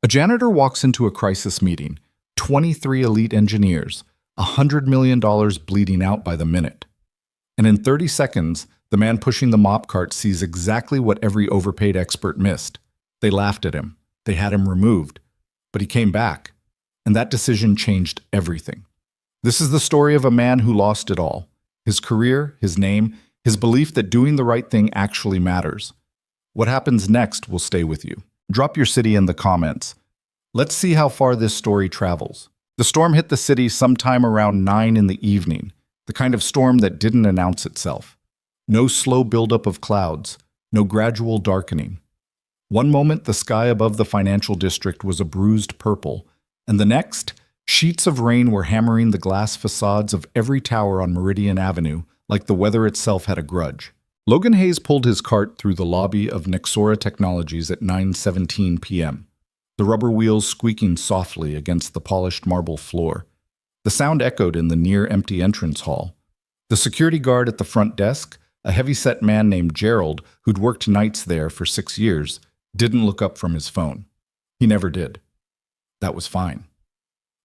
A janitor walks into a crisis meeting, 23 elite engineers, $100 million bleeding out by the minute. And in 30 seconds, the man pushing the mop cart sees exactly what every overpaid expert missed. They laughed at him. They had him removed. But he came back. And that decision changed everything. This is the story of a man who lost it all. His career, his name, his belief that doing the right thing actually matters. What happens next will stay with you. Drop your city in the comments. Let's see how far this story travels. The storm hit the city sometime around 9 in the evening, the kind of storm that didn't announce itself. No slow buildup of clouds, no gradual darkening. One moment, the sky above the financial district was a bruised purple, and the next, sheets of rain were hammering the glass facades of every tower on Meridian Avenue like the weather itself had a grudge. Logan Hayes pulled his cart through the lobby of Nexora Technologies at 9:17 p.m., the rubber wheels squeaking softly against the polished marble floor. The sound echoed in the near-empty entrance hall. The security guard at the front desk, a heavy-set man named Gerald, who'd worked nights there for 6 years, didn't look up from his phone. He never did. That was fine.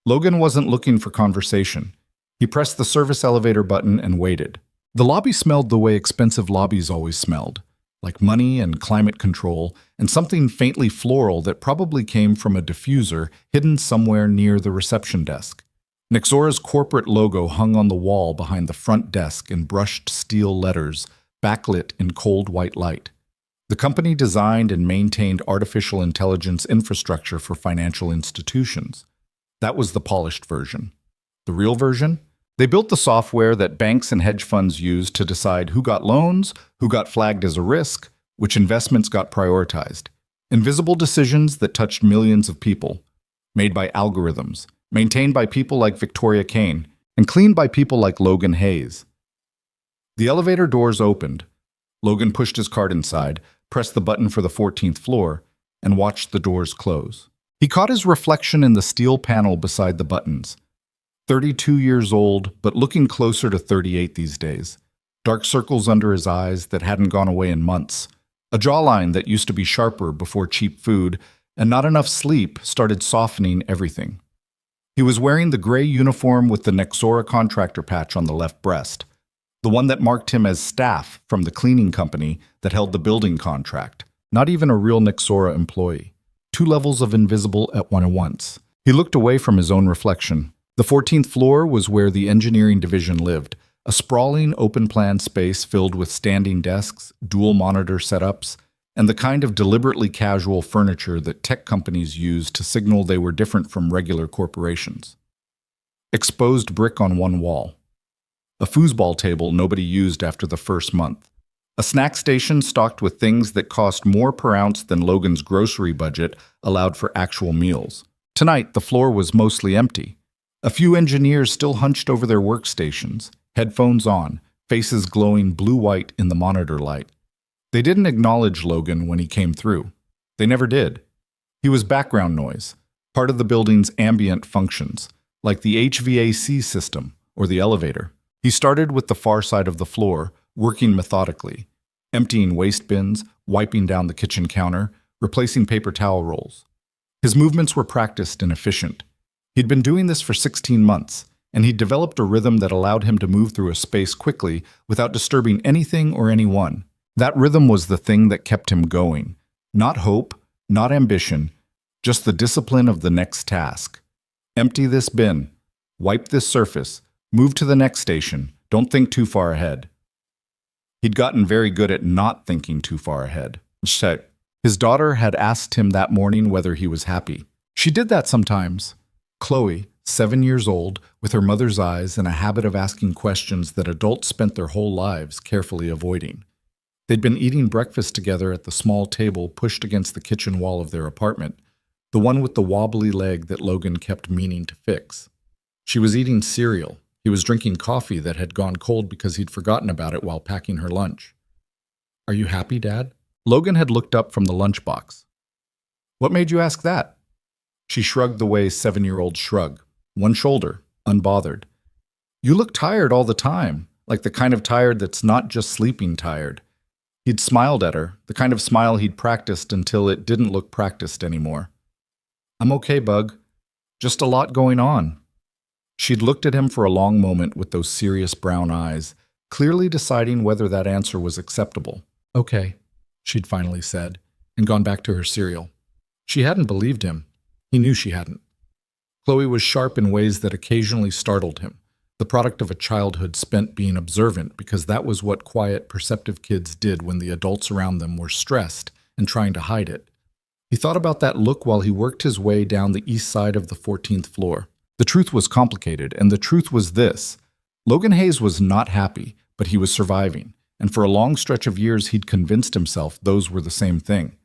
Logan wasn't looking for conversation. He pressed the service elevator button and waited. The lobby smelled the way expensive lobbies always smelled, like money and climate control, and something faintly floral that probably came from a diffuser hidden somewhere near the reception desk. Nexora's corporate logo hung on the wall behind the front desk in brushed steel letters, backlit in cold white light. The company designed and maintained artificial intelligence infrastructure for financial institutions. That was the polished version. The real version? They built the software that banks and hedge funds use to decide who got loans, who got flagged as a risk, which investments got prioritized. Invisible decisions that touched millions of people, made by algorithms, maintained by people like Victoria Kane, and cleaned by people like Logan Hayes. The elevator doors opened. Logan pushed his cart inside, pressed the button for the 14th floor, and watched the doors close. He caught his reflection in the steel panel beside the buttons. 32 years old, but looking closer to 38 these days. Dark circles under his eyes that hadn't gone away in months. A jawline that used to be sharper before cheap food, and not enough sleep started softening everything. He was wearing the gray uniform with the Nexora contractor patch on the left breast, the one that marked him as staff from the cleaning company that held the building contract, not even a real Nexora employee. 2 levels of invisible at once. He looked away from his own reflection. The 14th floor was where the engineering division lived, a sprawling open-plan space filled with standing desks, dual monitor setups, and the kind of deliberately casual furniture that tech companies use to signal they were different from regular corporations. Exposed brick on one wall. A foosball table nobody used after the first month. A snack station stocked with things that cost more per ounce than Logan's grocery budget allowed for actual meals. Tonight, the floor was mostly empty. A few engineers still hunched over their workstations, headphones on, faces glowing blue-white in the monitor light. They didn't acknowledge Logan when he came through. They never did. He was background noise, part of the building's ambient functions, like the HVAC system or the elevator. He started with the far side of the floor, working methodically, emptying waste bins, wiping down the kitchen counter, replacing paper towel rolls. His movements were practiced and efficient. He'd been doing this for 16 months, and he'd developed a rhythm that allowed him to move through a space quickly without disturbing anything or anyone. That rhythm was the thing that kept him going. Not hope, not ambition, just the discipline of the next task. Empty this bin, wipe this surface, move to the next station, don't think too far ahead. He'd gotten very good at not thinking too far ahead. His daughter had asked him that morning whether he was happy. She did that sometimes. Chloe, 7 years old, with her mother's eyes and a habit of asking questions that adults spent their whole lives carefully avoiding. They'd been eating breakfast together at the small table pushed against the kitchen wall of their apartment, the one with the wobbly leg that Logan kept meaning to fix. She was eating cereal. He was drinking coffee that had gone cold because he'd forgotten about it while packing her lunch. "Are you happy, Dad?" Logan had looked up from the lunchbox. "What made you ask that?" She shrugged the way 7-year-olds shrug, one shoulder, unbothered. "You look tired all the time, like the kind of tired that's not just sleeping tired." He'd smiled at her, the kind of smile he'd practiced until it didn't look practiced anymore. I'm okay, Bug. Just a lot going on. She'd looked at him for a long moment with those serious brown eyes, clearly deciding whether that answer was acceptable. Okay, she'd finally said, and gone back to her cereal. She hadn't believed him. He knew she hadn't. Chloe was sharp in ways that occasionally startled him, the product of a childhood spent being observant because that was what quiet, perceptive kids did when the adults around them were stressed and trying to hide it. He thought about that look while he worked his way down the east side of the 14th floor. The truth was complicated, and the truth was this. Logan Hayes was not happy, but he was surviving, and for a long stretch of years he'd convinced himself those were the same thing.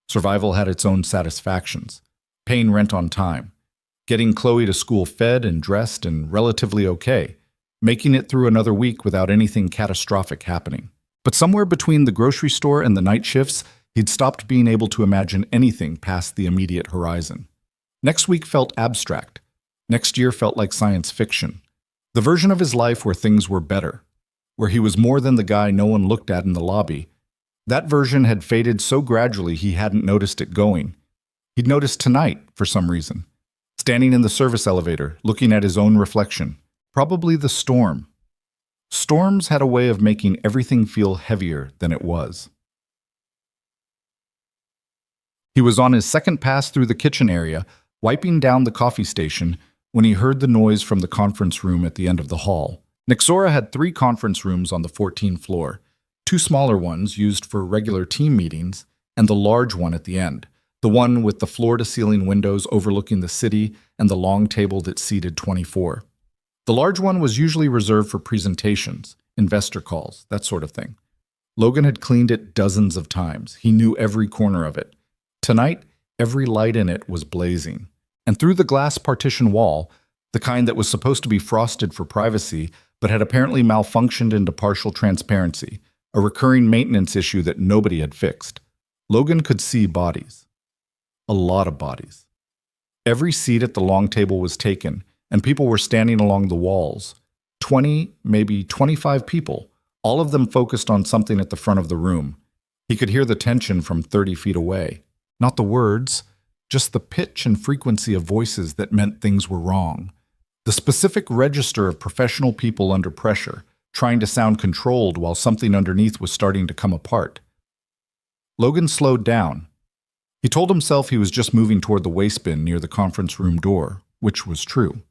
Survival had its own satisfactions. Paying rent on time. Getting Chloe to school fed and dressed and relatively okay. Making it through another week without anything catastrophic happening. But somewhere between the grocery store and the night shifts, he'd stopped being able to imagine anything past the immediate horizon. Next week felt abstract. Next year felt like science fiction. The version of his life where things were better. Where he was more than the guy no one looked at in the lobby. That version had faded so gradually he hadn't noticed it going. He'd noticed tonight, for some reason. Standing in the service elevator, looking at his own reflection. Probably the storm. Storms had a way of making everything feel heavier than it was. He was on his second pass through the kitchen area, wiping down the coffee station, when he heard the noise from the conference room at the end of the hall. Nixora had 3 conference rooms on the 14th floor, 2 smaller ones used for regular team meetings, and the large one at the end, the one with the floor-to-ceiling windows overlooking the city and the long table that seated 24. The large one was usually reserved for presentations, investor calls, that sort of thing. Logan had cleaned it dozens of times. He knew every corner of it. Tonight, every light in it was blazing. And through the glass partition wall, the kind that was supposed to be frosted for privacy, but had apparently malfunctioned into partial transparency, a recurring maintenance issue that nobody had fixed. Logan could see bodies. A lot of bodies. Every seat at the long table was taken, and people were standing along the walls. 20, maybe 25 people, all of them focused on something at the front of the room. He could hear the tension from 30 feet away. Not the words, just the pitch and frequency of voices that meant things were wrong. The specific register of professional people under pressure, trying to sound controlled while something underneath was starting to come apart. Logan slowed down. He told himself he was just moving toward the waste bin near the conference room door, which was true.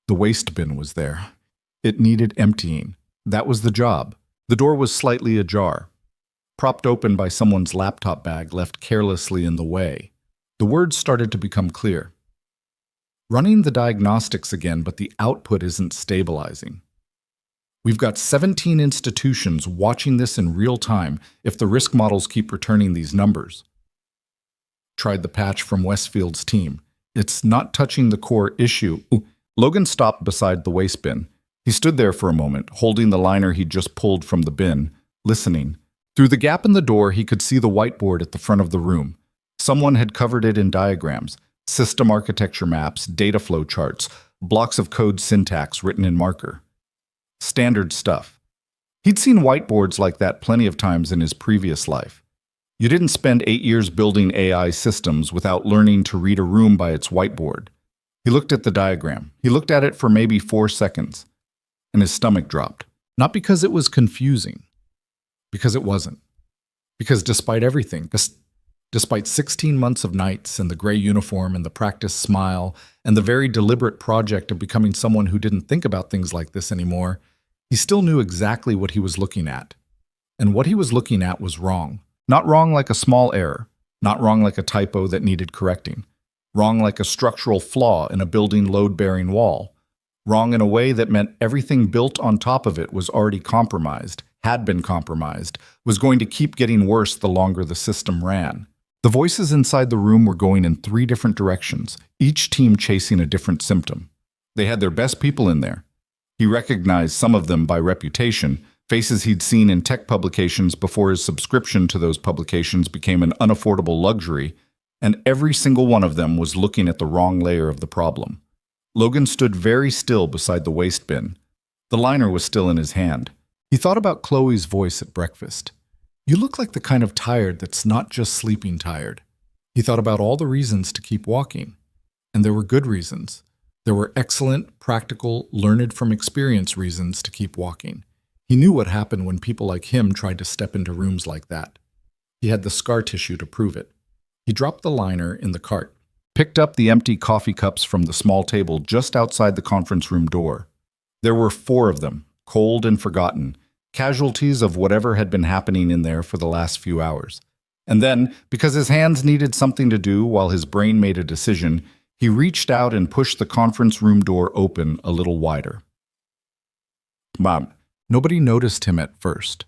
The waste bin was there. It needed emptying. That was the job. The door was slightly ajar, propped open by someone's laptop bag left carelessly in the way. The words started to become clear. Running the diagnostics again, but the output isn't stabilizing. We've got 17 institutions watching this in real time if the risk models keep returning these numbers. Tried the patch from Westfield's team. It's not touching the core issue. Logan stopped beside the waste bin. He stood there for a moment, holding the liner he'd just pulled from the bin, listening. Through the gap in the door, he could see the whiteboard at the front of the room. Someone had covered it in diagrams, system architecture maps, data flow charts, blocks of code syntax written in marker. Standard stuff. He'd seen whiteboards like that plenty of times in his previous life. You didn't spend 8 years building AI systems without learning to read a room by its whiteboard. He looked at the diagram. He looked at it for maybe 4 seconds, and his stomach dropped. Not because it was confusing, because it wasn't. Because despite everything, despite 16 months of nights and the gray uniform and the practiced smile and the very deliberate project of becoming someone who didn't think about things like this anymore, he still knew exactly what he was looking at. And what he was looking at was wrong. Not wrong like a small error, not wrong like a typo that needed correcting, wrong like a structural flaw in a building load-bearing wall, wrong in a way that meant everything built on top of it was already compromised, had been compromised, was going to keep getting worse the longer the system ran. The voices inside the room were going in 3 different directions, each team chasing a different symptom. They had their best people in there. He recognized some of them by reputation, faces he'd seen in tech publications before his subscription to those publications became an unaffordable luxury, and every single one of them was looking at the wrong layer of the problem. Logan stood very still beside the waste bin. The liner was still in his hand. He thought about Chloe's voice at breakfast. You look like the kind of tired that's not just sleeping tired. He thought about all the reasons to keep walking. And there were good reasons. There were excellent, practical, learned from experience reasons to keep walking. He knew what happened when people like him tried to step into rooms like that. He had the scar tissue to prove it. He dropped the liner in the cart, picked up the empty coffee cups from the small table just outside the conference room door. There were 4 of them, cold and forgotten, casualties of whatever had been happening in there for the last few hours. And then, because his hands needed something to do while his brain made a decision, he reached out and pushed the conference room door open a little wider. Mom, nobody noticed him at first.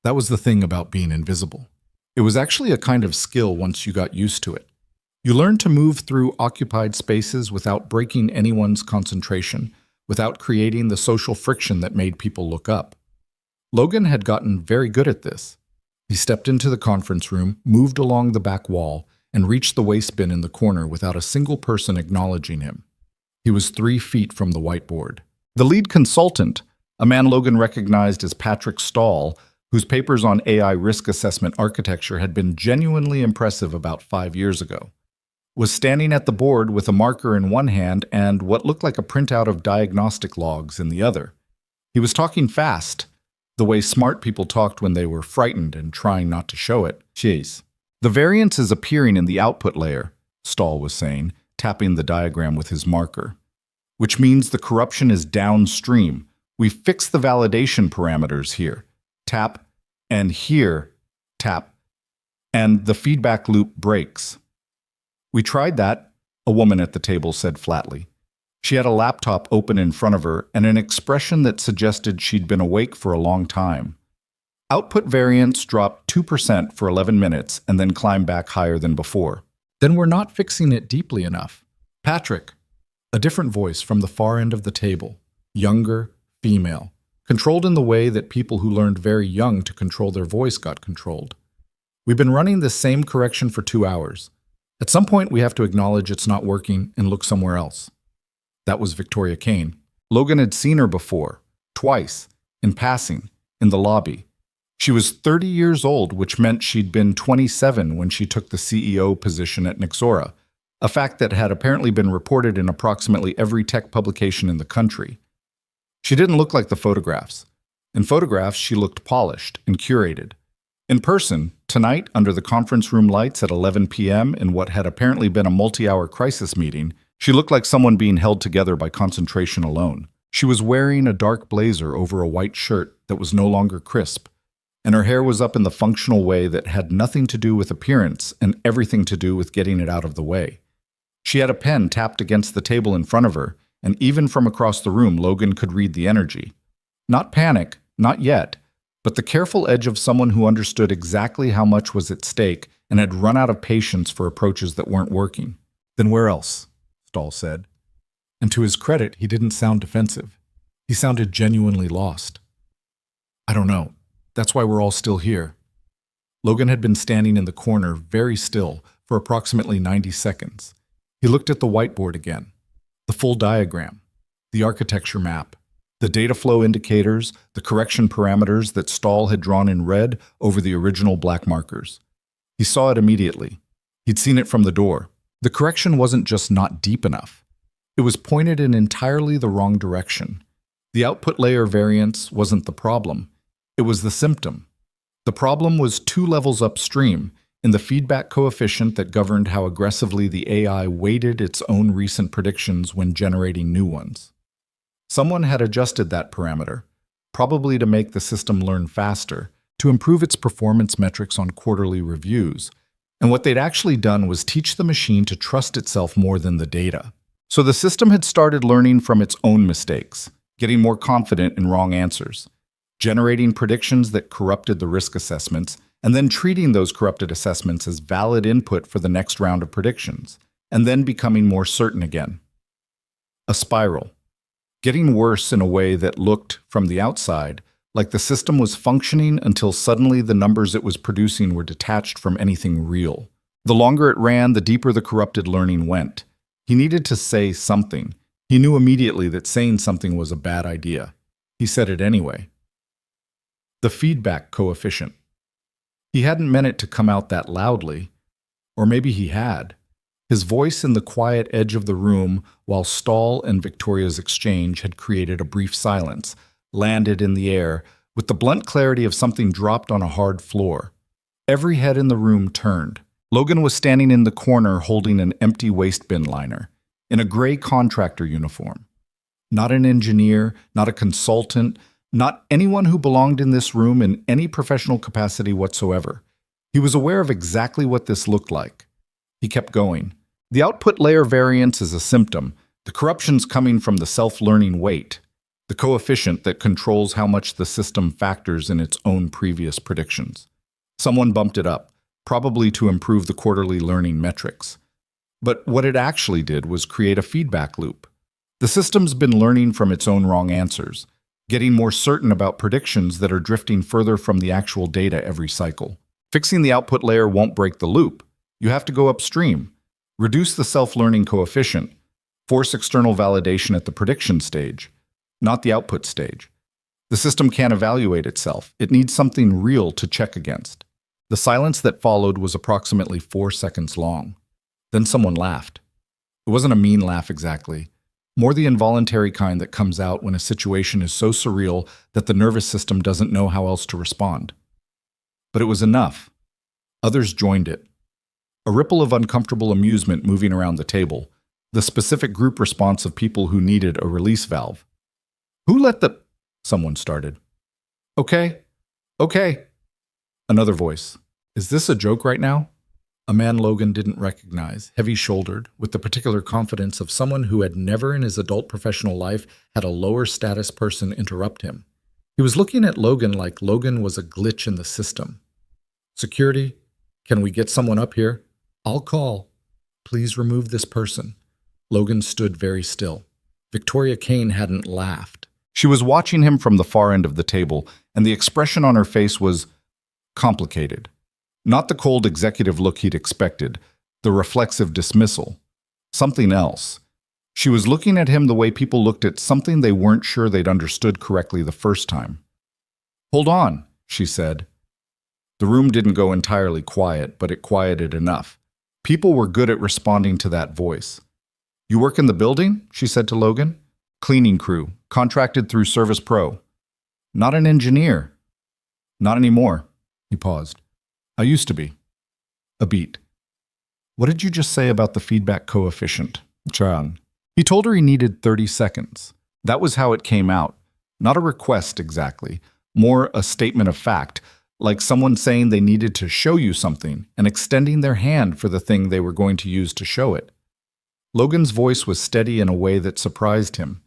That was the thing about being invisible. It was actually a kind of skill once you got used to it. You learned to move through occupied spaces without breaking anyone's concentration, without creating the social friction that made people look up. Logan had gotten very good at this. He stepped into the conference room, moved along the back wall, and reached the waste bin in the corner without a single person acknowledging him. He was 3 feet from the whiteboard. The lead consultant, a man Logan recognized as Patrick Stahl, whose papers on AI risk assessment architecture had been genuinely impressive about 5 years ago, was standing at the board with a marker in one hand and what looked like a printout of diagnostic logs in the other. He was talking fast, the way smart people talked when they were frightened and trying not to show it. Jeez. The variance is appearing in the output layer, Stahl was saying, tapping the diagram with his marker, which means the corruption is downstream. We fixed the validation parameters here. Tap, and here, tap, and the feedback loop breaks. We tried that, a woman at the table said flatly. She had a laptop open in front of her and an expression that suggested she'd been awake for a long time. Output variance dropped 2% for 11 minutes and then climbed back higher than before. Then we're not fixing it deeply enough. Patrick, a different voice from the far end of the table, younger, female, controlled in the way that people who learned very young to control their voice got controlled. We've been running this same correction for 2 hours. At some point, we have to acknowledge it's not working and look somewhere else. That was Victoria Kane. Logan had seen her before, twice, in passing, in the lobby. She was 30 years old, which meant she'd been 27 when she took the CEO position at Nexora, a fact that had apparently been reported in approximately every tech publication in the country. She didn't look like the photographs. In photographs, she looked polished and curated. In person, tonight, under the conference room lights at 11 p.m. in what had apparently been a multi-hour crisis meeting, she looked like someone being held together by concentration alone. She was wearing a dark blazer over a white shirt that was no longer crisp, and her hair was up in the functional way that had nothing to do with appearance and everything to do with getting it out of the way. She had a pen tapped against the table in front of her, and even from across the room, Logan could read the energy. Not panic, not yet, but the careful edge of someone who understood exactly how much was at stake and had run out of patience for approaches that weren't working. Then where else? Stahl said. And to his credit, he didn't sound defensive. He sounded genuinely lost. I don't know. That's why we're all still here. Logan had been standing in the corner, very still, for approximately 90 seconds. He looked at the whiteboard again. The full diagram, the architecture map, the data flow indicators, the correction parameters that Stahl had drawn in red over the original black markers. He saw it immediately. He'd seen it from the door. The correction wasn't just not deep enough. It was pointed in entirely the wrong direction. The output layer variance wasn't the problem. It was the symptom. The problem was 2 levels upstream, in the feedback coefficient that governed how aggressively the AI weighted its own recent predictions when generating new ones. Someone had adjusted that parameter, probably to make the system learn faster, to improve its performance metrics on quarterly reviews, and what they'd actually done was teach the machine to trust itself more than the data. So the system had started learning from its own mistakes, getting more confident in wrong answers, generating predictions that corrupted the risk assessments, and then treating those corrupted assessments as valid input for the next round of predictions, and then becoming more certain again. A spiral. Getting worse in a way that looked, from the outside, like the system was functioning until suddenly the numbers it was producing were detached from anything real. The longer it ran, the deeper the corrupted learning went. He needed to say something. He knew immediately that saying something was a bad idea. He said it anyway. The feedback coefficient. He hadn't meant it to come out that loudly. Or maybe he had. His voice in the quiet edge of the room while Stahl and Victoria's exchange had created a brief silence, landed in the air with the blunt clarity of something dropped on a hard floor. Every head in the room turned. Logan was standing in the corner holding an empty waste bin liner, in a gray contractor uniform. Not an engineer, not a consultant, not anyone who belonged in this room in any professional capacity whatsoever. He was aware of exactly what this looked like. He kept going. The output layer variance is a symptom. The corruption's coming from the self-learning weight, the coefficient that controls how much the system factors in its own previous predictions. Someone bumped it up, probably to improve the quarterly learning metrics. But what it actually did was create a feedback loop. The system's been learning from its own wrong answers, getting more certain about predictions that are drifting further from the actual data every cycle. Fixing the output layer won't break the loop. You have to go upstream, reduce the self-learning coefficient, force external validation at the prediction stage, not the output stage. The system can't evaluate itself. It needs something real to check against. The silence that followed was approximately 4 seconds long. Then someone laughed. It wasn't a mean laugh exactly, more the involuntary kind that comes out when a situation is so surreal that the nervous system doesn't know how else to respond. But it was enough. Others joined it. A ripple of uncomfortable amusement moving around the table, the specific group response of people who needed a release valve. Who let the... Someone started. Okay. Another voice. Is this a joke right now? A man Logan didn't recognize, heavy-shouldered, with the particular confidence of someone who had never in his adult professional life had a lower status person interrupt him. He was looking at Logan like Logan was a glitch in the system. Security, can we get someone up here? I'll call. Please remove this person. Logan stood very still. Victoria Kane hadn't laughed. She was watching him from the far end of the table, and the expression on her face was complicated. Not the cold executive look he'd expected, the reflexive dismissal. Something else. She was looking at him the way people looked at something they weren't sure they'd understood correctly the first time. Hold on, she said. The room didn't go entirely quiet, but it quieted enough. People were good at responding to that voice. You work in the building? She said to Logan. Cleaning crew, contracted through Service Pro. Not an engineer. Not anymore. He paused. I used to be. A beat. What did you just say about the feedback coefficient? Chan. He told her he needed 30 seconds. That was how it came out. Not a request exactly, more a statement of fact, like someone saying they needed to show you something and extending their hand for the thing they were going to use to show it. Logan's voice was steady in a way that surprised him.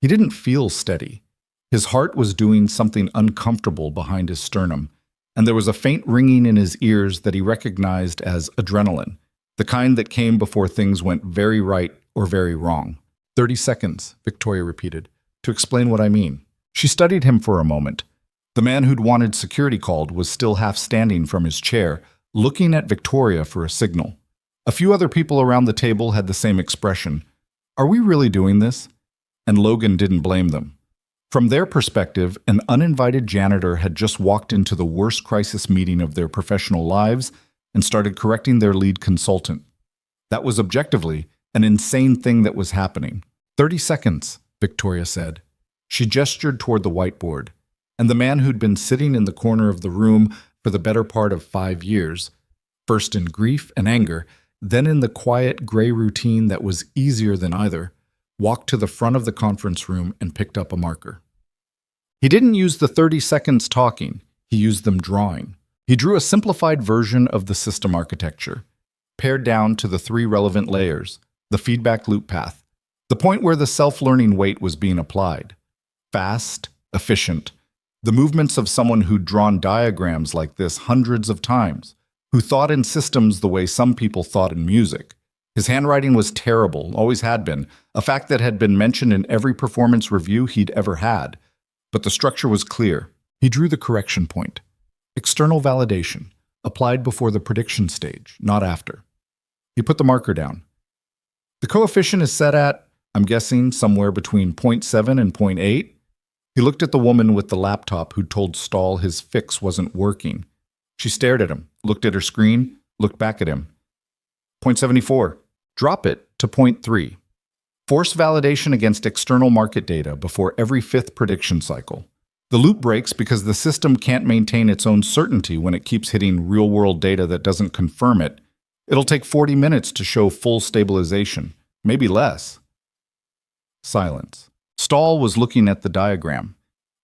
He didn't feel steady. His heart was doing something uncomfortable behind his sternum, and there was a faint ringing in his ears that he recognized as adrenaline, the kind that came before things went very right or very wrong. 30 seconds, Victoria repeated, to explain what I mean. She studied him for a moment. The man who'd wanted security called was still half standing from his chair, looking at Victoria for a signal. A few other people around the table had the same expression. Are we really doing this? And Logan didn't blame them. From their perspective, an uninvited janitor had just walked into the worst crisis meeting of their professional lives and started correcting their lead consultant. That was objectively an insane thing that was happening. 30 seconds, Victoria said. She gestured toward the whiteboard, and the man who'd been sitting in the corner of the room for the better part of 5 years, first in grief and anger, then in the quiet gray routine that was easier than either, walked to the front of the conference room and picked up a marker. He didn't use the 30 seconds talking, he used them drawing. He drew a simplified version of the system architecture, pared down to the 3 relevant layers, the feedback loop path, the point where the self-learning weight was being applied. Fast, efficient, the movements of someone who'd drawn diagrams like this hundreds of times, who thought in systems the way some people thought in music. His handwriting was terrible, always had been, a fact that had been mentioned in every performance review he'd ever had. But the structure was clear. He drew the correction point. External validation, applied before the prediction stage, not after. He put the marker down. The coefficient is set at, I'm guessing, somewhere between 0.7 and 0.8. He looked at the woman with the laptop who'd told Stahl his fix wasn't working. She stared at him, looked at her screen, looked back at him. 0.74. Drop it to point 3. Force validation against external market data before every 5th prediction cycle. The loop breaks because the system can't maintain its own certainty when it keeps hitting real-world data that doesn't confirm it. It'll take 40 minutes to show full stabilization, maybe less. Silence. Stahl was looking at the diagram.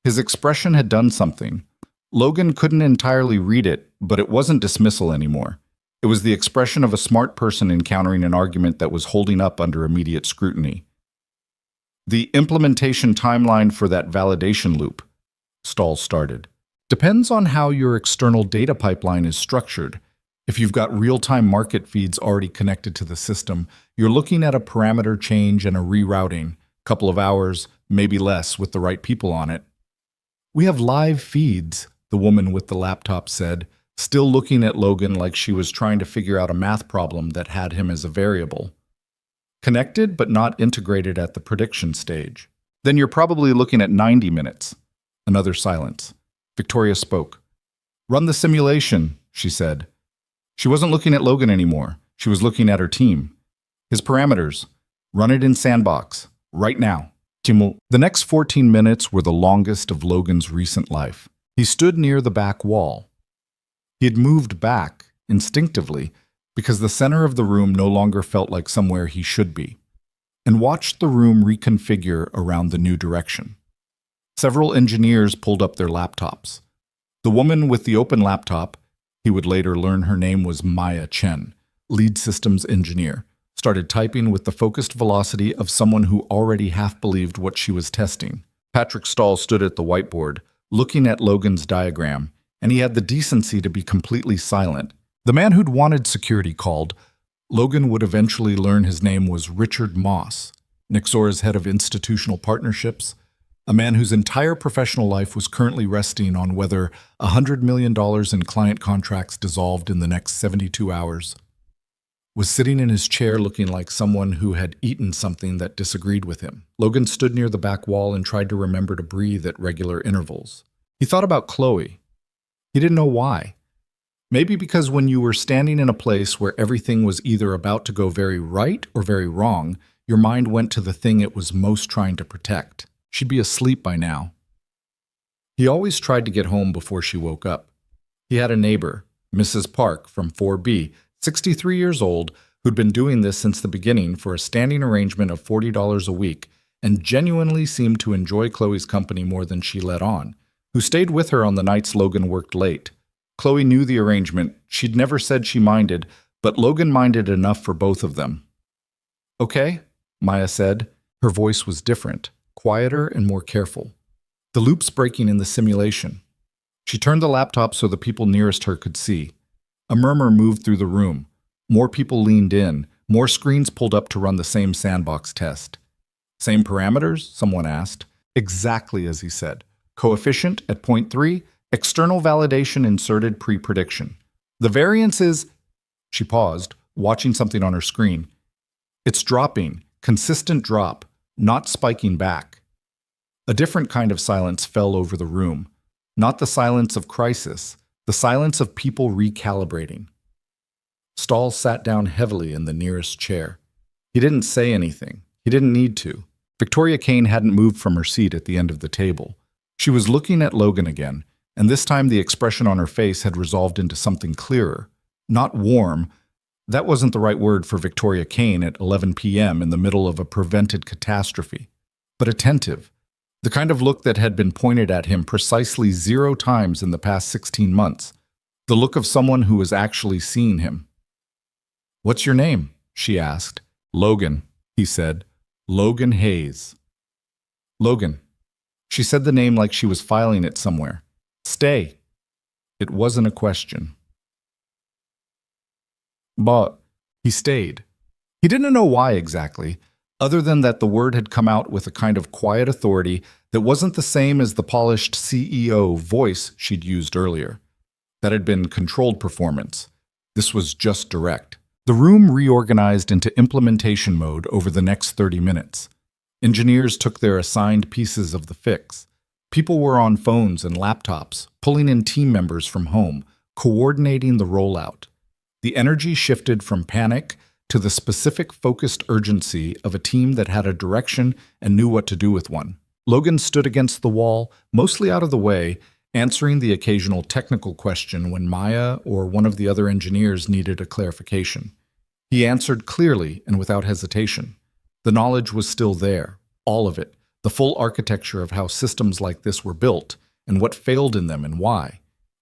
His expression had done something. Logan couldn't entirely read it, but it wasn't dismissal anymore. It was the expression of a smart person encountering an argument that was holding up under immediate scrutiny. The implementation timeline for that validation loop, Stahl started, depends on how your external data pipeline is structured. If you've got real-time market feeds already connected to the system, you're looking at a parameter change and a rerouting, couple of hours, maybe less, with the right people on it. We have live feeds, the woman with the laptop said, still looking at Logan like she was trying to figure out a math problem that had him as a variable. Connected but not integrated at the prediction stage. Then you're probably looking at 90 minutes. Another silence. Victoria spoke. Run the simulation, she said. She wasn't looking at Logan anymore. She was looking at her team. His parameters. Run it in Sandbox. Right now. The next 14 minutes were the longest of Logan's recent life. He stood near the back wall. He had moved back, instinctively, because the center of the room no longer felt like somewhere he should be, and watched the room reconfigure around the new direction. Several engineers pulled up their laptops. The woman with the open laptop, he would later learn her name was Maya Chen, lead systems engineer, started typing with the focused velocity of someone who already half believed what she was testing. Patrick Stahl stood at the whiteboard, looking at Logan's diagram, and he had the decency to be completely silent. The man who'd wanted security called. Logan would eventually learn his name was Richard Moss, Nexora's head of institutional partnerships, a man whose entire professional life was currently resting on whether $100 million in client contracts dissolved in the next 72 hours, was sitting in his chair looking like someone who had eaten something that disagreed with him. Logan stood near the back wall and tried to remember to breathe at regular intervals. He thought about Chloe. He didn't know why. Maybe because when you were standing in a place where everything was either about to go very right or very wrong, your mind went to the thing it was most trying to protect. She'd be asleep by now. He always tried to get home before she woke up. He had a neighbor, Mrs. Park from 4B, 63 years old, who'd been doing this since the beginning for a standing arrangement of $40 a week and genuinely seemed to enjoy Chloe's company more than she let on, who stayed with her on the nights Logan worked late. Chloe knew the arrangement. She'd never said she minded, but Logan minded enough for both of them. Okay, Maya said. Her voice was different, quieter and more careful. The loop's breaking in the simulation. She turned the laptop so the people nearest her could see. A murmur moved through the room. More people leaned in, more screens pulled up to run the same sandbox test. Same parameters? Someone asked. Exactly as he said. Coefficient at 0.3, external validation inserted pre-prediction. The variance is... She paused, watching something on her screen. It's dropping, consistent drop, not spiking back. A different kind of silence fell over the room. Not the silence of crisis, the silence of people recalibrating. Stahl sat down heavily in the nearest chair. He didn't say anything. He didn't need to. Victoria Kane hadn't moved from her seat at the end of the table. She was looking at Logan again, and this time the expression on her face had resolved into something clearer. Not warm. That wasn't the right word for Victoria Kane at 11 p.m. in the middle of a prevented catastrophe. But attentive. The kind of look that had been pointed at him precisely 0 times in the past 16 months. The look of someone who was actually seeing him. "What's your name?" she asked. "Logan," he said. "Logan Hayes." "Logan." She said the name like she was filing it somewhere. "Stay." It wasn't a question. But he stayed. He didn't know why exactly, other than that the word had come out with a kind of quiet authority that wasn't the same as the polished CEO voice she'd used earlier. That had been controlled performance. This was just direct. The room reorganized into implementation mode over the next 30 minutes. Engineers took their assigned pieces of the fix. People were on phones and laptops, pulling in team members from home, coordinating the rollout. The energy shifted from panic to the specific focused urgency of a team that had a direction and knew what to do with one. Logan stood against the wall, mostly out of the way, answering the occasional technical question when Maya or one of the other engineers needed a clarification. He answered clearly and without hesitation. The knowledge was still there, all of it, the full architecture of how systems like this were built and what failed in them and why,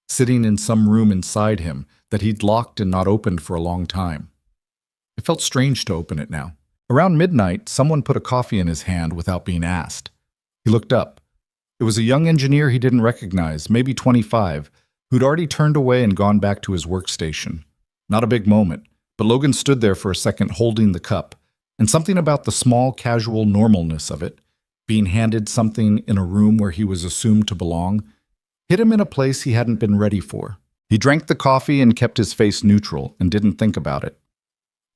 sitting in some room inside him that he'd locked and not opened for a long time. It felt strange to open it now. Around midnight, someone put a coffee in his hand without being asked. He looked up. It was a young engineer he didn't recognize, maybe 25, who'd already turned away and gone back to his workstation. Not a big moment, but Logan stood there for a second holding the cup, and something about the small, casual normalness of it, being handed something in a room where he was assumed to belong, hit him in a place he hadn't been ready for. He drank the coffee and kept his face neutral and didn't think about it.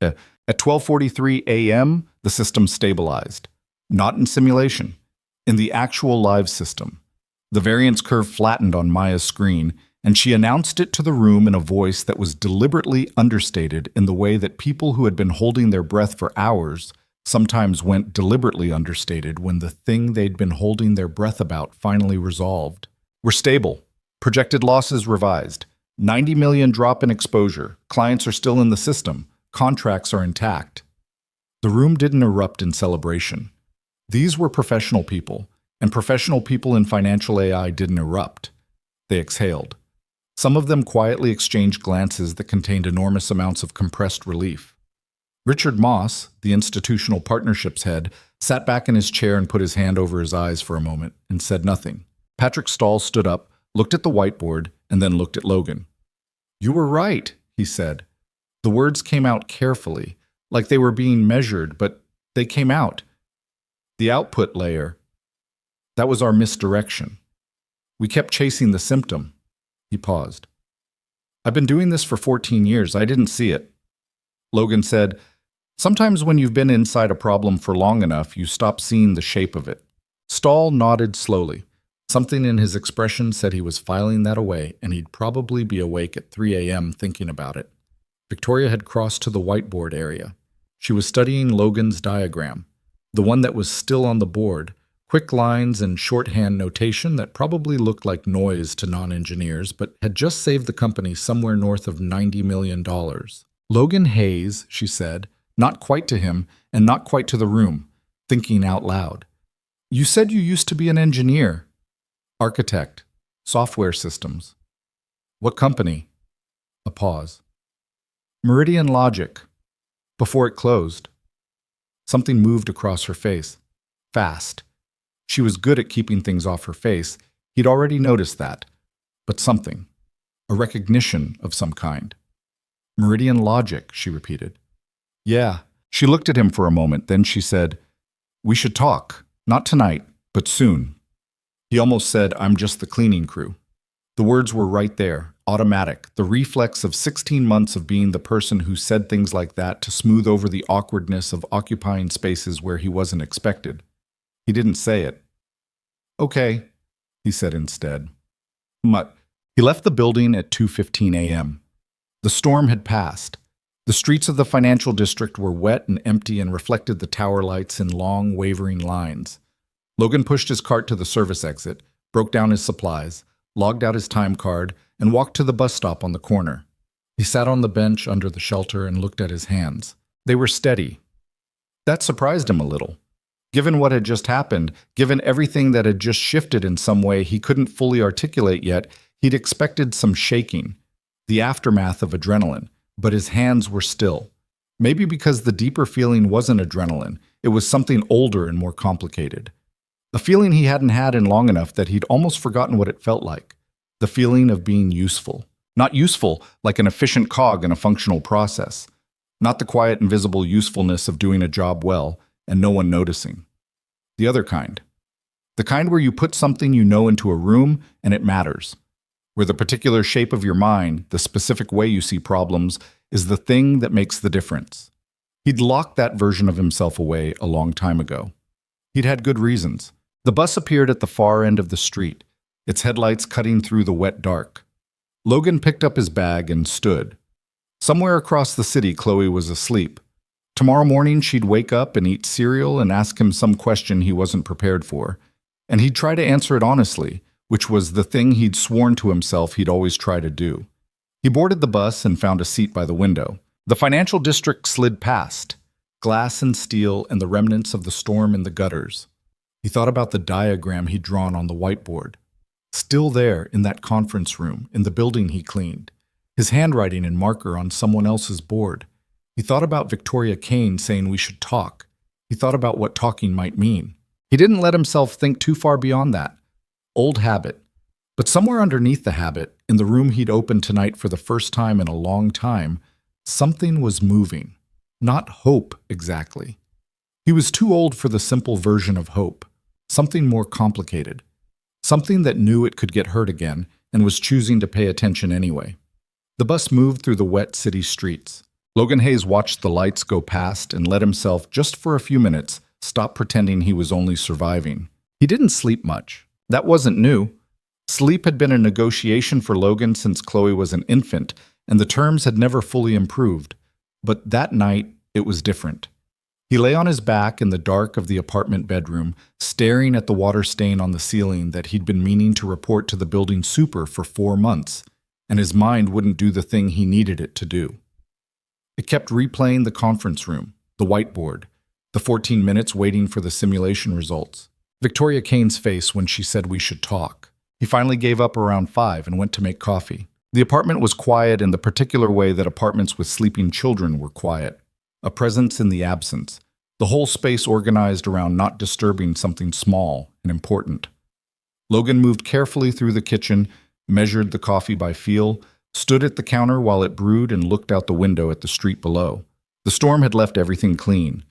At 12:43 a.m., the system stabilized. Not in simulation. In the actual live system. The variance curve flattened on Maya's screen, and she announced it to the room in a voice that was deliberately understated in the way that people who had been holding their breath for hours sometimes went deliberately understated when the thing they'd been holding their breath about finally resolved. We're stable. Projected losses revised. 90 million drop in exposure. Clients are still in the system. Contracts are intact. The room didn't erupt in celebration. These were professional people, and professional people in financial AI didn't erupt. They exhaled. Some of them quietly exchanged glances that contained enormous amounts of compressed relief. Richard Moss, the institutional partnerships head, sat back in his chair and put his hand over his eyes for a moment and said nothing. Patrick Stahl stood up, looked at the whiteboard, and then looked at Logan. "You were right," he said. The words came out carefully, like they were being measured, but they came out. The output layer, that was our misdirection. We kept chasing the symptom. He paused. "I've been doing this for 14 years. I didn't see it." Logan said, "Sometimes when you've been inside a problem for long enough, you stop seeing the shape of it." Stahl nodded slowly. Something in his expression said he was filing that away, and he'd probably be awake at 3 a.m. thinking about it. Victoria had crossed to the whiteboard area. She was studying Logan's diagram. The one that was still on the board, quick lines and shorthand notation that probably looked like noise to non-engineers, but had just saved the company somewhere north of $90 million. "Logan Hayes," she said, not quite to him and not quite to the room, thinking out loud. "You said you used to be an engineer. Architect. Software systems. What company?" A pause. "Meridian Logic. Before it closed." Something moved across her face. Fast. She was good at keeping things off her face. He'd already noticed that. But something. A recognition of some kind. "Meridian Logic," she repeated. "Yeah." She looked at him for a moment, then she said, "We should talk. Not tonight, but soon." He almost said, "I'm just the cleaning crew." The words were right there, automatic, the reflex of 16 months of being the person who said things like that to smooth over the awkwardness of occupying spaces where he wasn't expected. He didn't say it. "Okay," he said instead. Mutt. He left the building at 2:15 a.m. The storm had passed. The streets of the financial district were wet and empty and reflected the tower lights in long, wavering lines. Logan pushed his cart to the service exit, broke down his supplies, logged out his time card, and walked to the bus stop on the corner. He sat on the bench under the shelter and looked at his hands. They were steady. That surprised him a little. Given what had just happened, given everything that had just shifted in some way he couldn't fully articulate yet, he'd expected some shaking, the aftermath of adrenaline, but his hands were still. Maybe because the deeper feeling wasn't adrenaline, it was something older and more complicated. A feeling he hadn't had in long enough that he'd almost forgotten what it felt like. The feeling of being useful. Not useful like an efficient cog in a functional process. Not the quiet, invisible usefulness of doing a job well and no one noticing. The other kind. The kind where you put something you know into a room and it matters. Where the particular shape of your mind, the specific way you see problems, is the thing that makes the difference. He'd locked that version of himself away a long time ago. He'd had good reasons. The bus appeared at the far end of the street, its headlights cutting through the wet dark. Logan picked up his bag and stood. Somewhere across the city, Chloe was asleep, Tomorrow morning, she'd wake up and eat cereal and ask him some question he wasn't prepared for. And he'd try to answer it honestly, which was the thing he'd sworn to himself he'd always try to do. He boarded the bus and found a seat by the window. The financial district slid past, glass and steel and the remnants of the storm in the gutters. He thought about the diagram he'd drawn on the whiteboard. Still there in that conference room, in the building he cleaned. His handwriting in marker on someone else's board. He thought about Victoria Kane saying we should talk. He thought about what talking might mean. He didn't let himself think too far beyond that. Old habit. But somewhere underneath the habit, in the room he'd opened tonight for the first time in a long time, something was moving. Not hope, exactly. He was too old for the simple version of hope. Something more complicated. Something that knew it could get hurt again and was choosing to pay attention anyway. The bus moved through the wet city streets. Logan Hayes watched the lights go past and let himself, just for a few minutes, stop pretending he was only surviving. He didn't sleep much. That wasn't new. Sleep had been a negotiation for Logan since Chloe was an infant, and the terms had never fully improved. But that night, it was different. He lay on his back in the dark of the apartment bedroom, staring at the water stain on the ceiling that he'd been meaning to report to the building super for 4 months, and his mind wouldn't do the thing he needed it to do. It kept replaying the conference room, the whiteboard, the 14 minutes waiting for the simulation results. Victoria Kane's face when she said we should talk. He finally gave up around 5 and went to make coffee. The apartment was quiet in the particular way that apartments with sleeping children were quiet. A presence in the absence. The whole space organized around not disturbing something small and important. Logan moved carefully through the kitchen, measured the coffee by feel, stood at the counter while it brewed and looked out the window at the street below. The storm had left everything clean.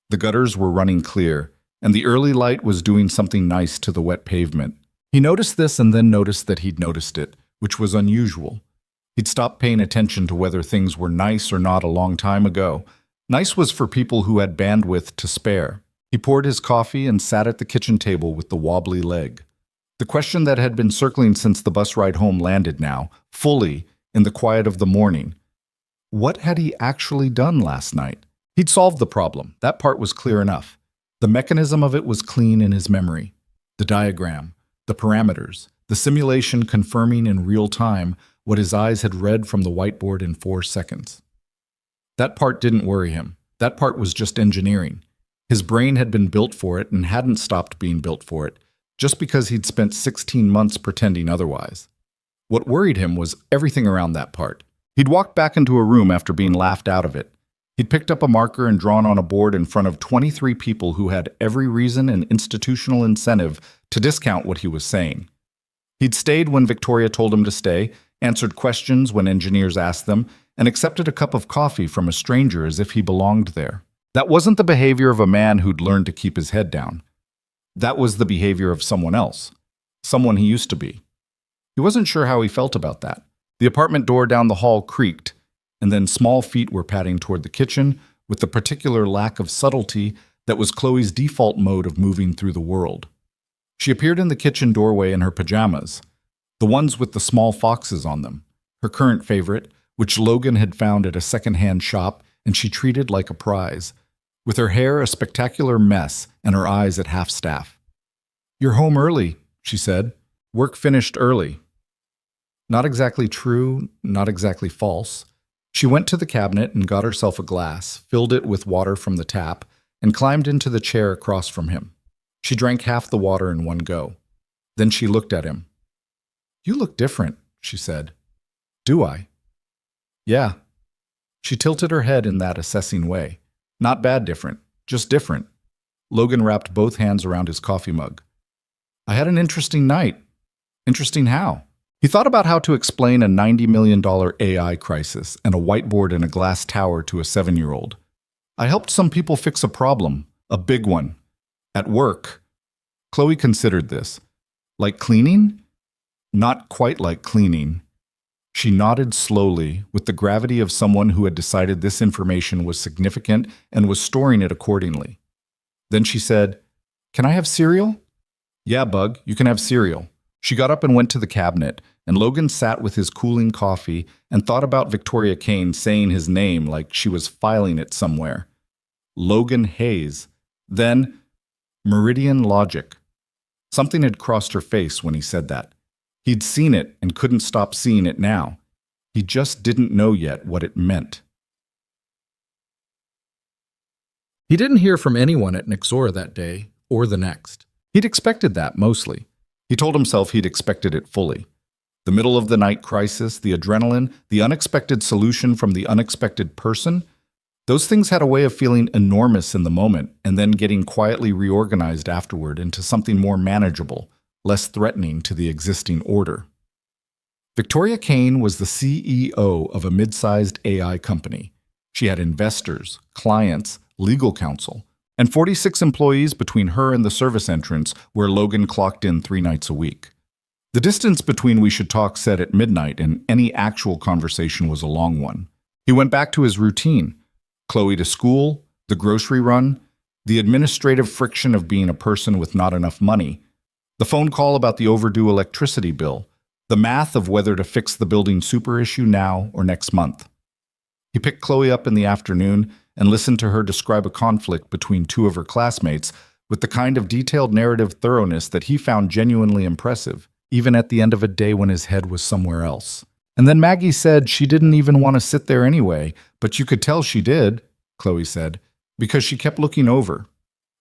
The gutters were running clear, and the early light was doing something nice to the wet pavement. He noticed this and then noticed that he'd noticed it, which was unusual. He'd stopped paying attention to whether things were nice or not a long time ago. Nice was for people who had bandwidth to spare. He poured his coffee and sat at the kitchen table with the wobbly leg. The question that had been circling since the bus ride home landed now, fully, in the quiet of the morning. What had he actually done last night? He'd solved the problem. That part was clear enough. The mechanism of it was clean in his memory. The diagram, the parameters, the simulation confirming in real time what his eyes had read from the whiteboard in 4 seconds. That part didn't worry him. That part was just engineering. His brain had been built for it and hadn't stopped being built for it, just because he'd spent 16 months pretending otherwise. What worried him was everything around that part. He'd walked back into a room after being laughed out of it. He'd picked up a marker and drawn on a board in front of 23 people who had every reason and institutional incentive to discount what he was saying. He'd stayed when Victoria told him to stay, answered questions when engineers asked them, and accepted a cup of coffee from a stranger as if he belonged there. That wasn't the behavior of a man who'd learned to keep his head down. That was the behavior of someone else, someone he used to be. He wasn't sure how he felt about that. The apartment door down the hall creaked, and then small feet were padding toward the kitchen with the particular lack of subtlety that was Chloe's default mode of moving through the world. She appeared in the kitchen doorway in her pajamas, the ones with the small foxes on them, her current favorite, which Logan had found at a second-hand shop and she treated like a prize, with her hair a spectacular mess and her eyes at half-staff. "You're home early," she said. "Work finished early." Not exactly true, not exactly false. She went to the cabinet and got herself a glass, filled it with water from the tap, and climbed into the chair across from him. She drank half the water in one go. Then she looked at him. "You look different," she said. "Do I?" "Yeah." She tilted her head in that assessing way. Not bad different, just different. Logan wrapped both hands around his coffee mug. "I had an interesting night." "Interesting how?" He thought about how to explain a $90 million AI crisis and a whiteboard in a glass tower to a 7-year-old. "I helped some people fix a problem, a big one. At work." Chloe considered this. "Like cleaning?" "Not quite like cleaning." She nodded slowly, with the gravity of someone who had decided this information was significant and was storing it accordingly. Then she said, "Can I have cereal?" "Yeah, Bug, you can have cereal." She got up and went to the cabinet, and Logan sat with his cooling coffee and thought about Victoria Kane saying his name like she was filing it somewhere. Logan Hayes. Then, Meridian Logic. Something had crossed her face when he said that. He'd seen it and couldn't stop seeing it now. He just didn't know yet what it meant. He didn't hear from anyone at Nixora that day or the next. He'd expected that, mostly. He told himself he'd expected it fully. The middle-of-the-night crisis, the adrenaline, the unexpected solution from the unexpected person, those things had a way of feeling enormous in the moment and then getting quietly reorganized afterward into something more manageable, less threatening to the existing order. Victoria Kane was the CEO of a mid-sized AI company. She had investors, clients, legal counsel, and 46 employees between her and the service entrance where Logan clocked in 3 nights a week. The distance between we should talk set at midnight and any actual conversation was a long one. He went back to his routine. Chloe to school, the grocery run, the administrative friction of being a person with not enough money, the phone call about the overdue electricity bill, the math of whether to fix the building super issue now or next month. He picked Chloe up in the afternoon and listened to her describe a conflict between 2 of her classmates with the kind of detailed narrative thoroughness that he found genuinely impressive, even at the end of a day when his head was somewhere else. And then Maggie said she didn't even want to sit there anyway, but you could tell she did, Chloe said, because she kept looking over.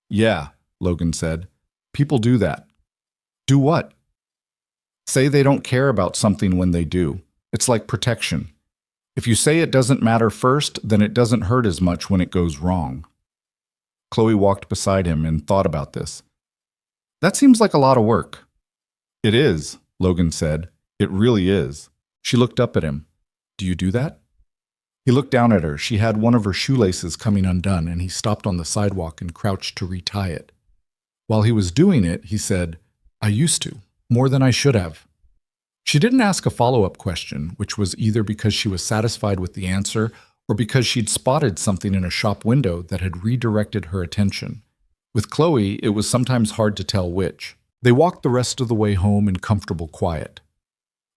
Yeah, Logan said. People do that. Do what? Say they don't care about something when they do. It's like protection. If you say it doesn't matter first, then it doesn't hurt as much when it goes wrong. Chloe walked beside him and thought about this. That seems like a lot of work. It is, Logan said. It really is. She looked up at him. Do you do that? He looked down at her. She had one of her shoelaces coming undone, and he stopped on the sidewalk and crouched to retie it. While he was doing it, he said, I used to, more than I should have. She didn't ask a follow-up question, which was either because she was satisfied with the answer or because she'd spotted something in a shop window that had redirected her attention. With Chloe, it was sometimes hard to tell which. They walked the rest of the way home in comfortable quiet.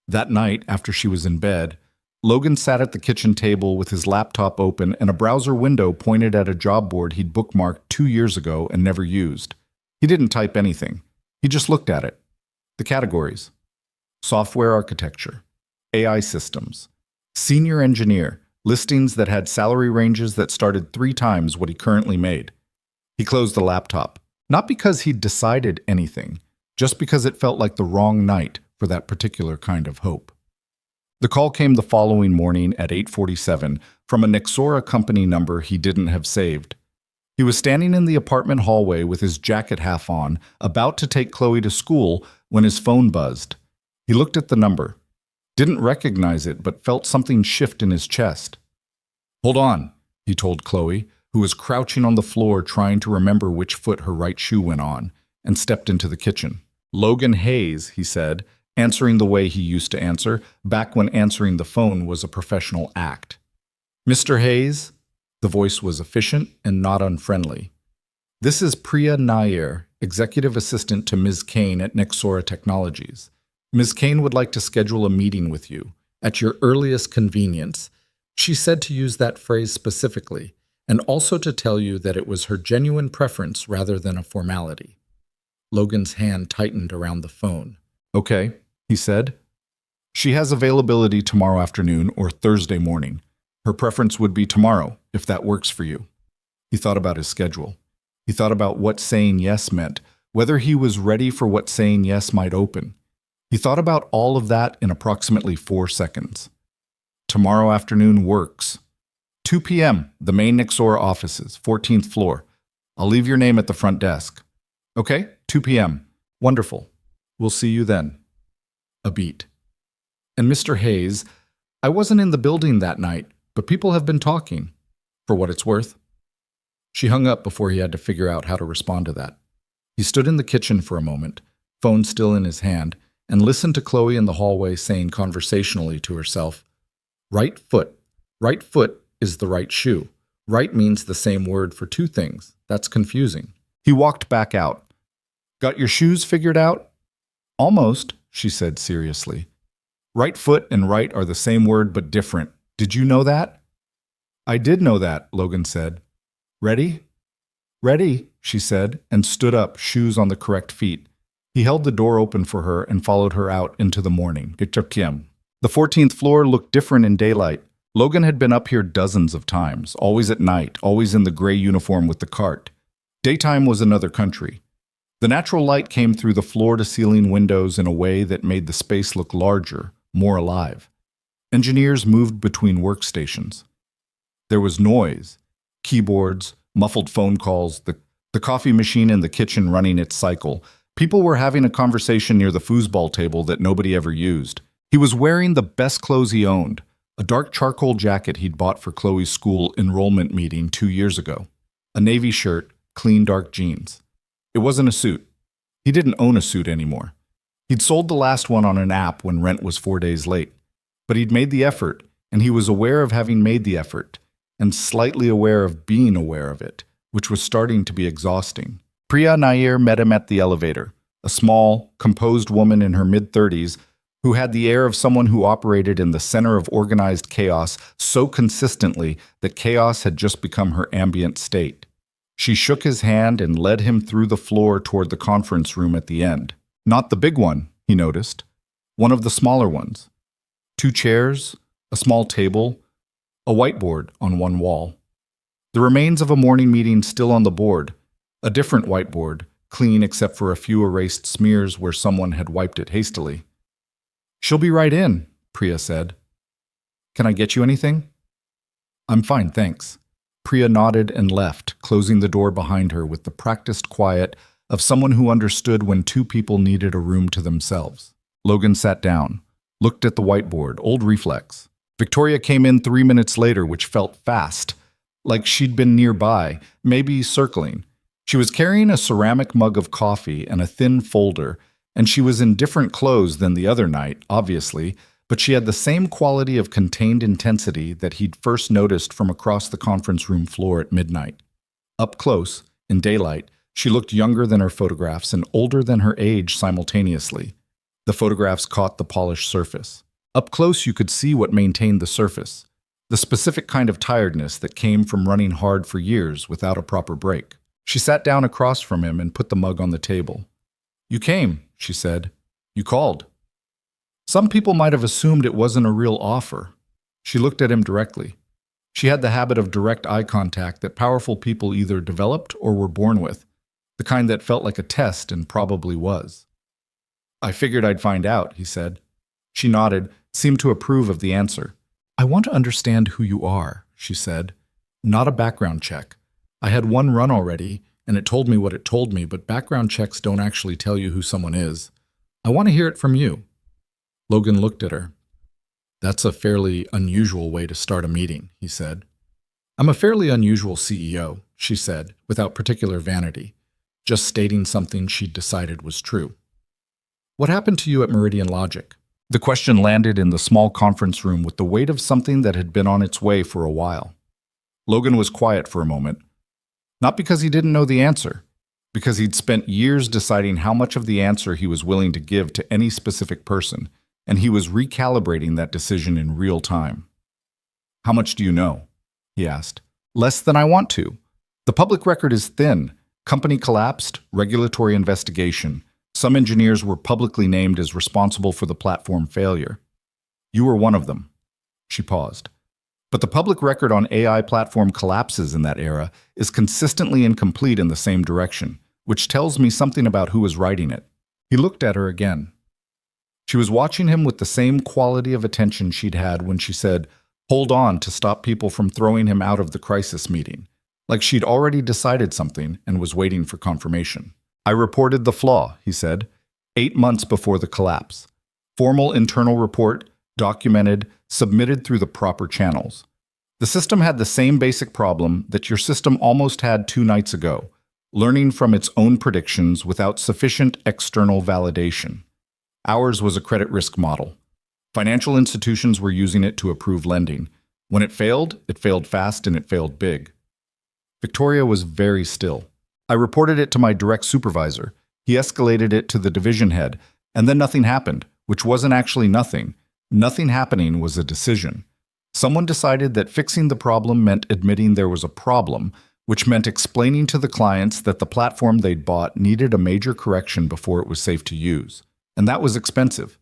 That night, after she was in bed, Logan sat at the kitchen table with his laptop open and a browser window pointed at a job board he'd bookmarked 2 years ago and never used. He didn't type anything. He just looked at it. The categories: software architecture, AI systems, senior engineer, listings that had salary ranges that started 3 times what he currently made. He closed the laptop, not because he'd decided anything, just because it felt like the wrong night for that particular kind of hope. The call came the following morning at 8:47 from a Nixora company number he didn't have saved. He was standing in the apartment hallway with his jacket half on, about to take Chloe to school, when his phone buzzed. He looked at the number, didn't recognize it, but felt something shift in his chest. Hold on, he told Chloe, who was crouching on the floor trying to remember which foot her right shoe went on, and stepped into the kitchen. Logan Hayes, he said, answering the way he used to answer, back when answering the phone was a professional act. Mr. Hayes? The voice was efficient and not unfriendly. This is Priya Nair, executive assistant to Ms. Kane at Nixora Technologies. Ms. Kane would like to schedule a meeting with you, at your earliest convenience. She said to use that phrase specifically, and also to tell you that it was her genuine preference rather than a formality. Logan's hand tightened around the phone. Okay, he said. She has availability tomorrow afternoon or Thursday morning. Her preference would be tomorrow, if that works for you. He thought about his schedule. He thought about what saying yes meant, whether he was ready for what saying yes might open. He thought about all of that in approximately 4 seconds. Tomorrow afternoon works. 2 p.m., the main Nixora offices, 14th floor. I'll leave your name at the front desk. Okay, 2 p.m. Wonderful. We'll see you then. A beat. And Mr. Hayes, I wasn't in the building that night, but people have been talking, for what it's worth. She hung up before he had to figure out how to respond to that. He stood in the kitchen for a moment, phone still in his hand, and listened to Chloe in the hallway saying conversationally to herself, right foot. Right foot is the right shoe. Right means the same word for 2 things. That's confusing. He walked back out. Got your shoes figured out? Almost, she said seriously. Right foot and right are the same word but different. Did you know that? I did know that, Logan said. Ready? Ready, she said, and stood up, shoes on the correct feet. He held the door open for her and followed her out into the morning. The 14th floor looked different in daylight. Logan had been up here dozens of times, always at night, always in the gray uniform with the cart. Daytime was another country. The natural light came through the floor-to-ceiling windows in a way that made the space look larger, more alive. Engineers moved between workstations. There was noise, keyboards, muffled phone calls, the coffee machine in the kitchen running its cycle. People were having a conversation near the foosball table that nobody ever used. He was wearing the best clothes he owned, a dark charcoal jacket he'd bought for Chloe's school enrollment meeting 2 years ago, a navy shirt, clean dark jeans. It wasn't a suit. He didn't own a suit anymore. He'd sold the last one on an app when rent was 4 days late. But he'd made the effort, and he was aware of having made the effort, and slightly aware of being aware of it, which was starting to be exhausting. Priya Nair met him at the elevator, a small, composed woman in her mid-30s who had the air of someone who operated in the center of organized chaos so consistently that chaos had just become her ambient state. She shook his hand and led him through the floor toward the conference room at the end. Not the big one, he noticed. One of the smaller ones. 2 chairs, a small table, a whiteboard on one wall. The remains of a morning meeting still on the board. A different whiteboard, clean except for a few erased smears where someone had wiped it hastily. "She'll be right in," Priya said. "Can I get you anything?" "I'm fine, thanks." Priya nodded and left, closing the door behind her with the practiced quiet of someone who understood when 2 people needed a room to themselves. Logan sat down, looked at the whiteboard, old reflex. Victoria came in 3 minutes later, which felt fast, like she'd been nearby, maybe circling. She was carrying a ceramic mug of coffee and a thin folder, and she was in different clothes than the other night, obviously, but she had the same quality of contained intensity that he'd first noticed from across the conference room floor at midnight. Up close, in daylight, she looked younger than her photographs and older than her age simultaneously. The photographs caught the polished surface. Up close, you could see what maintained the surface, the specific kind of tiredness that came from running hard for years without a proper break. She sat down across from him and put the mug on the table. "You came," she said. "You called." Some people might have assumed it wasn't a real offer. She looked at him directly. She had the habit of direct eye contact that powerful people either developed or were born with, the kind that felt like a test and probably was. "I figured I'd find out," he said. She nodded, seemed to approve of the answer. "I want to understand who you are," she said. "Not a background check. I had one run already, and it told me what it told me, but background checks don't actually tell you who someone is. I want to hear it from you." Logan looked at her. "That's a fairly unusual way to start a meeting," he said. "I'm a fairly unusual CEO," she said, without particular vanity, just stating something she'd decided was true. "What happened to you at Meridian Logic?" The question landed in the small conference room with the weight of something that had been on its way for a while. Logan was quiet for a moment. Not because he didn't know the answer, because he'd spent years deciding how much of the answer he was willing to give to any specific person, and he was recalibrating that decision in real time. "How much do you know?" he asked. "Less than I want to. The public record is thin. Company collapsed, regulatory investigation. Some engineers were publicly named as responsible for the platform failure. You were one of them." She paused. "But the public record on AI platform collapses in that era is consistently incomplete in the same direction, which tells me something about who was writing it." He looked at her again. She was watching him with the same quality of attention she'd had when she said, "Hold on," to stop people from throwing him out of the crisis meeting, like she'd already decided something and was waiting for confirmation. "I reported the flaw," he said, 8 months before the collapse. Formal internal report, documented, submitted through the proper channels. The system had the same basic problem that your system almost had 2 nights ago, learning from its own predictions without sufficient external validation. Ours was a credit risk model. Financial institutions were using it to approve lending. When it failed fast and it failed big. Victoria was very still. "I reported it to my direct supervisor. He escalated it to the division head, and then nothing happened, which wasn't actually nothing. Nothing happening was a decision. Someone decided that fixing the problem meant admitting there was a problem, which meant explaining to the clients that the platform they'd bought needed a major correction before it was safe to use. And that was expensive,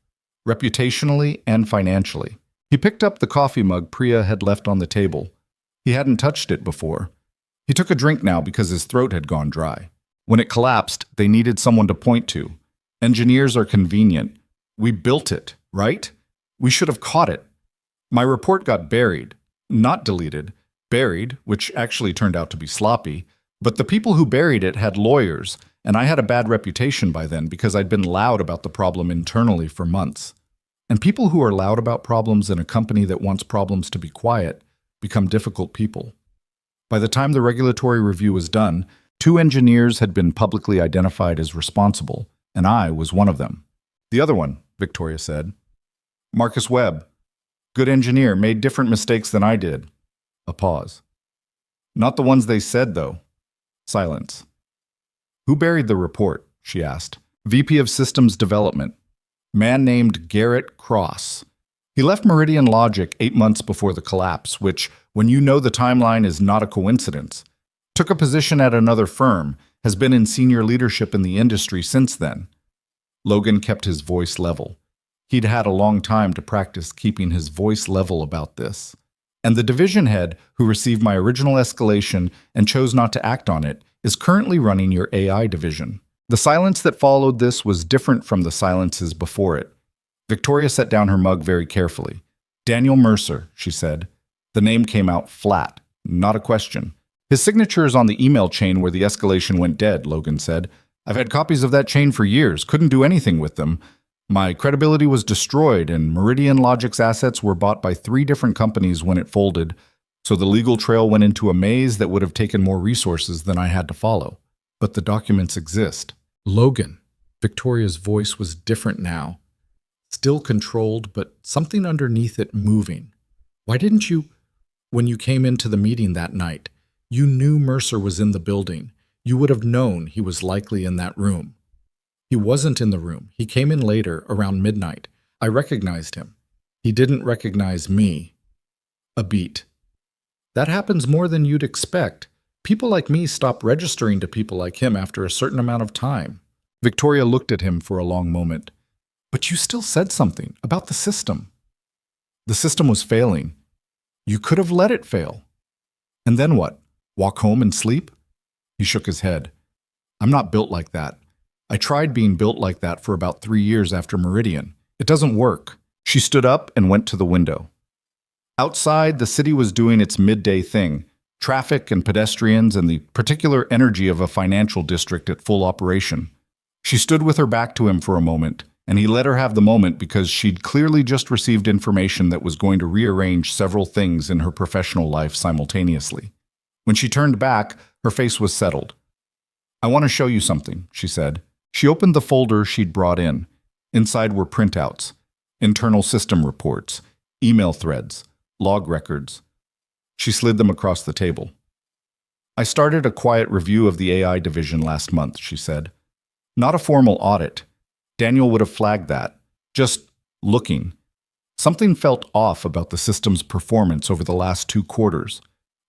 reputationally and financially. He picked up the coffee mug Priya had left on the table. He hadn't touched it before. He took a drink now because his throat had gone dry. When it collapsed, they needed someone to point to. Engineers are convenient. We built it, right? We should have caught it. My report got buried, not deleted, buried, which actually turned out to be sloppy, but the people who buried it had lawyers, and I had a bad reputation by then because I'd been loud about the problem internally for months. And people who are loud about problems in a company that wants problems to be quiet become difficult people. By the time the regulatory review was done, 2 engineers had been publicly identified as responsible, and I was one of them. The other one, Victoria said. Marcus Webb. Good engineer, made different mistakes than I did. A pause. Not the ones they said, though. Silence. Who buried the report? She asked. VP of Systems Development. Man named Garrett Cross. He left Meridian Logic 8 months before the collapse, which, when you know the timeline, is not a coincidence. Took a position at another firm, has been in senior leadership in the industry since then. Logan kept his voice level. He'd had a long time to practice keeping his voice level about this. And the division head, who received my original escalation and chose not to act on it, is currently running your AI division. The silence that followed this was different from the silences before it. Victoria set down her mug very carefully. Daniel Mercer, she said. The name came out flat, not a question. His signature is on the email chain where the escalation went dead, Logan said. I've had copies of that chain for years, couldn't do anything with them. My credibility was destroyed, and Meridian Logic's assets were bought by 3 different companies when it folded, so the legal trail went into a maze that would have taken more resources than I had to follow. But the documents exist. Logan. Victoria's voice was different now. Still controlled, but something underneath it moving. Why didn't you, when you came into the meeting that night, you knew Mercer was in the building. You would have known he was likely in that room. He wasn't in the room. He came in later, around midnight. I recognized him. He didn't recognize me. A beat. That happens more than you'd expect. People like me stop registering to people like him after a certain amount of time. Victoria looked at him for a long moment. But you still said something about the system. The system was failing. You could have let it fail. And then what? Walk home and sleep? He shook his head. I'm not built like that. I tried being built like that for about 3 years after Meridian. It doesn't work. She stood up and went to the window. Outside, the city was doing its midday thing. Traffic and pedestrians and the particular energy of a financial district at full operation. She stood with her back to him for a moment, and he let her have the moment because she'd clearly just received information that was going to rearrange several things in her professional life simultaneously. When she turned back, her face was settled. I want to show you something, she said. She opened the folder she'd brought in. Inside were printouts, internal system reports, email threads, log records. She slid them across the table. I started a quiet review of the AI division last month, she said. Not a formal audit. Daniel would have flagged that. Just looking. Something felt off about the system's performance over the last 2 quarters.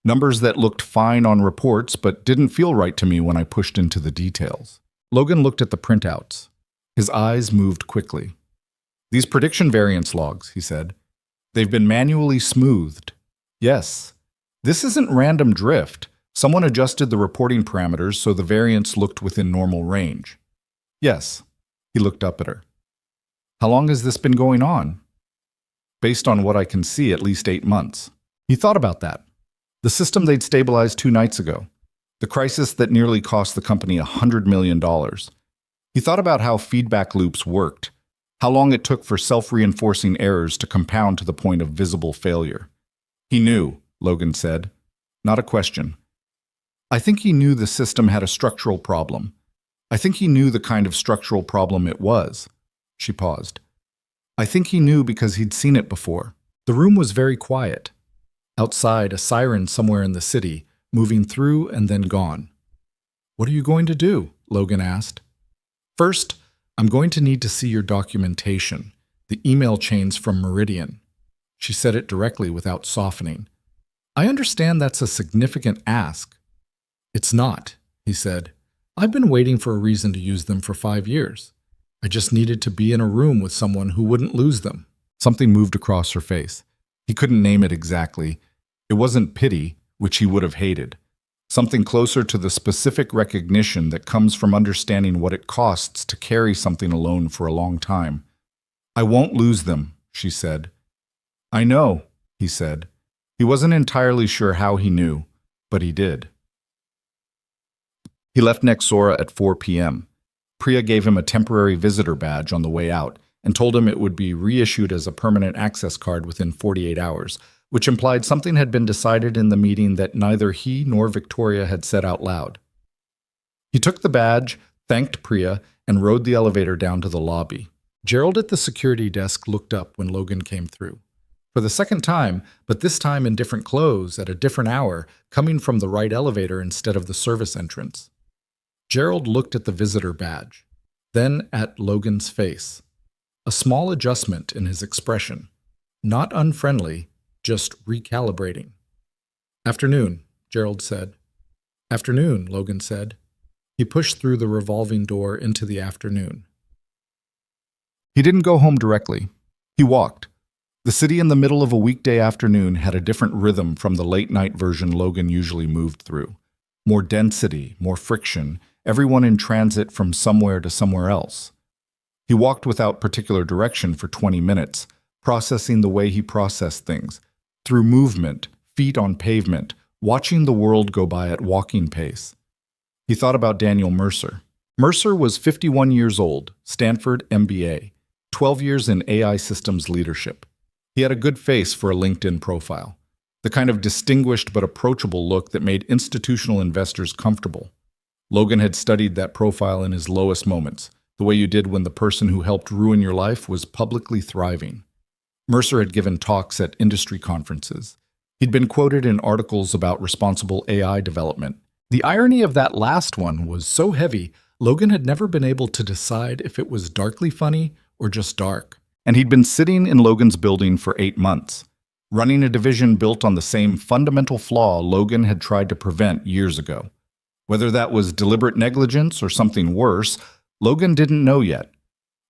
Numbers that looked fine on reports but didn't feel right to me when I pushed into the details. Logan looked at the printouts. His eyes moved quickly. These prediction variance logs, he said. They've been manually smoothed. Yes. This isn't random drift. Someone adjusted the reporting parameters so the variance looked within normal range. Yes. He looked up at her. How long has this been going on? Based on what I can see, at least 8 months. He thought about that. The system they'd stabilized 2 nights ago. The crisis that nearly cost the company $100 million. He thought about how feedback loops worked, how long it took for self-reinforcing errors to compound to the point of visible failure. He knew, Logan said. Not a question. I think he knew the system had a structural problem. I think he knew the kind of structural problem it was. She paused. I think he knew because he'd seen it before. The room was very quiet. Outside, a siren somewhere in the city, moving through and then gone. What are you going to do? Logan asked. First, I'm going to need to see your documentation, the email chains from Meridian. She said it directly without softening. I understand that's a significant ask. It's not, he said. I've been waiting for a reason to use them for 5 years. I just needed to be in a room with someone who wouldn't lose them. Something moved across her face. He couldn't name it exactly. It wasn't pity, which he would have hated. Something closer to the specific recognition that comes from understanding what it costs to carry something alone for a long time. I won't lose them, she said. I know, he said. He wasn't entirely sure how he knew, but he did. He left Nexora at 4 p.m. Priya gave him a temporary visitor badge on the way out and told him it would be reissued as a permanent access card within 48 hours, which implied something had been decided in the meeting that neither he nor Victoria had said out loud. He took the badge, thanked Priya, and rode the elevator down to the lobby. Gerald at the security desk looked up when Logan came through. For the second time, but this time in different clothes, at a different hour, coming from the right elevator instead of the service entrance. Gerald looked at the visitor badge, then at Logan's face. A small adjustment in his expression. Not unfriendly, just recalibrating. Afternoon, Gerald said. Afternoon, Logan said. He pushed through the revolving door into the afternoon. He didn't go home directly. He walked. The city in the middle of a weekday afternoon had a different rhythm from the late-night version Logan usually moved through. More density, more friction, everyone in transit from somewhere to somewhere else. He walked without particular direction for 20 minutes, processing the way he processed things, through movement, feet on pavement, watching the world go by at walking pace. He thought about Daniel Mercer. Mercer was 51 years old, Stanford MBA, 12 years in AI systems leadership. He had a good face for a LinkedIn profile, the kind of distinguished but approachable look that made institutional investors comfortable. Logan had studied that profile in his lowest moments, the way you did when the person who helped ruin your life was publicly thriving. Mercer had given talks at industry conferences. He'd been quoted in articles about responsible AI development. The irony of that last one was so heavy, Logan had never been able to decide if it was darkly funny or just dark. And he'd been sitting in Logan's building for 8 months, running a division built on the same fundamental flaw Logan had tried to prevent years ago. Whether that was deliberate negligence or something worse, Logan didn't know yet.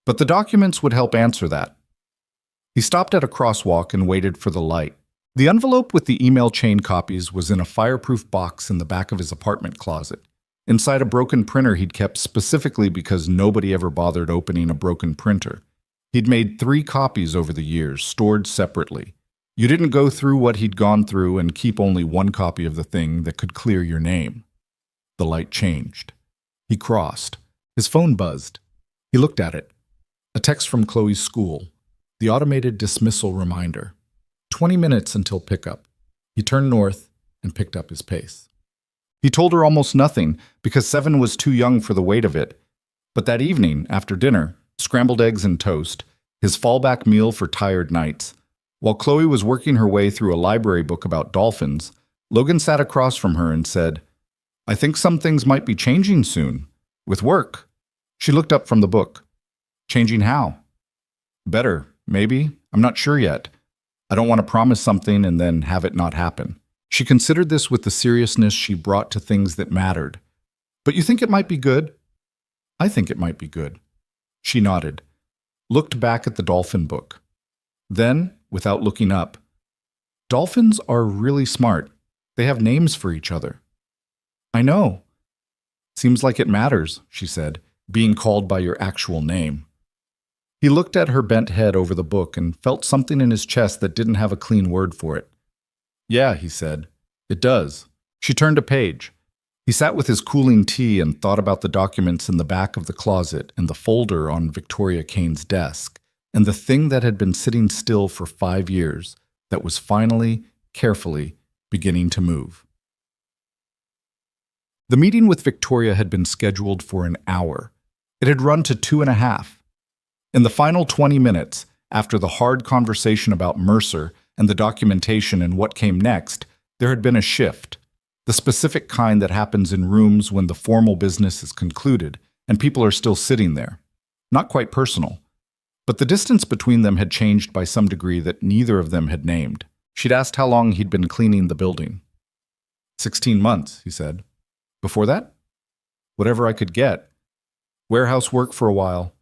But the documents would help answer that. He stopped at a crosswalk and waited for the light. The envelope with the email chain copies was in a fireproof box in the back of his apartment closet, inside a broken printer he'd kept specifically because nobody ever bothered opening a broken printer. He'd made 3 copies over the years, stored separately. You didn't go through what he'd gone through and keep only 1 copy of the thing that could clear your name. The light changed. He crossed. His phone buzzed. He looked at it. A text from Chloe's school. The automated dismissal reminder. 20 minutes until pickup. He turned north and picked up his pace. He told her almost nothing because 7 was too young for the weight of it. But that evening, after dinner, scrambled eggs and toast, his fallback meal for tired nights. While Chloe was working her way through a library book about dolphins, Logan sat across from her and said, I think some things might be changing soon. With work. She looked up from the book. Changing how? Better, maybe. I'm not sure yet. I don't want to promise something and then have it not happen. She considered this with the seriousness she brought to things that mattered. But you think it might be good? I think it might be good. She nodded, looked back at the dolphin book. Then, without looking up, dolphins are really smart. They have names for each other. I know. Seems like it matters, she said, being called by your actual name. He looked at her bent head over the book and felt something in his chest that didn't have a clean word for it. Yeah, he said. It does. She turned a page. He sat with his cooling tea and thought about the documents in the back of the closet and the folder on Victoria Kane's desk, and the thing that had been sitting still for 5 years that was finally, carefully, beginning to move. The meeting with Victoria had been scheduled for an hour. It had run to 2.5. In the final 20 minutes, after the hard conversation about Mercer and the documentation and what came next, there had been a shift. The specific kind that happens in rooms when the formal business is concluded and people are still sitting there. Not quite personal. But the distance between them had changed by some degree that neither of them had named. She'd asked how long he'd been cleaning the building. 16 months, he said. Before that? Whatever I could get. Warehouse work for a while.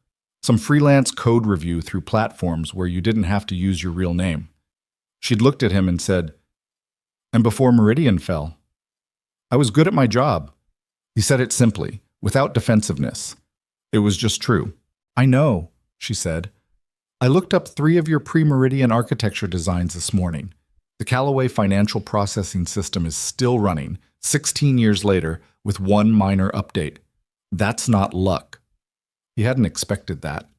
Some freelance code review through platforms where you didn't have to use your real name. She'd looked at him and said, "And before Meridian fell, I was good at my job." He said it simply, without defensiveness. It was just true. "I know," she said. "I looked up 3 of your pre-Meridian architecture designs this morning. The Callaway financial processing system is still running, 16 years later, with one minor update. That's not luck." He hadn't expected that.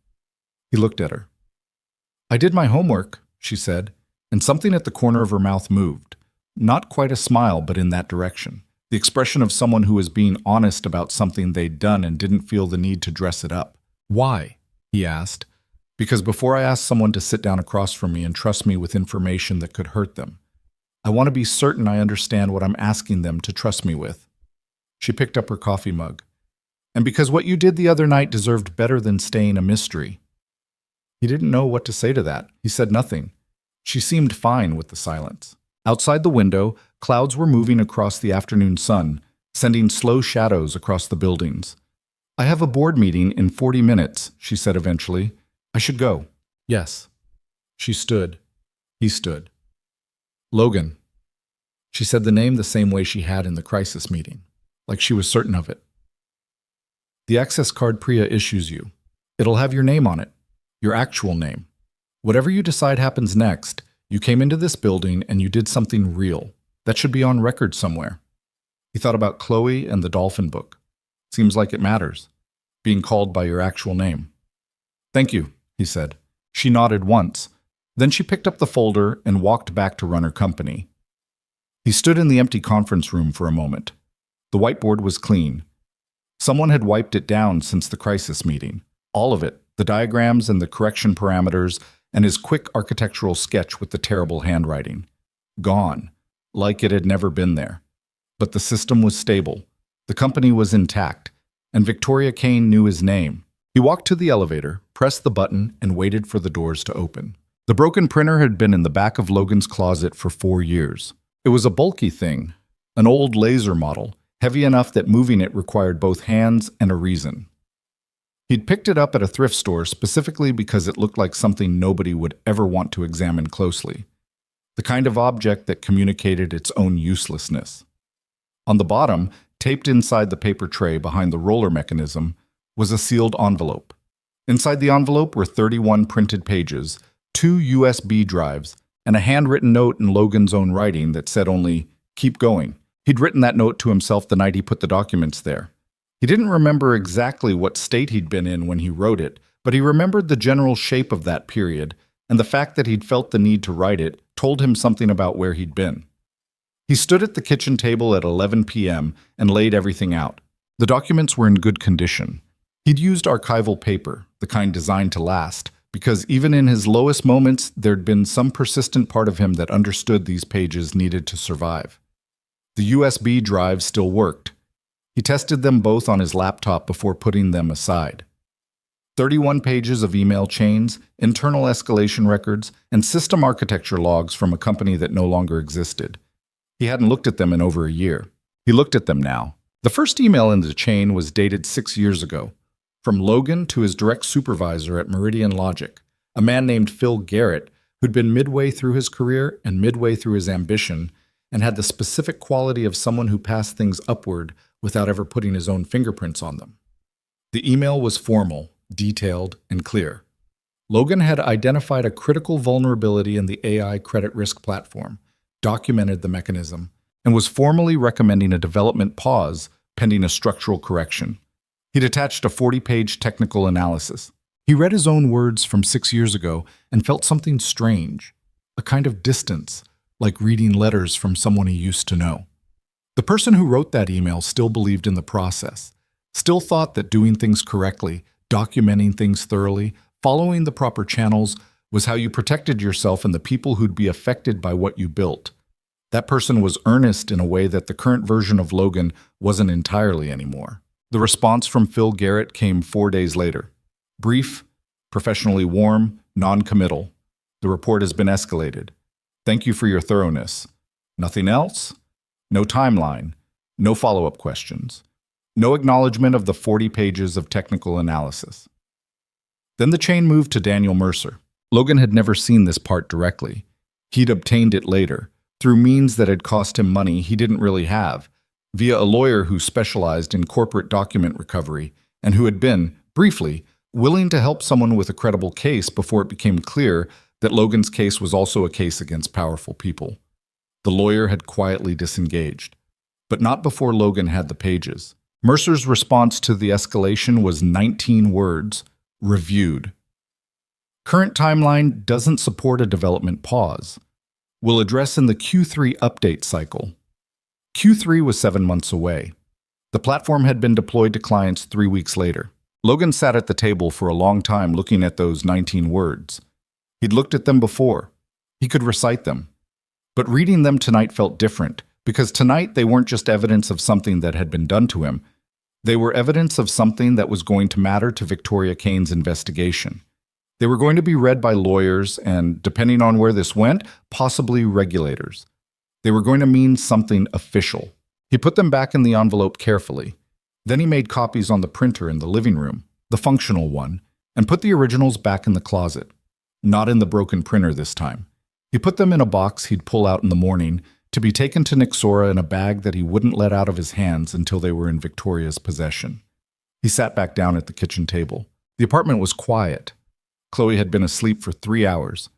He looked at her. "I did my homework," she said, and something at the corner of her mouth moved. Not quite a smile, but in that direction. The expression of someone who was being honest about something they'd done and didn't feel the need to dress it up. "Why?" he asked. "Because before I ask someone to sit down across from me and trust me with information that could hurt them, I want to be certain I understand what I'm asking them to trust me with." She picked up her coffee mug. "And because what you did the other night deserved better than staying a mystery." He didn't know what to say to that. He said nothing. She seemed fine with the silence. Outside the window, clouds were moving across the afternoon sun, sending slow shadows across the buildings. "I have a board meeting in 40 minutes, she said eventually. "I should go." "Yes." She stood. He stood. "Logan." She said the name the same way she had in the crisis meeting, like she was certain of it. "The access card Priya issues you. It'll have your name on it, your actual name. Whatever you decide happens next, you came into this building and you did something real. That should be on record somewhere." He thought about Chloe and the dolphin book. Seems like it matters, being called by your actual name. "Thank you," he said. She nodded once. Then she picked up the folder and walked back to run her company. He stood in the empty conference room for a moment. The whiteboard was clean. Someone had wiped it down since the crisis meeting. All of it, the diagrams and the correction parameters, and his quick architectural sketch with the terrible handwriting. Gone, like it had never been there. But the system was stable. The company was intact, and Victoria Kane knew his name. He walked to the elevator, pressed the button, and waited for the doors to open. The broken printer had been in the back of Logan's closet for 4 years. It was a bulky thing, an old laser model, heavy enough that moving it required both hands and a reason. He'd picked it up at a thrift store specifically because it looked like something nobody would ever want to examine closely. The kind of object that communicated its own uselessness. On the bottom, taped inside the paper tray behind the roller mechanism, was a sealed envelope. Inside the envelope were 31 printed pages, 2 USB drives, and a handwritten note in Logan's own writing that said only, "Keep going." He'd written that note to himself the night he put the documents there. He didn't remember exactly what state he'd been in when he wrote it, but he remembered the general shape of that period, and the fact that he'd felt the need to write it told him something about where he'd been. He stood at the kitchen table at 11 p.m. and laid everything out. The documents were in good condition. He'd used archival paper, the kind designed to last, because even in his lowest moments, there'd been some persistent part of him that understood these pages needed to survive. The USB drive still worked. He tested them both on his laptop before putting them aside. 31 pages of email chains, internal escalation records, and system architecture logs from a company that no longer existed. He hadn't looked at them in over a year. He looked at them now. The first email in the chain was dated 6 years ago, from Logan to his direct supervisor at Meridian Logic, a man named Phil Garrett, who'd been midway through his career and midway through his ambition, and had the specific quality of someone who passed things upward without ever putting his own fingerprints on them. The email was formal, detailed, and clear. Logan had identified a critical vulnerability in the AI credit risk platform, documented the mechanism, and was formally recommending a development pause pending a structural correction. He'd attached a 40-page technical analysis. He read his own words from 6 years ago and felt something strange, a kind of distance, like reading letters from someone he used to know. The person who wrote that email still believed in the process, still thought that doing things correctly, documenting things thoroughly, following the proper channels was how you protected yourself and the people who'd be affected by what you built. That person was earnest in a way that the current version of Logan wasn't entirely anymore. The response from Phil Garrett came 4 days later. Brief, professionally warm, non-committal. The report has been escalated. Thank you for your thoroughness. Nothing else? No timeline. No follow-up questions. No acknowledgement of the 40 pages of technical analysis. Then the chain moved to Daniel Mercer. Logan had never seen this part directly. He'd obtained it later, through means that had cost him money he didn't really have, via a lawyer who specialized in corporate document recovery and who had been, briefly, willing to help someone with a credible case before it became clear that Logan's case was also a case against powerful people. The lawyer had quietly disengaged, but not before Logan had the pages. Mercer's response to the escalation was 19 words, reviewed. Current timeline doesn't support a development pause. We'll address in the Q3 update cycle. Q3 was 7 months away. The platform had been deployed to clients 3 weeks later. Logan sat at the table for a long time looking at those 19 words. He'd looked at them before. He could recite them. But reading them tonight felt different, because tonight they weren't just evidence of something that had been done to him. They were evidence of something that was going to matter to Victoria Kane's investigation. They were going to be read by lawyers and, depending on where this went, possibly regulators. They were going to mean something official. He put them back in the envelope carefully. Then he made copies on the printer in the living room, the functional one, and put the originals back in the closet. Not in the broken printer this time. He put them in a box he'd pull out in the morning to be taken to Nixora in a bag that he wouldn't let out of his hands until they were in Victoria's possession. He sat back down at the kitchen table. The apartment was quiet. Chloe had been asleep for 3 hours.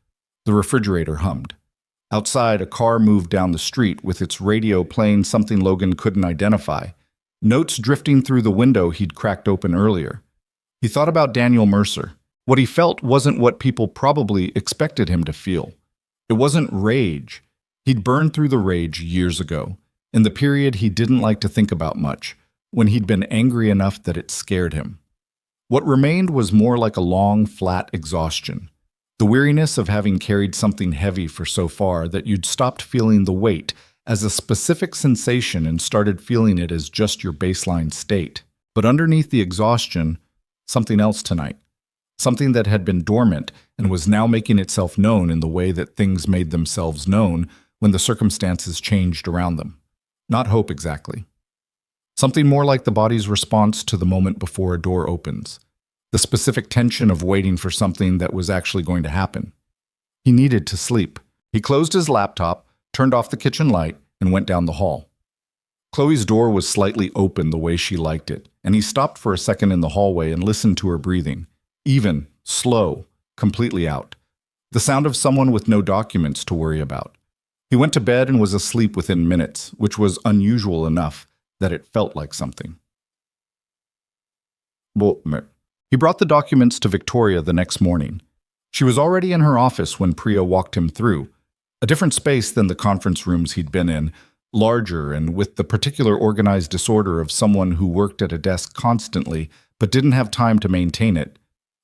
The refrigerator hummed. Outside, a car moved down the street with its radio playing something Logan couldn't identify, notes drifting through the window he'd cracked open earlier. He thought about Daniel Mercer. What he felt wasn't what people probably expected him to feel. It wasn't rage. He'd burned through the rage years ago, in the period he didn't like to think about much, when he'd been angry enough that it scared him. What remained was more like a long, flat exhaustion. The weariness of having carried something heavy for so far that you'd stopped feeling the weight as a specific sensation and started feeling it as just your baseline state. But underneath the exhaustion, something else tonight. Something that had been dormant and was now making itself known in the way that things made themselves known when the circumstances changed around them. Not hope exactly. Something more like the body's response to the moment before a door opens. The specific tension of waiting for something that was actually going to happen. He needed to sleep. He closed his laptop, turned off the kitchen light, and went down the hall. Chloe's door was slightly open the way she liked it, and he stopped for a second in the hallway and listened to her breathing. Even, slow, completely out. The sound of someone with no documents to worry about. He went to bed and was asleep within minutes, which was unusual enough that it felt like something. He brought the documents to Victoria the next morning. She was already in her office when Priya walked him through, a different space than the conference rooms he'd been in, larger and with the particular organized disorder of someone who worked at a desk constantly but didn't have time to maintain it.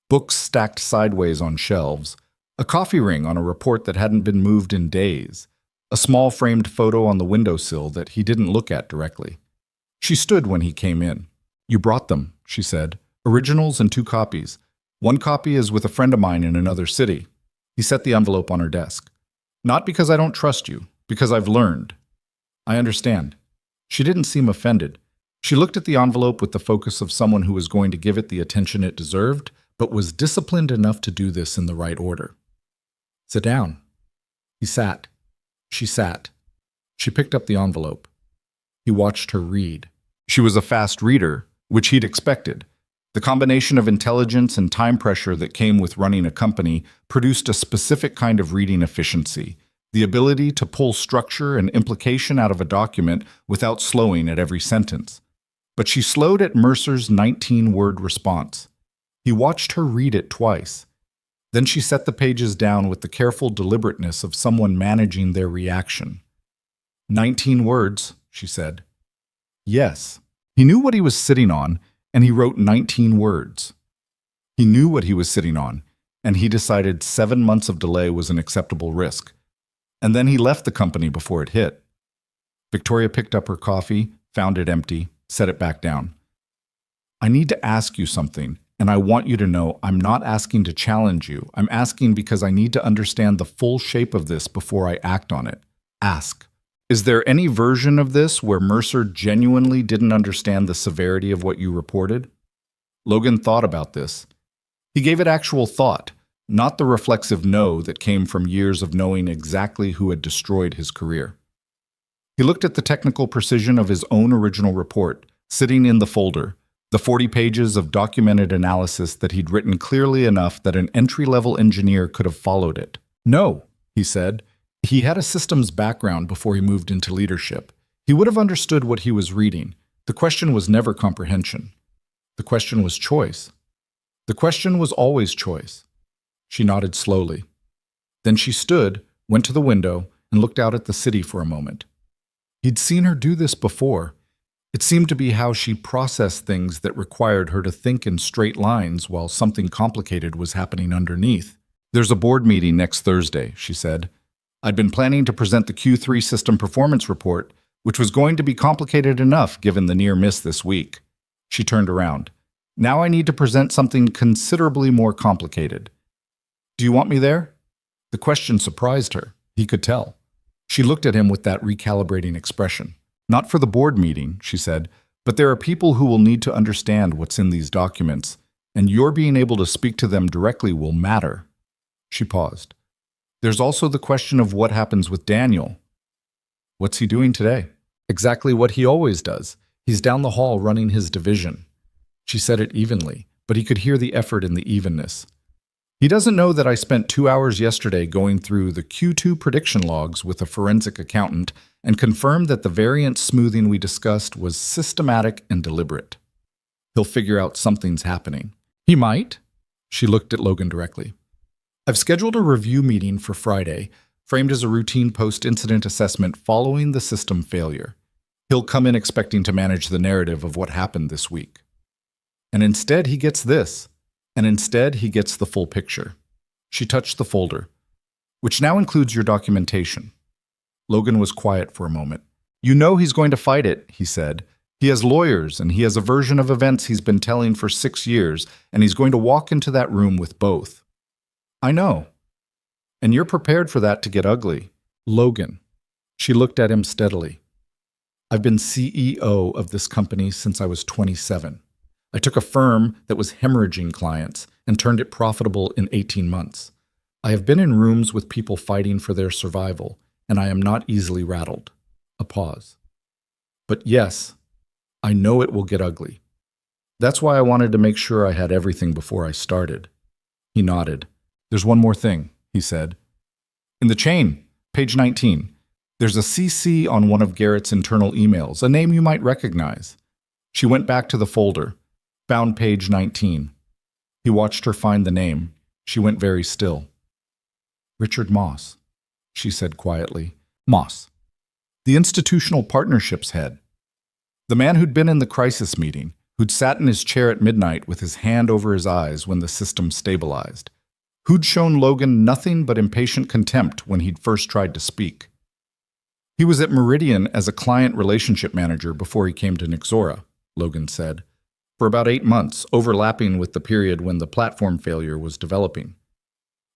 Books stacked sideways on shelves, a coffee ring on a report that hadn't been moved in days, a small framed photo on the windowsill that he didn't look at directly. She stood when he came in. "You brought them," she said. "Originals and 2 copies. 1 copy is with a friend of mine in another city." He set the envelope on her desk. "Not because I don't trust you, because I've learned." "I understand." She didn't seem offended. She looked at the envelope with the focus of someone who was going to give it the attention it deserved, but was disciplined enough to do this in the right order. "Sit down." He sat. She sat. She picked up the envelope. He watched her read. She was a fast reader, which he'd expected. The combination of intelligence and time pressure that came with running a company produced a specific kind of reading efficiency, the ability to pull structure and implication out of a document without slowing at every sentence. But she slowed at Mercer's 19-word response. He watched her read it twice. Then she set the pages down with the careful deliberateness of someone managing their reaction. 19 words, she said. Yes. He knew what he was sitting on, and he wrote 19 words. He knew what he was sitting on, and he decided 7 months of delay was an acceptable risk. And then he left the company before it hit. Victoria picked up her coffee, found it empty, set it back down. "I need to ask you something, and I want you to know I'm not asking to challenge you. I'm asking because I need to understand the full shape of this before I act on it. Ask." Is there any version of this where Mercer genuinely didn't understand the severity of what you reported? Logan thought about this. He gave it actual thought, not the reflexive no that came from years of knowing exactly who had destroyed his career. He looked at the technical precision of his own original report, sitting in the folder, the 40 pages of documented analysis that he'd written clearly enough that an entry-level engineer could have followed it. No, he said. He had a systems background before he moved into leadership. He would have understood what he was reading. The question was never comprehension. The question was choice. The question was always choice. She nodded slowly. Then she stood, went to the window, and looked out at the city for a moment. He'd seen her do this before. It seemed to be how she processed things that required her to think in straight lines while something complicated was happening underneath. "There's a board meeting next Thursday," she said. "I'd been planning to present the Q3 system performance report, which was going to be complicated enough given the near miss this week." She turned around. "Now I need to present something considerably more complicated. Do you want me there?" The question surprised her. He could tell. She looked at him with that recalibrating expression. "Not for the board meeting," she said, "but there are people who will need to understand what's in these documents, and your being able to speak to them directly will matter." She paused. "There's also the question of what happens with Daniel." "What's he doing today?" "Exactly what he always does. He's down the hall running his division." She said it evenly, but he could hear the effort in the evenness. "He doesn't know that I spent 2 hours yesterday going through the Q2 prediction logs with a forensic accountant and confirmed that the variance smoothing we discussed was systematic and deliberate. He'll figure out something's happening." "He might?" She looked at Logan directly. "I've scheduled a review meeting for Friday, framed as a routine post-incident assessment following the system failure. He'll come in expecting to manage the narrative of what happened this week. And instead he gets this. And instead he gets the full picture." She touched the folder, "which now includes your documentation." Logan was quiet for a moment. "You know he's going to fight it," he said. "He has lawyers, and he has a version of events he's been telling for 6 years, and he's going to walk into that room with both." "I know. And you're prepared for that to get ugly." "Logan." She looked at him steadily. "I've been CEO of this company since I was 27. I took a firm that was hemorrhaging clients and turned it profitable in 18 months. I have been in rooms with people fighting for their survival, and I am not easily rattled." A pause. "But yes, I know it will get ugly. That's why I wanted to make sure I had everything before I started." He nodded. "There's one more thing," he said. "In the chain, page 19, there's a CC on one of Garrett's internal emails, a name you might recognize." She went back to the folder, found page 19. He watched her find the name. She went very still. "Richard Moss," she said quietly. "Moss. The institutional partnerships head. The man who'd been in the crisis meeting, who'd sat in his chair at midnight with his hand over his eyes when the system stabilized. Who'd shown Logan nothing but impatient contempt when he'd first tried to speak. He was at Meridian as a client relationship manager before he came to Nixora," Logan said, "for about 8 months, overlapping with the period when the platform failure was developing.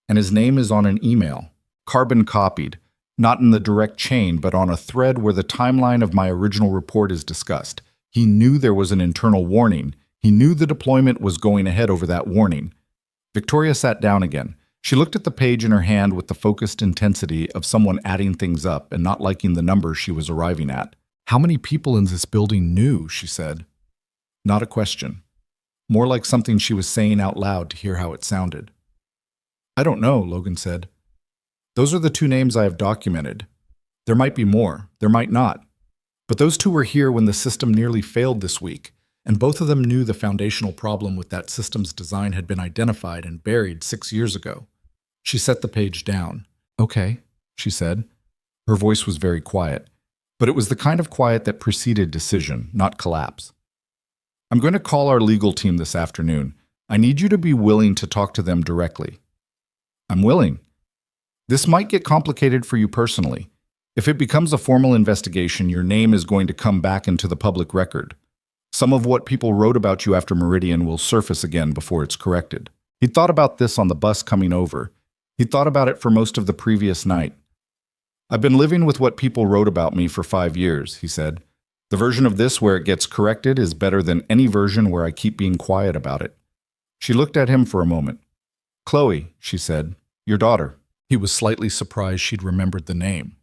And his name is on an email, carbon copied, not in the direct chain, but on a thread where the timeline of my original report is discussed. He knew there was an internal warning. He knew the deployment was going ahead over that warning." Victoria sat down again. She looked at the page in her hand with the focused intensity of someone adding things up and not liking the number she was arriving at. "How many people in this building knew?" she said. Not a question. More like something she was saying out loud to hear how it sounded. "I don't know," Logan said. "Those are the 2 names I have documented. There might be more, there might not. But those 2 were here when the system nearly failed this week, and both of them knew the foundational problem with that system's design had been identified and buried 6 years ago." She set the page down. "Okay," she said. Her voice was very quiet, but it was the kind of quiet that preceded decision, not collapse. "I'm going to call our legal team this afternoon. I need you to be willing to talk to them directly." "I'm willing. This might get complicated for you personally. If it becomes a formal investigation, your name is going to come back into the public record. Some of what people wrote about you after Meridian will surface again before it's corrected." He'd thought about this on the bus coming over. He'd thought about it for most of the previous night. I've been living with what people wrote about me for 5 years, he said. The version of this where it gets corrected is better than any version where I keep being quiet about it. She looked at him for a moment. Chloe, she said, your daughter. He was slightly surprised she'd remembered the name.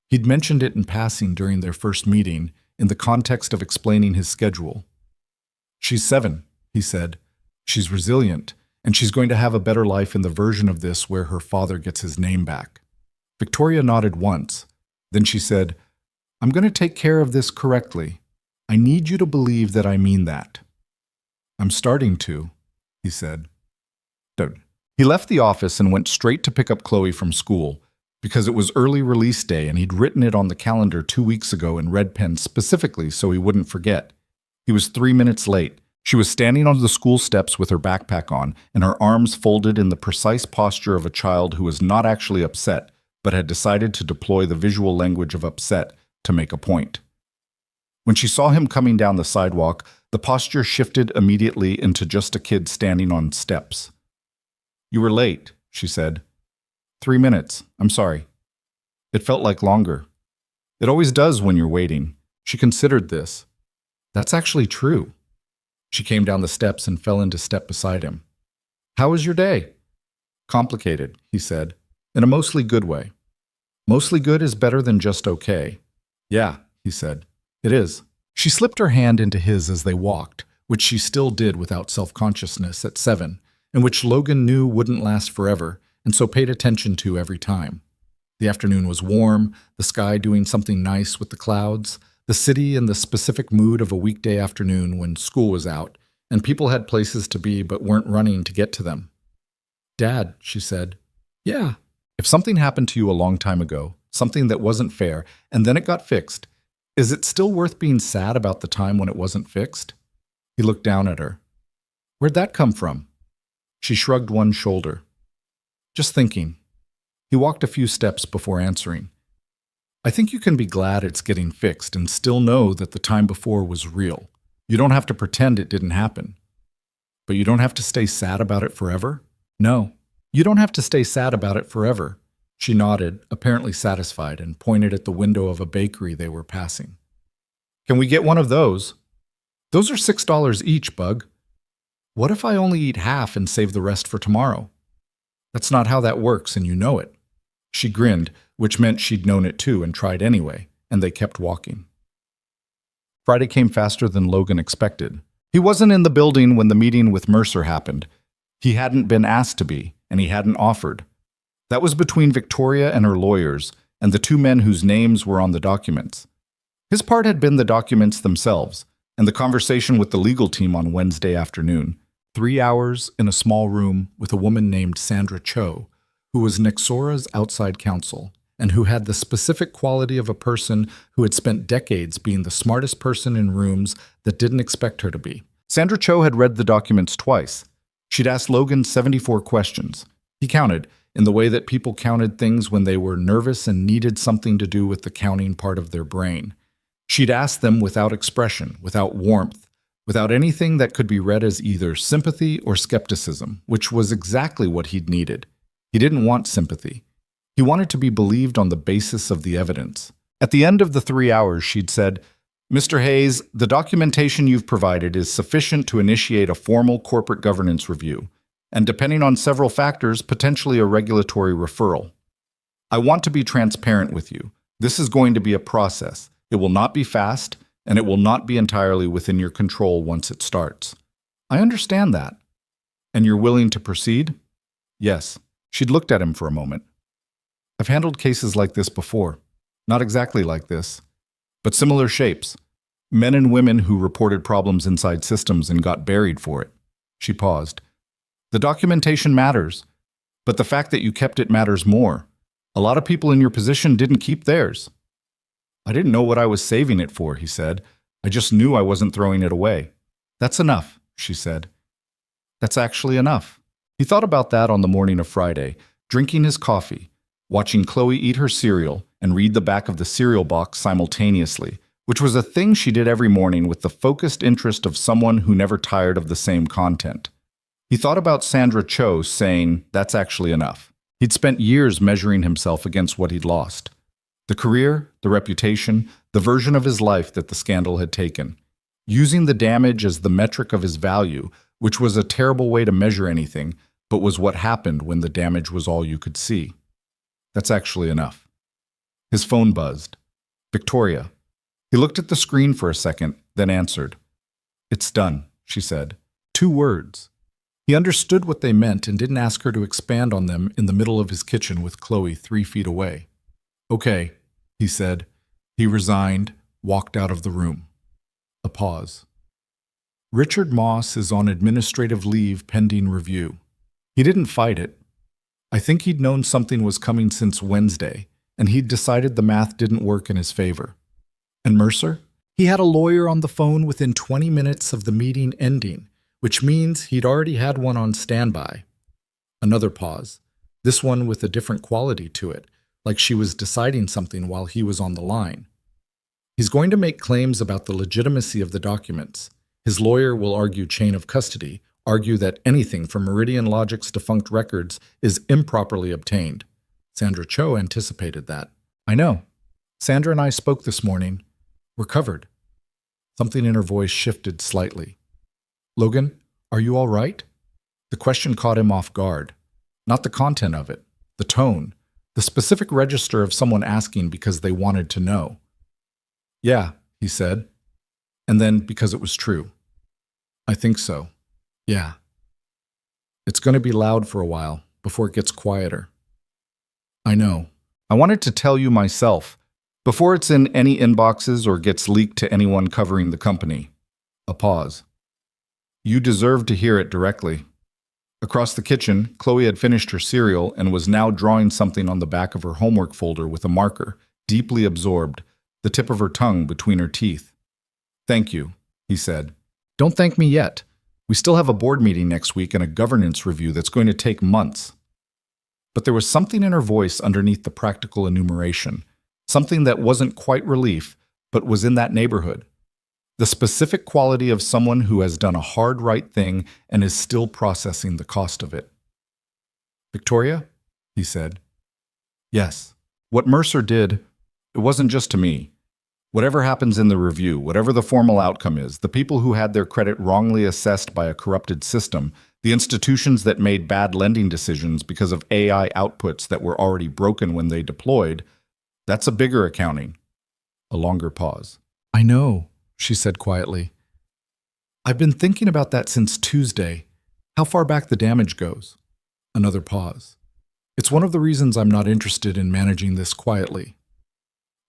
He'd mentioned it in passing during their first meeting in the context of explaining his schedule. She's 7, he said. She's resilient, and she's going to have a better life in the version of this where her father gets his name back. Victoria nodded once. Then she said, I'm going to take care of this correctly. I need you to believe that I mean that. I'm starting to, he said. He left the office and went straight to pick up Chloe from school because it was early release day and he'd written it on the calendar 2 weeks ago in red pen specifically so he wouldn't forget. He was 3 minutes late. She was standing on the school steps with her backpack on and her arms folded in the precise posture of a child who was not actually upset but had decided to deploy the visual language of upset to make a point. When she saw him coming down the sidewalk, the posture shifted immediately into just a kid standing on steps. You were late, she said. 3 minutes. I'm sorry. It felt like longer. It always does when you're waiting. She considered this. That's actually true. She came down the steps and fell into step beside him. How was your day? Complicated, he said, in a mostly good way. Mostly good is better than just okay. Yeah, he said. It is. She slipped her hand into his as they walked, which she still did without self-consciousness at 7, and which Logan knew wouldn't last forever, and so paid attention to every time. The afternoon was warm, the sky doing something nice with the clouds, the city in the specific mood of a weekday afternoon when school was out, and people had places to be but weren't running to get to them. Dad, she said. Yeah. If something happened to you a long time ago, something that wasn't fair, and then it got fixed, is it still worth being sad about the time when it wasn't fixed? He looked down at her. Where'd that come from? She shrugged one shoulder. Just thinking. He walked a few steps before answering. I think you can be glad it's getting fixed and still know that the time before was real. You don't have to pretend it didn't happen. But you don't have to stay sad about it forever? No, you don't have to stay sad about it forever. She nodded, apparently satisfied, and pointed at the window of a bakery they were passing. Can we get one of those? Those are $6 each, Bug. What if I only eat half and save the rest for tomorrow? That's not how that works, and you know it. She grinned, which meant she'd known it too and tried anyway, and they kept walking. Friday came faster than Logan expected. He wasn't in the building when the meeting with Mercer happened. He hadn't been asked to be, and he hadn't offered. That was between Victoria and her lawyers, and the 2 men whose names were on the documents. His part had been the documents themselves, and the conversation with the legal team on Wednesday afternoon. 3 hours in a small room with a woman named Sandra Cho, who was Nexora's outside counsel, and who had the specific quality of a person who had spent decades being the smartest person in rooms that didn't expect her to be. Sandra Cho had read the documents twice. She'd asked Logan 74 questions. He counted, in the way that people counted things when they were nervous and needed something to do with the counting part of their brain. She'd asked them without expression, without warmth, without anything that could be read as either sympathy or skepticism, which was exactly what he'd needed. He didn't want sympathy. He wanted to be believed on the basis of the evidence. At the end of the 3 hours, she'd said, Mr. Hayes, the documentation you've provided is sufficient to initiate a formal corporate governance review, and depending on several factors, potentially a regulatory referral. I want to be transparent with you. This is going to be a process. It will not be fast, and it will not be entirely within your control once it starts. I understand that. And you're willing to proceed? Yes. She'd looked at him for a moment. I've handled cases like this before. Not exactly like this, but similar shapes. Men and women who reported problems inside systems and got buried for it. She paused. The documentation matters, but the fact that you kept it matters more. A lot of people in your position didn't keep theirs. I didn't know what I was saving it for, he said. I just knew I wasn't throwing it away. That's enough, she said. That's actually enough. He thought about that on the morning of Friday, drinking his coffee, watching Chloe eat her cereal and read the back of the cereal box simultaneously, which was a thing she did every morning with the focused interest of someone who never tired of the same content. He thought about Sandra Cho saying, that's actually enough. He'd spent years measuring himself against what he'd lost. The career, the reputation, the version of his life that the scandal had taken. Using the damage as the metric of his value, which was a terrible way to measure anything, but was what happened when the damage was all you could see. That's actually enough. His phone buzzed. Victoria. He looked at the screen for a second, then answered. It's done, she said. 2 words. He understood what they meant and didn't ask her to expand on them in the middle of his kitchen with Chloe 3 feet away. Okay, he said. He resigned, walked out of the room. A pause. Richard Moss is on administrative leave pending review. He didn't fight it. I think he'd known something was coming since Wednesday, and he'd decided the math didn't work in his favor. And Mercer? He had a lawyer on the phone within 20 minutes of the meeting ending, which means he'd already had one on standby. Another pause, this one with a different quality to it, like she was deciding something while he was on the line. He's going to make claims about the legitimacy of the documents. His lawyer will argue chain of custody, argue that anything from Meridian Logic's defunct records is improperly obtained. Sandra Cho anticipated that. I know. Sandra and I spoke this morning. We're covered. Something in her voice shifted slightly. Logan, are you all right? The question caught him off guard. Not the content of it, the tone, the specific register of someone asking because they wanted to know. Yeah, he said. And then because it was true. I think so. Yeah. It's going to be loud for a while before it gets quieter. I know. I wanted to tell you myself, before it's in any inboxes or gets leaked to anyone covering the company. A pause. You deserve to hear it directly. Across the kitchen, Chloe had finished her cereal and was now drawing something on the back of her homework folder with a marker, deeply absorbed, the tip of her tongue between her teeth. Thank you, he said. Don't thank me yet. We still have a board meeting next week and a governance review that's going to take months. But there was something in her voice underneath the practical enumeration, something that wasn't quite relief, but was in that neighborhood. The specific quality of someone who has done a hard right thing and is still processing the cost of it. Victoria? He said. Yes. What Mercer did, it wasn't just to me. Whatever happens in the review, whatever the formal outcome is, the people who had their credit wrongly assessed by a corrupted system, the institutions that made bad lending decisions because of AI outputs that were already broken when they deployed, that's a bigger accounting. A longer pause. I know, she said quietly. I've been thinking about that since Tuesday, how far back the damage goes. Another pause. It's one of the reasons I'm not interested in managing this quietly.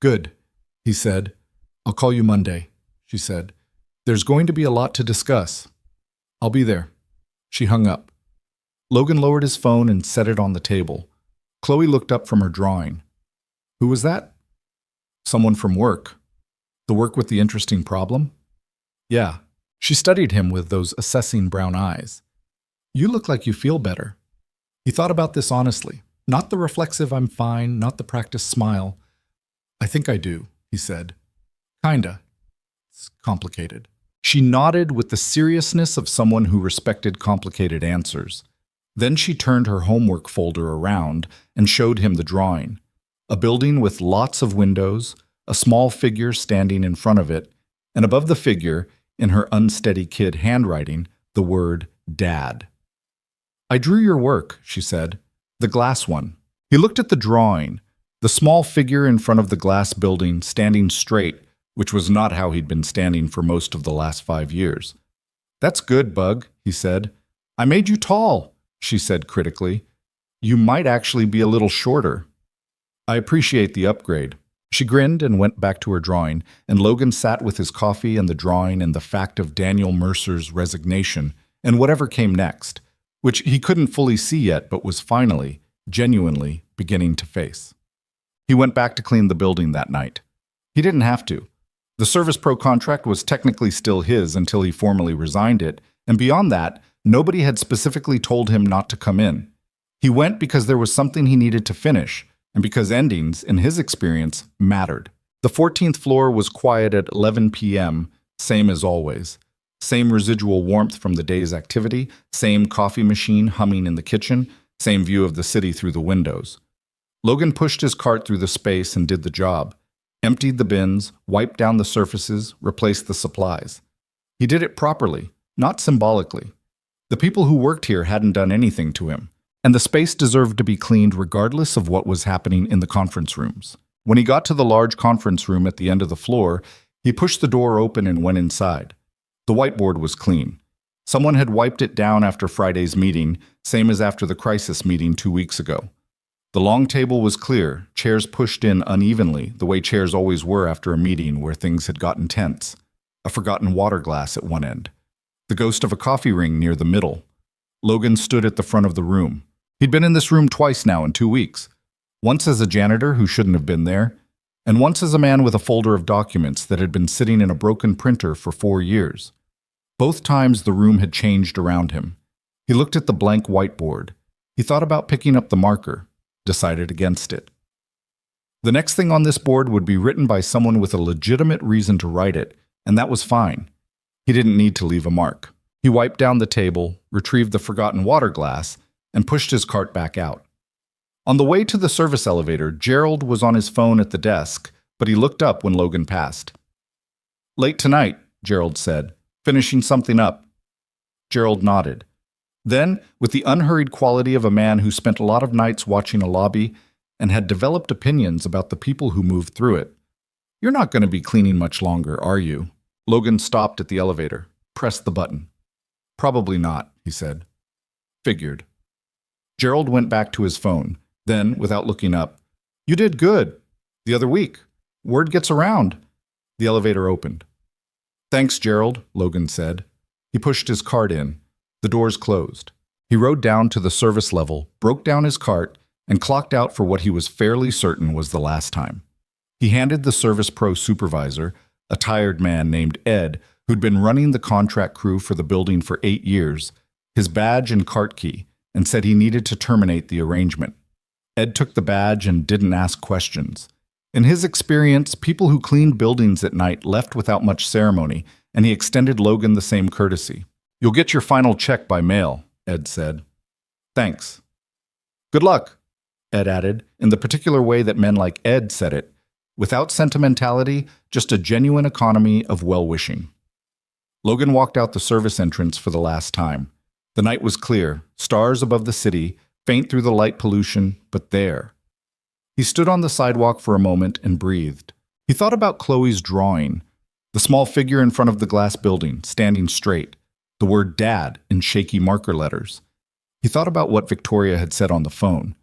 Good, he said. I'll call you Monday, she said. There's going to be a lot to discuss. I'll be there. She hung up. Logan lowered his phone and set it on the table. Chloe looked up from her drawing. Who was that? Someone from work. The work with the interesting problem? Yeah. She studied him with those assessing brown eyes. You look like you feel better. He thought about this honestly. Not the reflexive I'm fine, not the practiced smile. I think I do, he said. Kinda. It's complicated. She nodded with the seriousness of someone who respected complicated answers. Then she turned her homework folder around and showed him the drawing. A building with lots of windows, a small figure standing in front of it, and above the figure, in her unsteady kid handwriting, the word Dad. I drew your work, she said. The glass one. He looked at the drawing, the small figure in front of the glass building standing straight, which was not how he'd been standing for most of the last 5 years. That's good, Bug, he said. I made you tall, she said critically. You might actually be a little shorter. I appreciate the upgrade. She grinned and went back to her drawing, and Logan sat with his coffee and the drawing and the fact of Daniel Mercer's resignation and whatever came next, which he couldn't fully see yet but was finally, genuinely, beginning to face. He went back to clean the building that night. He didn't have to. The Service Pro contract was technically still his until he formally resigned it, and beyond that, nobody had specifically told him not to come in. He went because there was something he needed to finish, and because endings, in his experience, mattered. The 14th floor was quiet at 11 p.m., same as always. Same residual warmth from the day's activity, same coffee machine humming in the kitchen, same view of the city through the windows. Logan pushed his cart through the space and did the job. Emptied the bins, wiped down the surfaces, replaced the supplies. He did it properly, not symbolically. The people who worked here hadn't done anything to him, and the space deserved to be cleaned regardless of what was happening in the conference rooms. When he got to the large conference room at the end of the floor, he pushed the door open and went inside. The whiteboard was clean. Someone had wiped it down after Friday's meeting, same as after the crisis meeting 2 weeks ago. The long table was clear, chairs pushed in unevenly, the way chairs always were after a meeting where things had gotten tense. A forgotten water glass at one end. The ghost of a coffee ring near the middle. Logan stood at the front of the room. He'd been in this room twice now in 2 weeks. Once as a janitor who shouldn't have been there, and once as a man with a folder of documents that had been sitting in a broken printer for 4 years. Both times the room had changed around him. He looked at the blank whiteboard. He thought about picking up the marker, decided against it. The next thing on this board would be written by someone with a legitimate reason to write it, and that was fine. He didn't need to leave a mark. He wiped down the table, retrieved the forgotten water glass, and pushed his cart back out. On the way to the service elevator, Gerald was on his phone at the desk, but he looked up when Logan passed. "Late tonight," Gerald said, "finishing something up." Gerald nodded. Then, with the unhurried quality of a man who spent a lot of nights watching a lobby and had developed opinions about the people who moved through it, "You're not going to be cleaning much longer, are you?" Logan stopped at the elevator, pressed the button. "Probably not," he said. "Figured." Gerald went back to his phone. Then, without looking up, "You did good. The other week. Word gets around." The elevator opened. "Thanks, Gerald," Logan said. He pushed his cart in. The doors closed. He rode down to the service level, broke down his cart, and clocked out for what he was fairly certain was the last time. He handed the Service Pro supervisor, a tired man named Ed, who'd been running the contract crew for the building for 8 years, his badge and cart key, and said he needed to terminate the arrangement. Ed took the badge and didn't ask questions. In his experience, people who cleaned buildings at night left without much ceremony, and he extended Logan the same courtesy. "You'll get your final check by mail," Ed said. "Thanks." "Good luck," Ed added, in the particular way that men like Ed said it, without sentimentality, just a genuine economy of well-wishing. Logan walked out the service entrance for the last time. The night was clear, stars above the city, faint through the light pollution, but there. He stood on the sidewalk for a moment and breathed. He thought about Chloe's drawing, the small figure in front of the glass building, standing straight, the word Dad in shaky marker letters. He thought about what Victoria had said on the phone.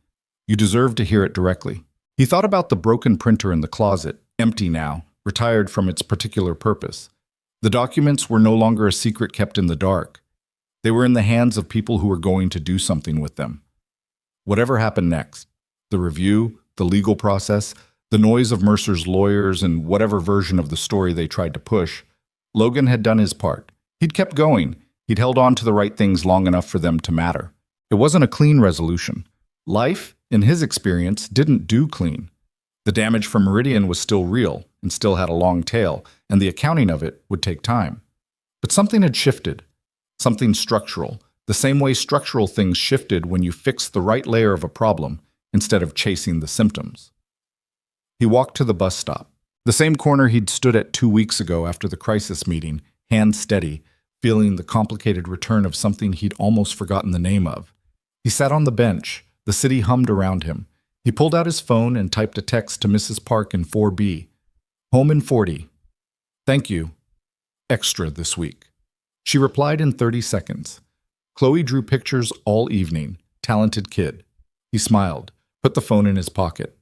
You deserve to hear it directly. He thought about the broken printer in the closet, empty now, retired from its particular purpose. The documents were no longer a secret kept in the dark. They were in the hands of people who were going to do something with them. Whatever happened next, the review, the legal process, the noise of Mercer's lawyers, and whatever version of the story they tried to push, Logan had done his part. He'd kept going. He'd held on to the right things long enough for them to matter. It wasn't a clean resolution. Life, in his experience, didn't do clean. The damage from Meridian was still real and still had a long tail, and the accounting of it would take time. But something had shifted. Something structural, the same way structural things shifted when you fixed the right layer of a problem instead of chasing the symptoms. He walked to the bus stop, the same corner he'd stood at 2 weeks ago after the crisis meeting, hands steady, feeling the complicated return of something he'd almost forgotten the name of. He sat on the bench. The city hummed around him. He pulled out his phone and typed a text to Mrs. Park in 4B. "Home in 40. Thank you. Extra this week." She replied in 30 seconds. Chloe drew pictures all evening. Talented kid. He smiled, put the phone in his pocket.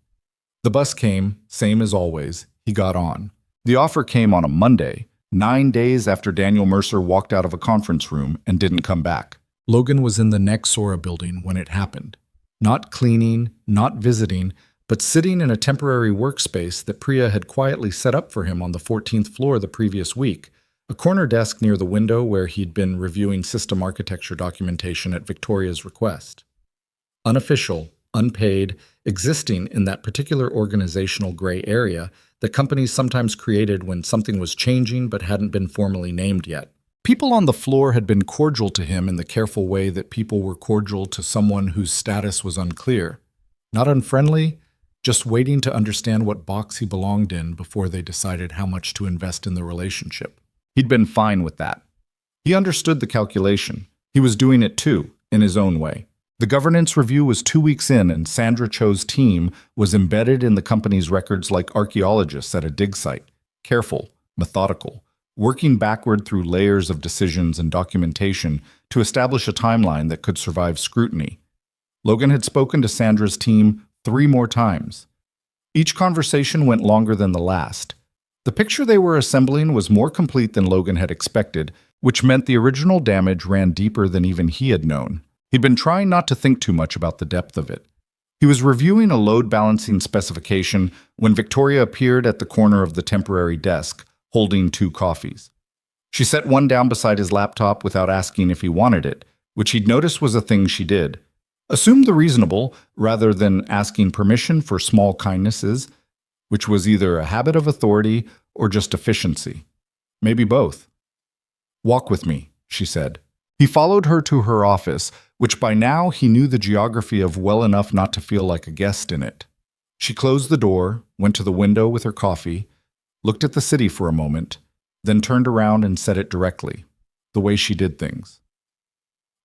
The bus came, same as always. He got on. The offer came on a Monday, 9 days after Daniel Mercer walked out of a conference room and didn't come back. Logan was in the Nexora building when it happened. Not cleaning, not visiting, but sitting in a temporary workspace that Priya had quietly set up for him on the 14th floor the previous week, a corner desk near the window where he'd been reviewing system architecture documentation at Victoria's request. Unofficial, unpaid, existing in that particular organizational gray area that companies sometimes created when something was changing but hadn't been formally named yet. People on the floor had been cordial to him in the careful way that people were cordial to someone whose status was unclear. Not unfriendly, just waiting to understand what box he belonged in before they decided how much to invest in the relationship. He'd been fine with that. He understood the calculation. He was doing it too, in his own way. The governance review was 2 weeks in, and Sandra Cho's team was embedded in the company's records like archaeologists at a dig site, careful, methodical, working backward through layers of decisions and documentation to establish a timeline that could survive scrutiny. Logan had spoken to Sandra's team 3 more times. Each conversation went longer than the last. The picture they were assembling was more complete than Logan had expected, which meant the original damage ran deeper than even he had known. He'd been trying not to think too much about the depth of it. He was reviewing a load balancing specification when Victoria appeared at the corner of the temporary desk, holding 2 coffees. She set one down beside his laptop without asking if he wanted it, which he'd noticed was a thing she did. Assumed the reasonable, rather than asking permission for small kindnesses, which was either a habit of authority or just efficiency. Maybe both. "Walk with me," she said. He followed her to her office, which by now he knew the geography of well enough not to feel like a guest in it. She closed the door, went to the window with her coffee, looked at the city for a moment, then turned around and said it directly, the way she did things.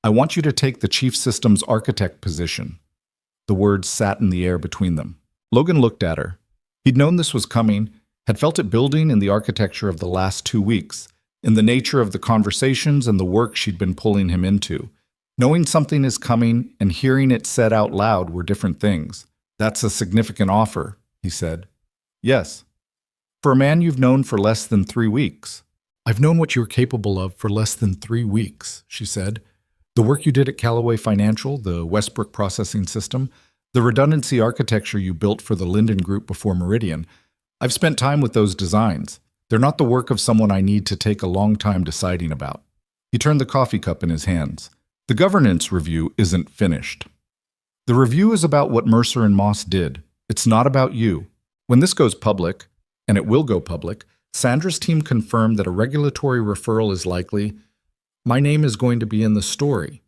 "I want you to take the chief systems architect position." The words sat in the air between them. Logan looked at her. He'd known this was coming, had felt it building in the architecture of the last 2 weeks, in the nature of the conversations and the work she'd been pulling him into. Knowing something is coming and hearing it said out loud were different things. "That's a significant offer," he said. "Yes. For a man you've known for less than 3 weeks. "I've known what you're capable of for less than 3 weeks, she said. "The work you did at Callaway Financial, the Westbrook processing system, the redundancy architecture you built for the Linden Group before Meridian. I've spent time with those designs. They're not the work of someone I need to take a long time deciding about." He turned the coffee cup in his hands. "The governance review isn't finished. The review is about what Mercer and Moss did. It's not about you. When this goes public, and it will go public, Sandra's team confirmed that a regulatory referral is likely. My name is going to be in the story.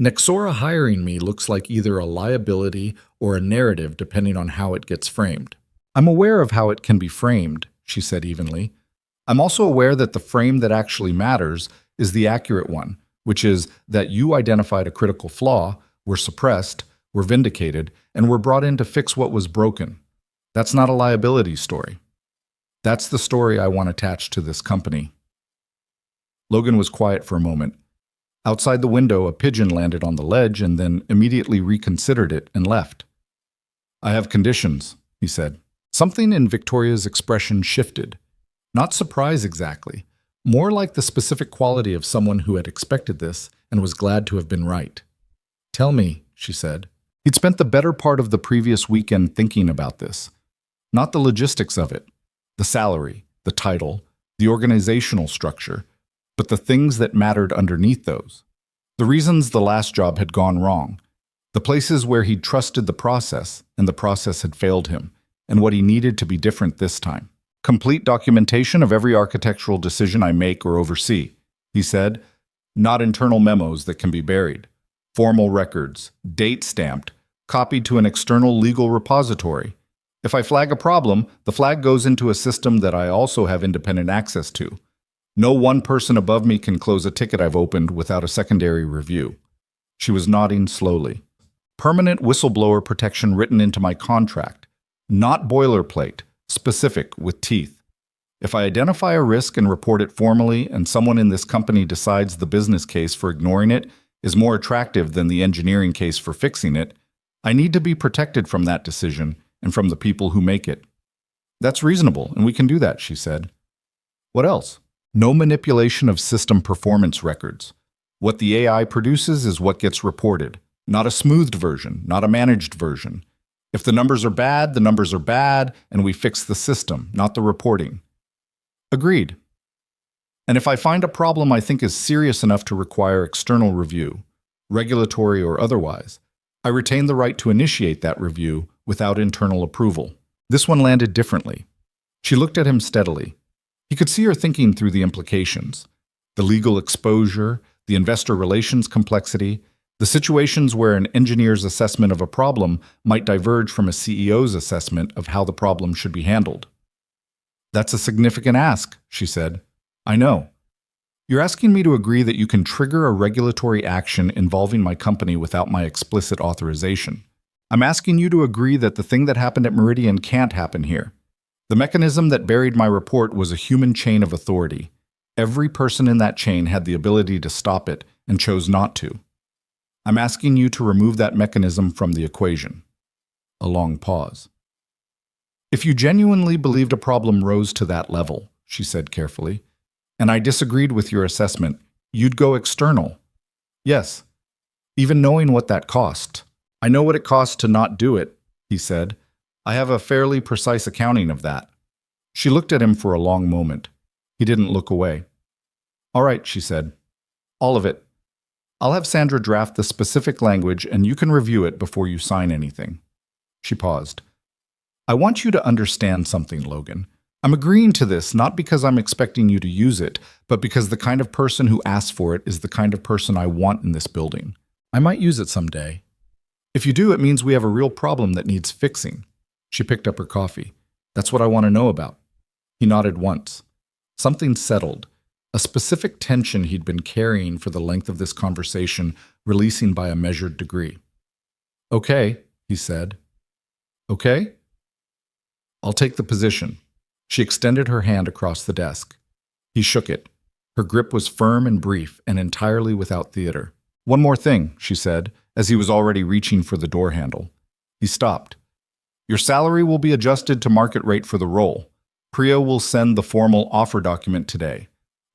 Nexora hiring me looks like either a liability or a narrative depending on how it gets framed. I'm aware of how it can be framed," she said evenly. "I'm also aware that the frame that actually matters is the accurate one, which is that you identified a critical flaw, were suppressed, were vindicated, and were brought in to fix what was broken. That's not a liability story. That's the story I want attached to this company." Logan was quiet for a moment. Outside the window, a pigeon landed on the ledge and then immediately reconsidered it and left. "I have conditions," he said. Something in Victoria's expression shifted. Not surprise exactly, more like the specific quality of someone who had expected this and was glad to have been right. "Tell me," she said. He'd spent the better part of the previous weekend thinking about this. Not the logistics of it, the salary, the title, the organizational structure, but the things that mattered underneath those. The reasons the last job had gone wrong, the places where he'd trusted the process and the process had failed him, and what he needed to be different this time. "Complete documentation of every architectural decision I make or oversee," he said. "Not internal memos that can be buried. Formal records, date-stamped, copied to an external legal repository. If I flag a problem, the flag goes into a system that I also have independent access to. No one person above me can close a ticket I've opened without a secondary review." She was nodding slowly. "Permanent whistleblower protection written into my contract. Not boilerplate, specific with teeth. If I identify a risk and report it formally and someone in this company decides the business case for ignoring it is more attractive than the engineering case for fixing it, I need to be protected from that decision and from the people who make it." "That's reasonable, and we can do that," she said. "What else?" "No manipulation of system performance records. What the AI produces is what gets reported. Not a smoothed version, not a managed version. If the numbers are bad, the numbers are bad, and we fix the system, not the reporting." "Agreed. And if I find a problem I think is serious enough to require external review, regulatory or otherwise, I retain the right to initiate that review without internal approval." This one landed differently. She looked at him steadily. He could see her thinking through the implications, the legal exposure, the investor relations complexity, The situations where an engineer's assessment of a problem might diverge from a CEO's assessment of how the problem should be handled. That's a significant ask, she said. I know. You're asking me to agree that you can trigger a regulatory action involving my company without my explicit authorization. I'm asking you to agree that the thing that happened at Meridian can't happen here. The mechanism that buried my report was a human chain of authority. Every person in that chain had the ability to stop it and chose not to. I'm asking you to remove that mechanism from the equation. A long pause. If you genuinely believed a problem rose to that level, she said carefully, and I disagreed with your assessment, you'd go external. Yes, even knowing what that cost. I know what it costs to not do it, he said. I have a fairly precise accounting of that. She looked at him for a long moment. He didn't look away. All right, she said. All of it. I'll have Sandra draft the specific language and you can review it before you sign anything. She paused. I want you to understand something, Logan. I'm agreeing to this not because I'm expecting you to use it, but because the kind of person who asks for it is the kind of person I want in this building. I might use it someday. If you do, it means we have a real problem that needs fixing. She picked up her coffee. That's what I want to know about. He nodded once. Something settled. A specific tension he'd been carrying for the length of this conversation, releasing by a measured degree. Okay, he said. Okay? I'll take the position. She extended her hand across the desk. He shook it. Her grip was firm and brief and entirely without theater. One more thing, she said, as he was already reaching for the door handle. He stopped. Your salary will be adjusted to market rate for the role. Priya will send the formal offer document today.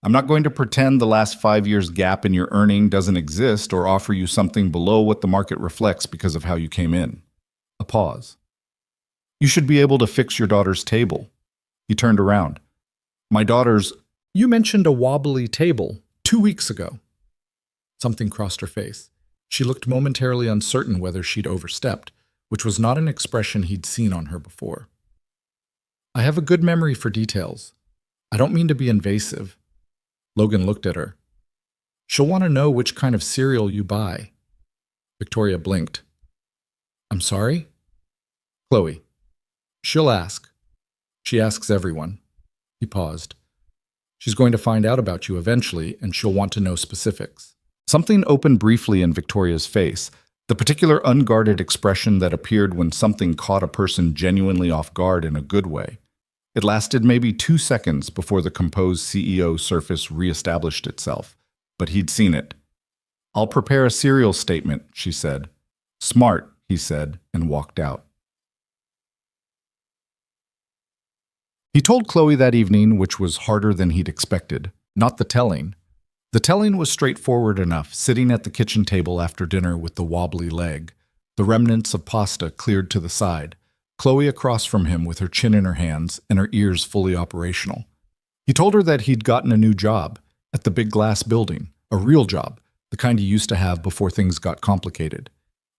I'm not going to pretend the last 5 years' gap in your earning doesn't exist or offer you something below what the market reflects because of how you came in. A pause. You should be able to fix your daughter's table. He turned around. My daughter's... You mentioned a wobbly table 2 weeks ago. Something crossed her face. She looked momentarily uncertain whether she'd overstepped, which was not an expression he'd seen on her before. I have a good memory for details. I don't mean to be invasive. Logan looked at her. She'll want to know which kind of cereal you buy. Victoria blinked. I'm sorry? Chloe. She'll ask. She asks everyone. He paused. She's going to find out about you eventually, and she'll want to know specifics. Something opened briefly in Victoria's face, the particular unguarded expression that appeared when something caught a person genuinely off guard in a good way. It lasted maybe 2 seconds before the composed CEO surface reestablished itself, but he'd seen it. I'll prepare a serial statement, she said. Smart, he said, and walked out. He told Chloe that evening, which was harder than he'd expected, not the telling. The telling was straightforward enough, sitting at the kitchen table after dinner with the wobbly leg, the remnants of pasta cleared to the side, Chloe across from him with her chin in her hands and her ears fully operational. He told her that he'd gotten a new job at the big glass building, a real job, the kind he used to have before things got complicated.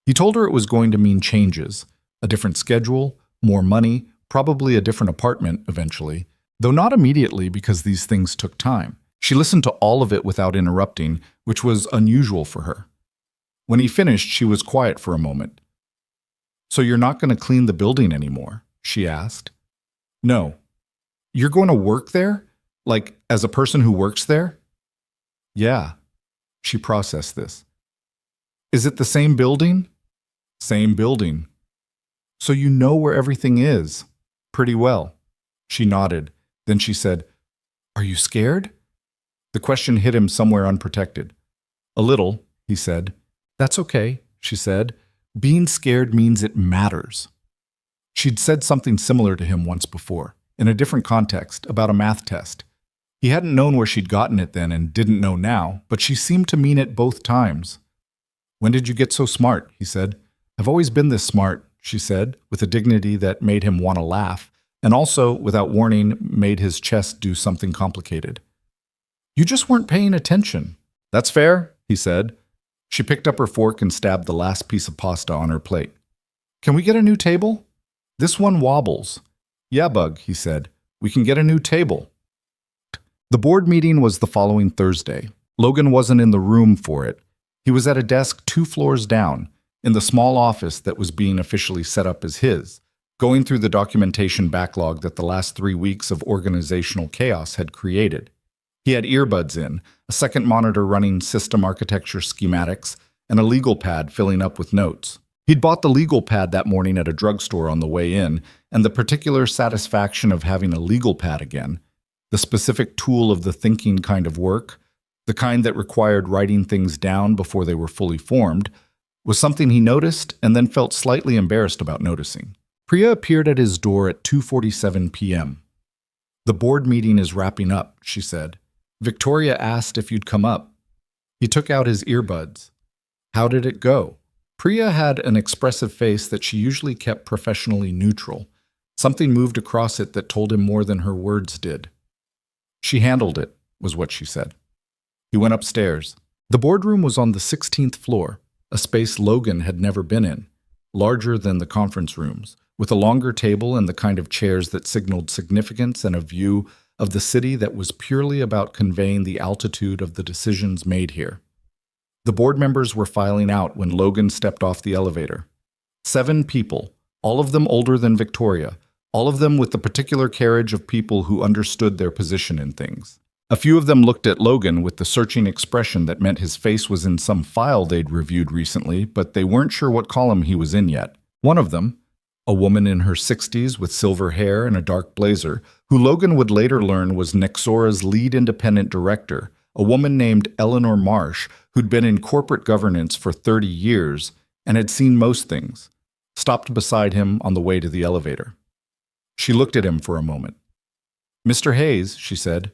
He told her it was going to mean changes, a different schedule, more money, probably a different apartment eventually, though not immediately because these things took time. She listened to all of it without interrupting, which was unusual for her. When he finished, she was quiet for a moment. So you're not going to clean the building anymore? She asked. No. You're going to work there? Like, as a person who works there? Yeah. She processed this. Is it the same building? Same building. So you know where everything is? Pretty well. She nodded. Then she said, Are you scared? The question hit him somewhere unprotected. A little, he said. That's okay, she said. Being scared means it matters. She'd said something similar to him once before, in a different context, about a math test. He hadn't known where she'd gotten it then and didn't know now, but she seemed to mean it both times. When did you get so smart? He said. I've always been this smart, she said, with a dignity that made him want to laugh, and also, without warning, made his chest do something complicated. You just weren't paying attention. That's fair, he said. She picked up her fork and stabbed the last piece of pasta on her plate. Can we get a new table? This one wobbles. Yeah, Bug, he said. We can get a new table. The board meeting was the following Thursday. Logan wasn't in the room for it. He was at a desk 2 floors down, in the small office that was being officially set up as his, going through the documentation backlog that the last 3 weeks of organizational chaos had created. He had earbuds in, a second monitor running system architecture schematics, and a legal pad filling up with notes. He'd bought the legal pad that morning at a drugstore on the way in, and the particular satisfaction of having a legal pad again, the specific tool of the thinking kind of work, the kind that required writing things down before they were fully formed, was something he noticed and then felt slightly embarrassed about noticing. Priya appeared at his door at 2:47 p.m. "The board meeting is wrapping up," she said. "Victoria asked if you'd come up." He took out his earbuds. "How did it go?" Priya had an expressive face that she usually kept professionally neutral. Something moved across it that told him more than her words did. "She handled it," was what she said. He went upstairs. The boardroom was on the 16th floor, a space Logan had never been in, larger than the conference rooms, with a longer table and the kind of chairs that signaled significance and a view of the city that was purely about conveying the altitude of the decisions made here. The board members were filing out when Logan stepped off the elevator. 7 people, all of them older than Victoria, all of them with the particular carriage of people who understood their position in things. A few of them looked at Logan with the searching expression that meant his face was in some file they'd reviewed recently, but they weren't sure what column he was in yet. One of them, a woman in her 60s with silver hair and a dark blazer, who Logan would later learn was Nexora's lead independent director, a woman named Eleanor Marsh, who'd been in corporate governance for 30 years and had seen most things, stopped beside him on the way to the elevator. She looked at him for a moment. "Mr. Hayes," she said.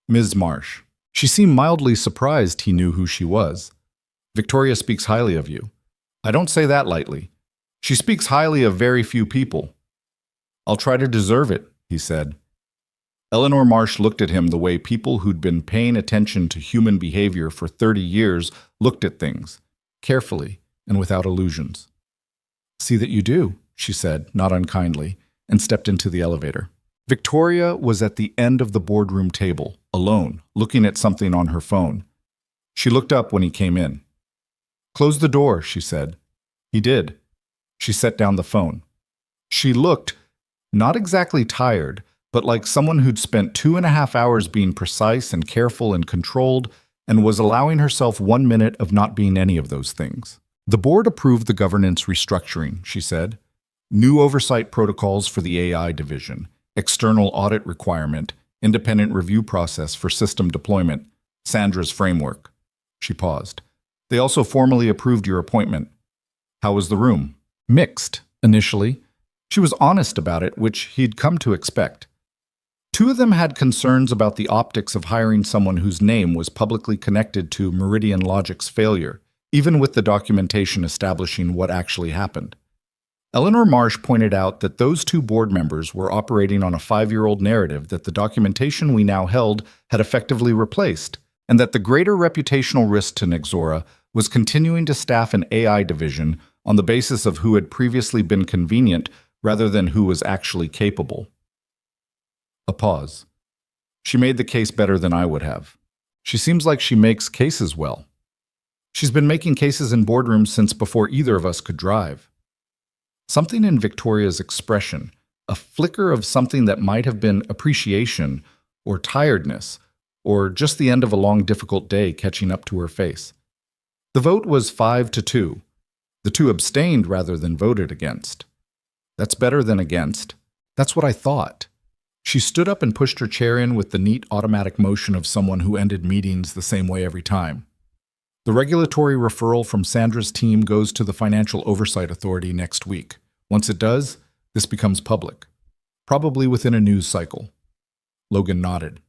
"Ms. Marsh." She seemed mildly surprised he knew who she was. "Victoria speaks highly of you." "I don't say that lightly. She speaks highly of very few people." "I'll try to deserve it," he said. Eleanor Marsh looked at him the way people who'd been paying attention to human behavior for 30 years looked at things, carefully and without illusions. "See that you do," she said, not unkindly, and stepped into the elevator. Victoria was at the end of the boardroom table, alone, looking at something on her phone. She looked up when he came in. "Close the door," she said. He did. She set down the phone. She looked, not exactly tired, but like someone who'd spent 2.5 hours being precise and careful and controlled and was allowing herself 1 minute of not being any of those things. "The board approved the governance restructuring," she said. "New oversight protocols for the AI division, external audit requirement, independent review process for system deployment, Sandra's framework." She paused. "They also formally approved your appointment. How was the room?" "Mixed, initially." She was honest about it, which he'd come to expect. 2 of them had concerns about the optics of hiring someone whose name was publicly connected to Meridian Logic's failure, even with the documentation establishing what actually happened. Eleanor Marsh pointed out that those 2 board members were operating on a 5-year-old narrative that the documentation we now held had effectively replaced, and that the greater reputational risk to Nexora was continuing to staff an AI division on the basis of who had previously been convenient rather than who was actually capable. A pause. "She made the case better than I would have. She seems like she makes cases well. She's been making cases in boardrooms since before either of us could drive." Something in Victoria's expression, a flicker of something that might have been appreciation or tiredness, or just the end of a long, difficult day catching up to her face. The vote was 5-2. The 2 abstained rather than voted against. "That's better than against. That's what I thought." She stood up and pushed her chair in with the neat automatic motion of someone who ended meetings the same way every time. "The regulatory referral from Sandra's team goes to the Financial Oversight Authority next week. Once it does, this becomes public. Probably within a news cycle." Logan nodded.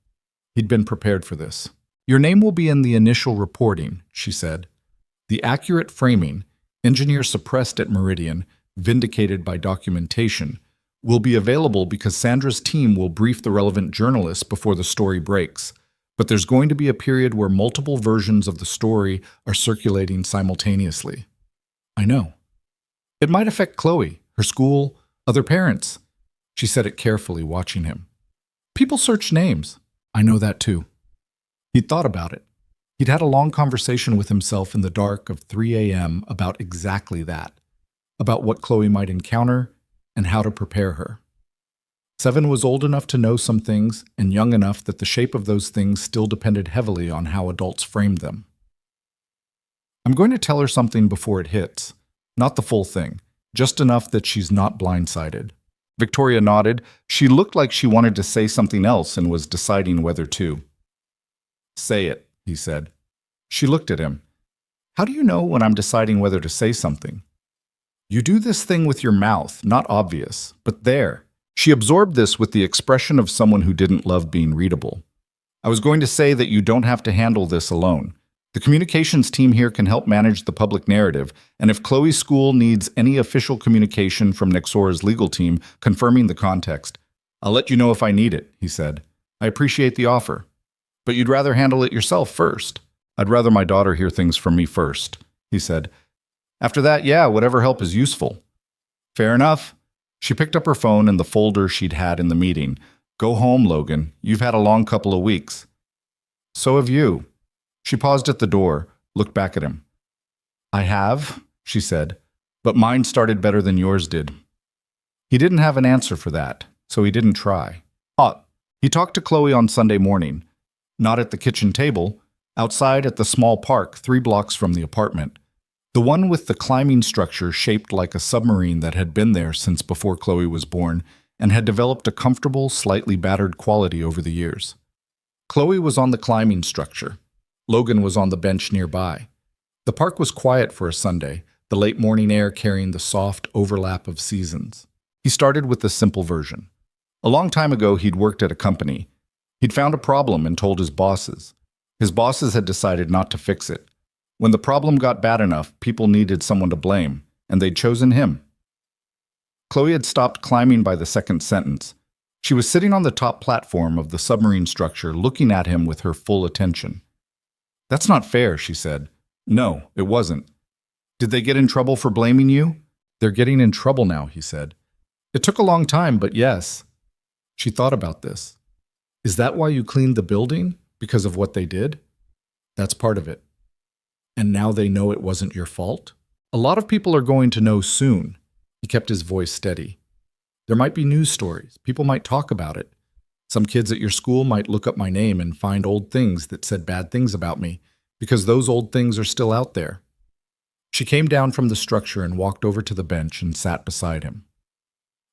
He'd been prepared for this. "Your name will be in the initial reporting," she said. "The accurate framing, engineer suppressed at Meridian, vindicated by documentation, will be available because Sandra's team will brief the relevant journalists before the story breaks. But there's going to be a period where multiple versions of the story are circulating simultaneously." "I know." "It might affect Chloe, her school, other parents." She said it carefully, watching him. "People search names." "I know that too." He'd thought about it. He'd had a long conversation with himself in the dark of 3 a.m. about exactly that, about what Chloe might encounter and how to prepare her. Seven was old enough to know some things and young enough that the shape of those things still depended heavily on how adults framed them. I'm going to tell her something before it hits. Not the full thing, just enough that she's not blindsided. Victoria nodded. She looked like she wanted to say something else and was deciding whether to. Say it, he said. She looked at him. How do you know when I'm deciding whether to say something? You do this thing with your mouth, not obvious, but there. She absorbed this with the expression of someone who didn't love being readable. I was going to say that you don't have to handle this alone. The communications team here can help manage the public narrative, and if Chloe's school needs any official communication from Nexora's legal team confirming the context, I'll let you know if I need it, he said. I appreciate the offer. But you'd rather handle it yourself first. I'd rather my daughter hear things from me first, he said. After that, yeah, whatever help is useful. Fair enough. She picked up her phone and the folder she'd had in the meeting. Go home, Logan. You've had a long couple of weeks. So have you. She paused at the door, looked back at him. I have, she said, but mine started better than yours did. He didn't have an answer for that, so he didn't try. He talked to Chloe on Sunday morning, not at the kitchen table, outside at the small park 3 blocks from the apartment. The one with the climbing structure shaped like a submarine that had been there since before Chloe was born and had developed a comfortable, slightly battered quality over the years. Chloe was on the climbing structure. Logan was on the bench nearby. The park was quiet for a Sunday, the late morning air carrying the soft overlap of seasons. He started with the simple version. A long time ago, he'd worked at a company. He'd found a problem and told his bosses. His bosses had decided not to fix it. When the problem got bad enough, people needed someone to blame, and they'd chosen him. Chloe had stopped climbing by the second sentence. She was sitting on the top platform of the submarine structure, looking at him with her full attention. That's not fair, she said. No, it wasn't. Did they get in trouble for blaming you? They're getting in trouble now, he said. It took a long time, but yes. She thought about this. Is that why you cleaned the building? Because of what they did? That's part of it. And now they know it wasn't your fault? A lot of people are going to know soon. He kept his voice steady. There might be news stories. People might talk about it. Some kids at your school might look up my name and find old things that said bad things about me, because those old things are still out there. She came down from the structure and walked over to the bench and sat beside him.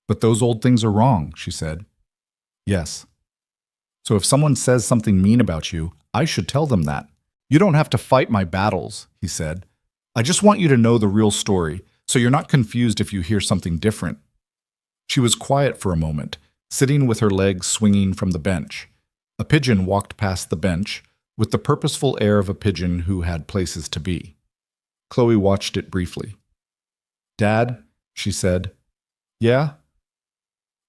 But those old things are wrong, she said. Yes. So if someone says something mean about you, I should tell them that. You don't have to fight my battles, he said. I just want you to know the real story, so you're not confused if you hear something different. She was quiet for a moment, sitting with her legs swinging from the bench. A pigeon walked past the bench, with the purposeful air of a pigeon who had places to be. Chloe watched it briefly. Dad, she said. Yeah?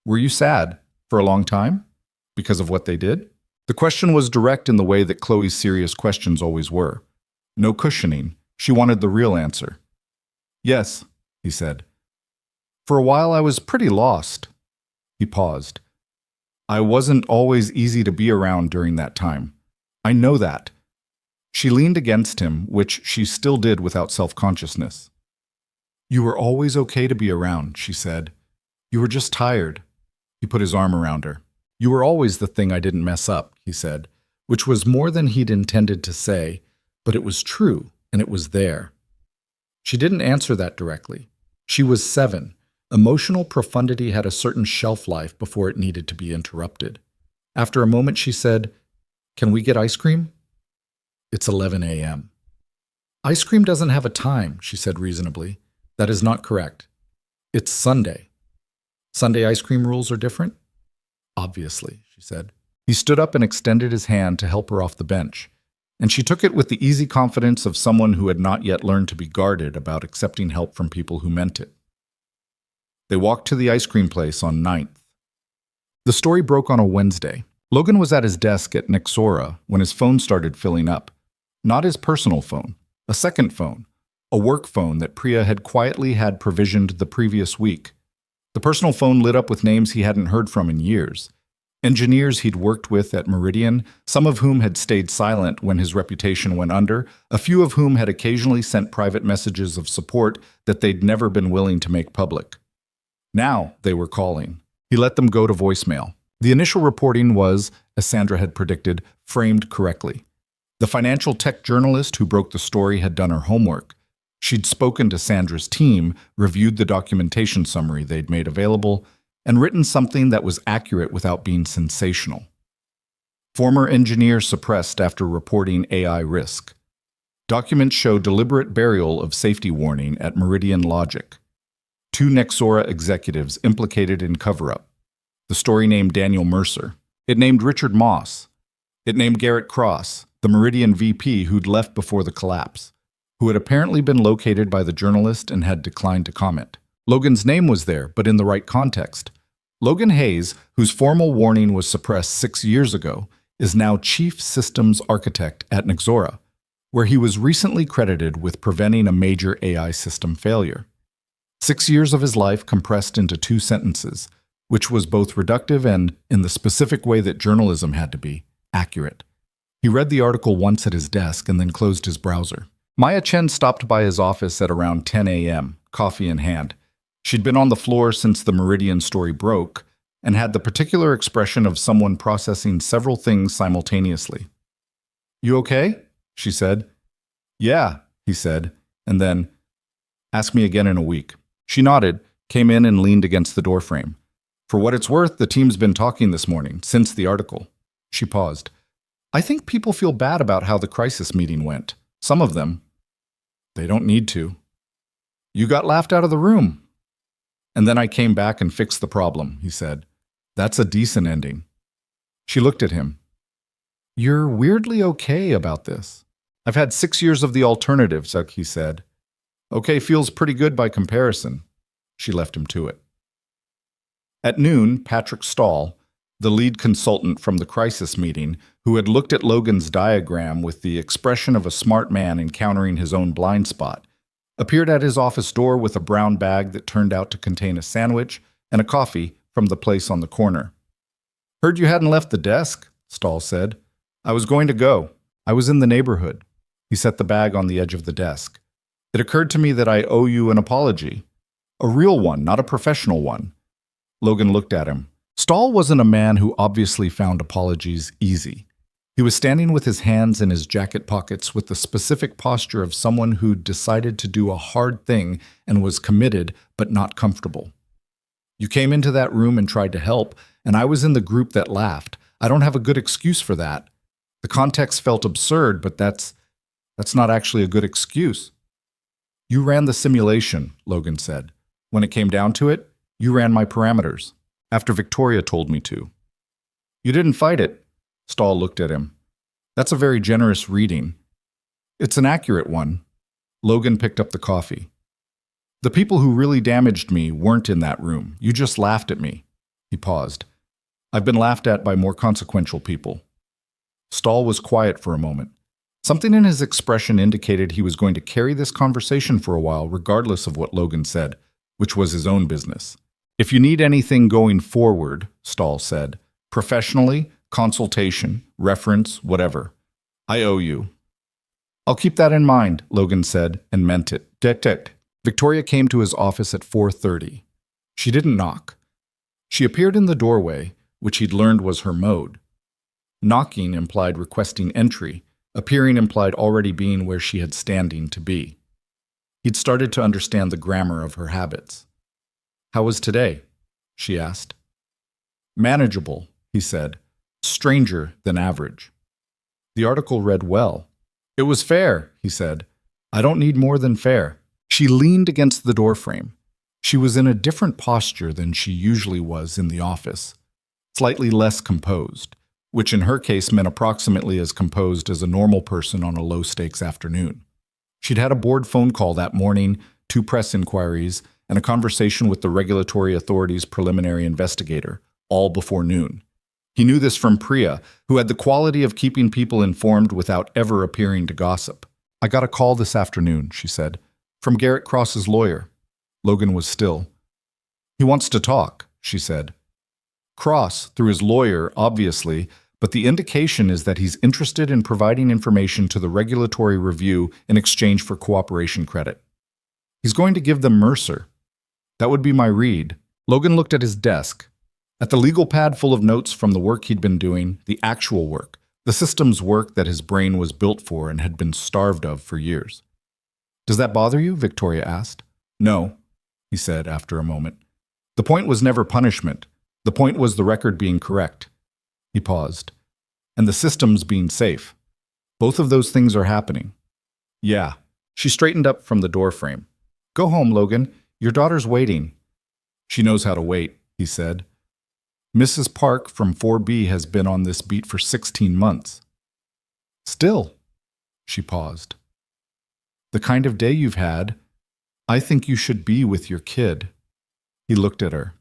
Were you sad for a long time? Because of what they did? The question was direct in the way that Chloe's serious questions always were. No cushioning. She wanted the real answer. Yes, he said. For a while I was pretty lost. He paused. I wasn't always easy to be around during that time. I know that. She leaned against him, which she still did without self-consciousness. You were always okay to be around, she said. You were just tired. He put his arm around her. You were always the thing I didn't mess up, he said, which was more than he'd intended to say, but it was true, and it was there. She didn't answer that directly. She was 7. Emotional profundity had a certain shelf life before it needed to be interrupted. After a moment, she said, Can we get ice cream? It's 11 a.m. Ice cream doesn't have a time, she said reasonably. That is not correct. It's Sunday. Sunday ice cream rules are different? Obviously, she said. He stood up and extended his hand to help her off the bench, and she took it with the easy confidence of someone who had not yet learned to be guarded about accepting help from people who meant it. They walked to the ice cream place on 9th. The story broke on a Wednesday. Logan was at his desk at Nexora when his phone started filling up. Not his personal phone, a second phone, a work phone that Priya had quietly had provisioned the previous week. The personal phone lit up with names he hadn't heard from in years. Engineers he'd worked with at Meridian, some of whom had stayed silent when his reputation went under, a few of whom had occasionally sent private messages of support that they'd never been willing to make public. Now they were calling. He let them go to voicemail. The initial reporting was, as Sandra had predicted, framed correctly. The financial tech journalist who broke the story had done her homework. She'd spoken to Sandra's team, reviewed the documentation summary they'd made available, and written something that was accurate without being sensational. Former engineer suppressed after reporting AI risk. Documents show deliberate burial of safety warning at Meridian Logic. 2 Nexora executives implicated in cover-up. The story named Daniel Mercer. It named Richard Moss. It named Garrett Cross, the Meridian VP who'd left before the collapse, who had apparently been located by the journalist and had declined to comment. Logan's name was there, but in the right context. Logan Hayes, whose formal warning was suppressed 6 years ago, is now Chief Systems Architect at Nexora, where he was recently credited with preventing a major AI system failure. 6 years of his life compressed into 2 sentences, which was both reductive and, in the specific way that journalism had to be, accurate. He read the article once at his desk and then closed his browser. Maya Chen stopped by his office at around 10 a.m., coffee in hand. She'd been on the floor since the Meridian story broke and had the particular expression of someone processing several things simultaneously. "You okay?" she said. "Yeah," he said, and then, "Ask me again in a week." She nodded, came in and leaned against the doorframe. "For what it's worth, the team's been talking this morning, since the article." She paused. "I think people feel bad about how the crisis meeting went. Some of them. They don't need to. You got laughed out of the room. And then I came back and fixed the problem," he said. "That's a decent ending." She looked at him. "You're weirdly okay about this." "I've had 6 years of the alternative," he said. "Okay feels pretty good by comparison." She left him to it. At noon, Patrick Stahl, the lead consultant from the crisis meeting, who had looked at Logan's diagram with the expression of a smart man encountering his own blind spot, appeared at his office door with a brown bag that turned out to contain a sandwich and a coffee from the place on the corner. "Heard you hadn't left the desk," Stahl said. "I was going to go. I was in the neighborhood." He set the bag on the edge of the desk. "It occurred to me that I owe you an apology. A real one, not a professional one." Logan looked at him. Stahl wasn't a man who obviously found apologies easy. He was standing with his hands in his jacket pockets with the specific posture of someone who'd decided to do a hard thing and was committed but not comfortable. "You came into that room and tried to help, and I was in the group that laughed. I don't have a good excuse for that. The context felt absurd, but that's not actually a good excuse." "You ran the simulation," Logan said. "When it came down to it, you ran my parameters, after Victoria told me to." "You didn't fight it." Stahl looked at him. "That's a very generous reading." "It's an accurate one." Logan picked up the coffee. "The people who really damaged me weren't in that room. You just laughed at me." He paused. "I've been laughed at by more consequential people." Stahl was quiet for a moment. Something in his expression indicated he was going to carry this conversation for a while regardless of what Logan said, which was his own business. "If you need anything going forward," Stahl said, "professionally, consultation, reference, whatever, I owe you." "I'll keep that in mind," Logan said, and meant it. Det. Victoria came to his office at 4:30. She didn't knock. She appeared in the doorway, which he'd learned was her mode. Knocking implied requesting entry. Appearing implied already being where she had standing to be. He'd started to understand the grammar of her habits. "How was today?" she asked. "Manageable," he said. "Stranger than average." The article read well. "It was fair," he said. "I don't need more than fair." She leaned against the doorframe. She was in a different posture than she usually was in the office, slightly less composed, which in her case meant approximately as composed as a normal person on a low-stakes afternoon. She'd had a board phone call that morning, 2 press inquiries, and a conversation with the regulatory authority's preliminary investigator, all before noon. He knew this from Priya, who had the quality of keeping people informed without ever appearing to gossip. "I got a call this afternoon," she said, "from Garrett Cross's lawyer." Logan was still. "He wants to talk," she said. Cross, through his lawyer, obviously, but the indication is that he's interested in providing information to the regulatory review in exchange for cooperation credit. He's going to give them Mercer. That would be my read. Logan looked at his desk, at the legal pad full of notes from the work he'd been doing, the actual work, the systems work that his brain was built for and had been starved of for years. Does that bother you? Victoria asked. No, he said after a moment. The point was never punishment. The point was the record being correct. He paused. And the systems being safe. Both of those things are happening. Yeah. She straightened up from the doorframe. Go home, Logan. Your daughter's waiting. She knows how to wait, he said. Mrs. Park from 4B has been on this beat for 16 months. Still, she paused. The kind of day you've had, I think you should be with your kid. He looked at her.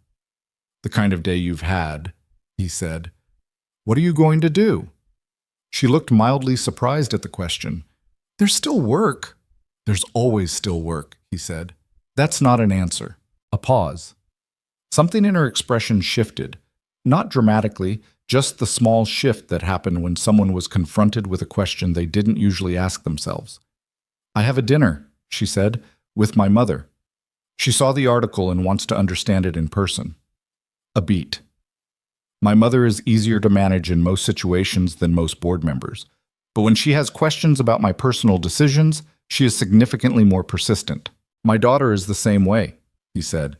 The kind of day you've had, he said. What are you going to do? She looked mildly surprised at the question. There's still work. There's always still work, he said. That's not an answer. A pause. Something in her expression shifted. Not dramatically, just the small shift that happened when someone was confronted with a question they didn't usually ask themselves. I have a dinner, she said, with my mother. She saw the article and wants to understand it in person. A beat. My mother is easier to manage in most situations than most board members, but when she has questions about my personal decisions, she is significantly more persistent. My daughter is the same way, he said.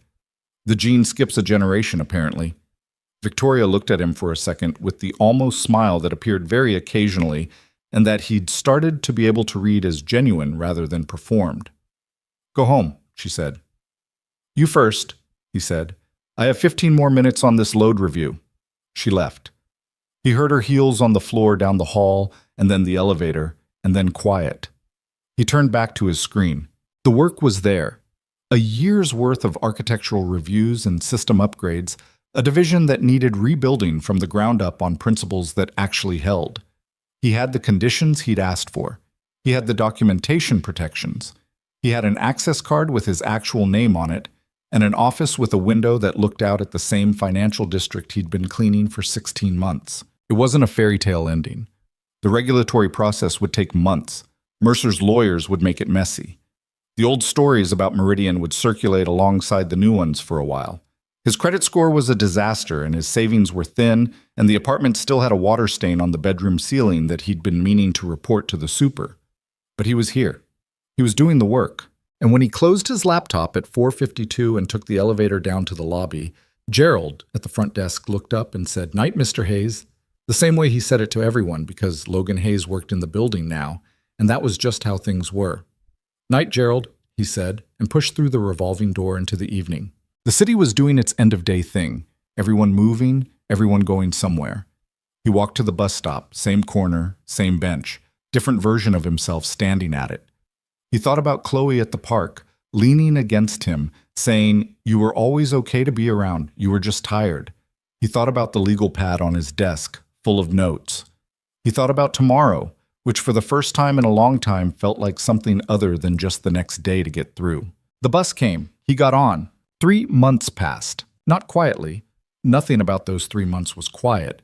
The gene skips a generation, apparently. Victoria looked at him for a second with the almost smile that appeared very occasionally and that he'd started to be able to read as genuine rather than performed. Go home, she said. You first, he said. I have 15 more minutes on this load review. She left. He heard her heels on the floor down the hall, and then the elevator, and then quiet. He turned back to his screen. The work was there. A year's worth of architectural reviews and system upgrades, a division that needed rebuilding from the ground up on principles that actually held. He had the conditions he'd asked for. He had the documentation protections. He had an access card with his actual name on it, and an office with a window that looked out at the same financial district he'd been cleaning for 16 months. It wasn't a fairy tale ending. The regulatory process would take months. Mercer's lawyers would make it messy. The old stories about Meridian would circulate alongside the new ones for a while. His credit score was a disaster, and his savings were thin, and the apartment still had a water stain on the bedroom ceiling that he'd been meaning to report to the super. But he was here. He was doing the work. And when he closed his laptop at 4:52 and took the elevator down to the lobby, Gerald at the front desk looked up and said, "Night, Mr. Hayes," the same way he said it to everyone because Logan Hayes worked in the building now, and that was just how things were. "Night, Gerald," he said, and pushed through the revolving door into the evening. The city was doing its end-of-day thing, everyone moving, everyone going somewhere. He walked to the bus stop, same corner, same bench, different version of himself standing at it. He thought about Chloe at the park, leaning against him, saying, "You were always okay to be around, you were just tired." He thought about the legal pad on his desk, full of notes. He thought about tomorrow, which for the first time in a long time felt like something other than just the next day to get through. The bus came. He got on. 3 months passed. Not quietly. Nothing about those 3 months was quiet.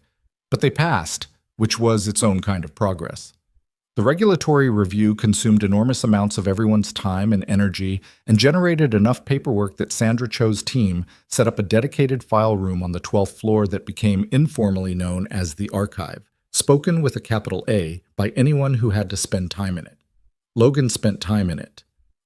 But they passed, which was its own kind of progress. The regulatory review consumed enormous amounts of everyone's time and energy and generated enough paperwork that Sandra Cho's team set up a dedicated file room on the 12th floor that became informally known as the Archive, spoken with a capital A by anyone who had to spend time in it. Logan spent time in it.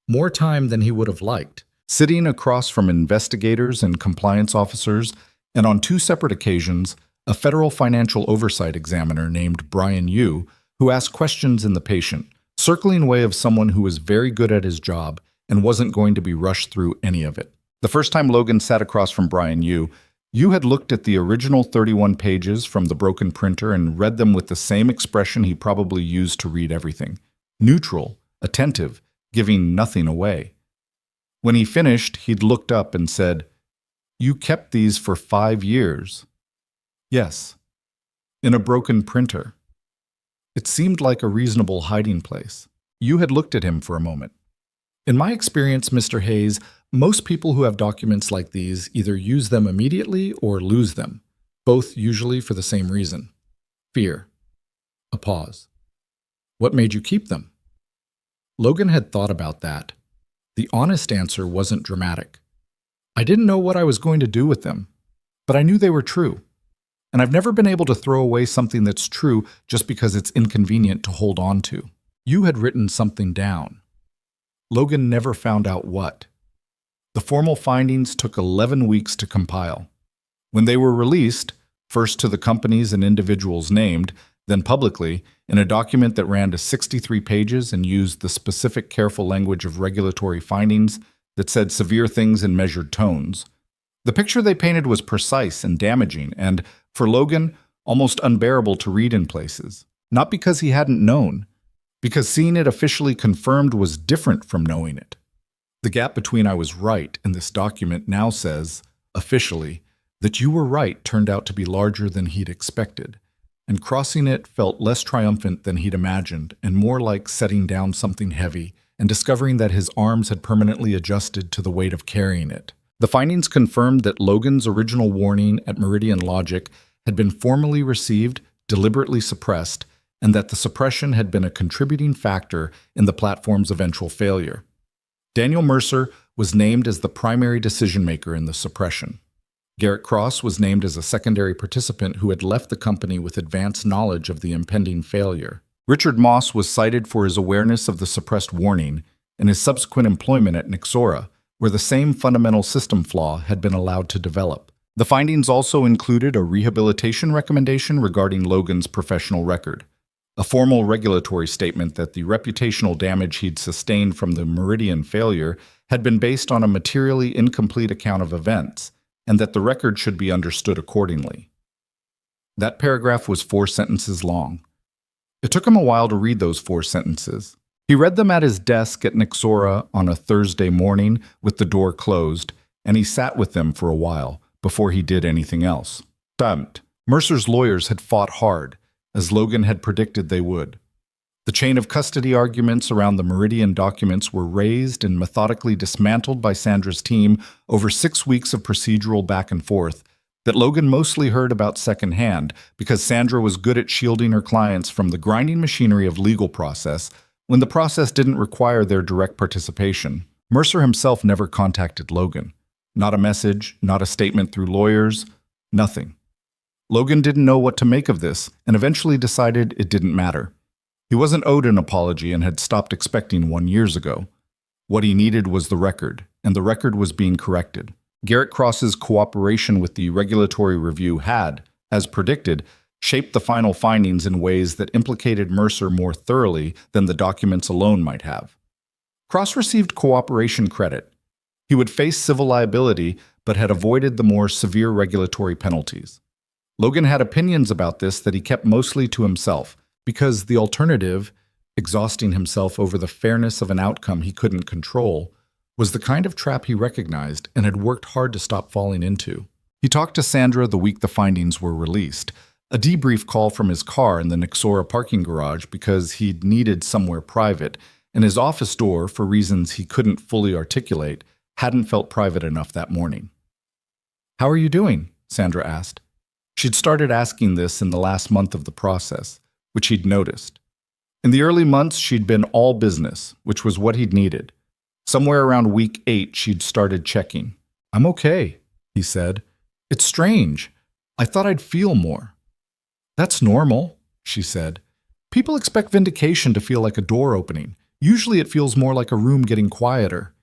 More time than he would have liked, sitting across from investigators and compliance officers, and on 2 separate occasions, a federal financial oversight examiner named Brian Yu, who asked questions in the patient, circling way of someone who was very good at his job and wasn't going to be rushed through any of it. The first time Logan sat across from Brian Yu had looked at the original 31 pages from the broken printer and read them with the same expression he probably used to read everything. Neutral, attentive, giving nothing away. When he finished, he'd looked up and said, "You kept these for 5 years." "Yes." "In a broken printer." It seemed like a reasonable hiding place. You had looked at him for a moment. "In my experience, Mr. Hayes, most people who have documents like these either use them immediately or lose them. both usually for the same reason: fear. A pause. What made you keep them? Logan had thought about that. The honest answer wasn't dramatic. I didn't know what I was going to do with them, but I knew they were true. And I've never been able to throw away something that's true just because it's inconvenient to hold on to. You had written something down. Logan never found out what. The formal findings took 11 weeks to compile. When they were released, first to the companies and individuals named, then publicly, in a document that ran to 63 pages and used the specific careful language of regulatory findings that said severe things in measured tones. The picture they painted was precise and damaging, and, for Logan, almost unbearable to read in places. Not because he hadn't known, because seeing it officially confirmed was different from knowing it. The gap between "I was right" and this document now says, officially, that "you were right" turned out to be larger than he'd expected, and crossing it felt less triumphant than he'd imagined, and more like setting down something heavy and discovering that his arms had permanently adjusted to the weight of carrying it. The findings confirmed that Logan's original warning at Meridian Logic had been formally received, deliberately suppressed, and that the suppression had been a contributing factor in the platform's eventual failure. Daniel Mercer was named as the primary decision-maker in the suppression. Garrett Cross was named as a secondary participant who had left the company with advanced knowledge of the impending failure. Richard Moss was cited for his awareness of the suppressed warning and his subsequent employment at Nixora, where the same fundamental system flaw had been allowed to develop. The findings also included a rehabilitation recommendation regarding Logan's professional record, a formal regulatory statement that the reputational damage he'd sustained from the Meridian failure had been based on a materially incomplete account of events, and that the record should be understood accordingly. That paragraph was 4 sentences long. It took him a while to read those 4 sentences. He read them at his desk at Nixora on a Thursday morning with the door closed, and he sat with them for a while before he did anything else. Mercer's lawyers had fought hard, as Logan had predicted they would. The chain of custody arguments around the Meridian documents were raised and methodically dismantled by Sandra's team over 6 weeks of procedural back and forth that Logan mostly heard about secondhand because Sandra was good at shielding her clients from the grinding machinery of legal process when the process didn't require their direct participation. Mercer himself never contacted Logan. Not a message, not a statement through lawyers, nothing. Logan didn't know what to make of this and eventually decided it didn't matter. He wasn't owed an apology and had stopped expecting one years ago. What he needed was the record, and the record was being corrected. Garrett Cross's cooperation with the regulatory review had, as predicted, shaped the final findings in ways that implicated Mercer more thoroughly than the documents alone might have. Cross received cooperation credit. He would face civil liability, but had avoided the more severe regulatory penalties. Logan had opinions about this that he kept mostly to himself, because the alternative, exhausting himself over the fairness of an outcome he couldn't control, was the kind of trap he recognized and had worked hard to stop falling into. He talked to Sandra the week the findings were released, a debrief call from his car in the Nixora parking garage because he'd needed somewhere private, and his office door, for reasons he couldn't fully articulate, hadn't felt private enough that morning. "How are you doing?" Sandra asked. She'd started asking this in the last month of the process, which he'd noticed. In the early months, she'd been all business, which was what he'd needed. Somewhere around week 8, she'd started checking. "I'm okay," he said. "It's strange. I thought I'd feel more." "That's normal," she said. "People expect vindication to feel like a door opening. Usually it feels more like a room getting quieter."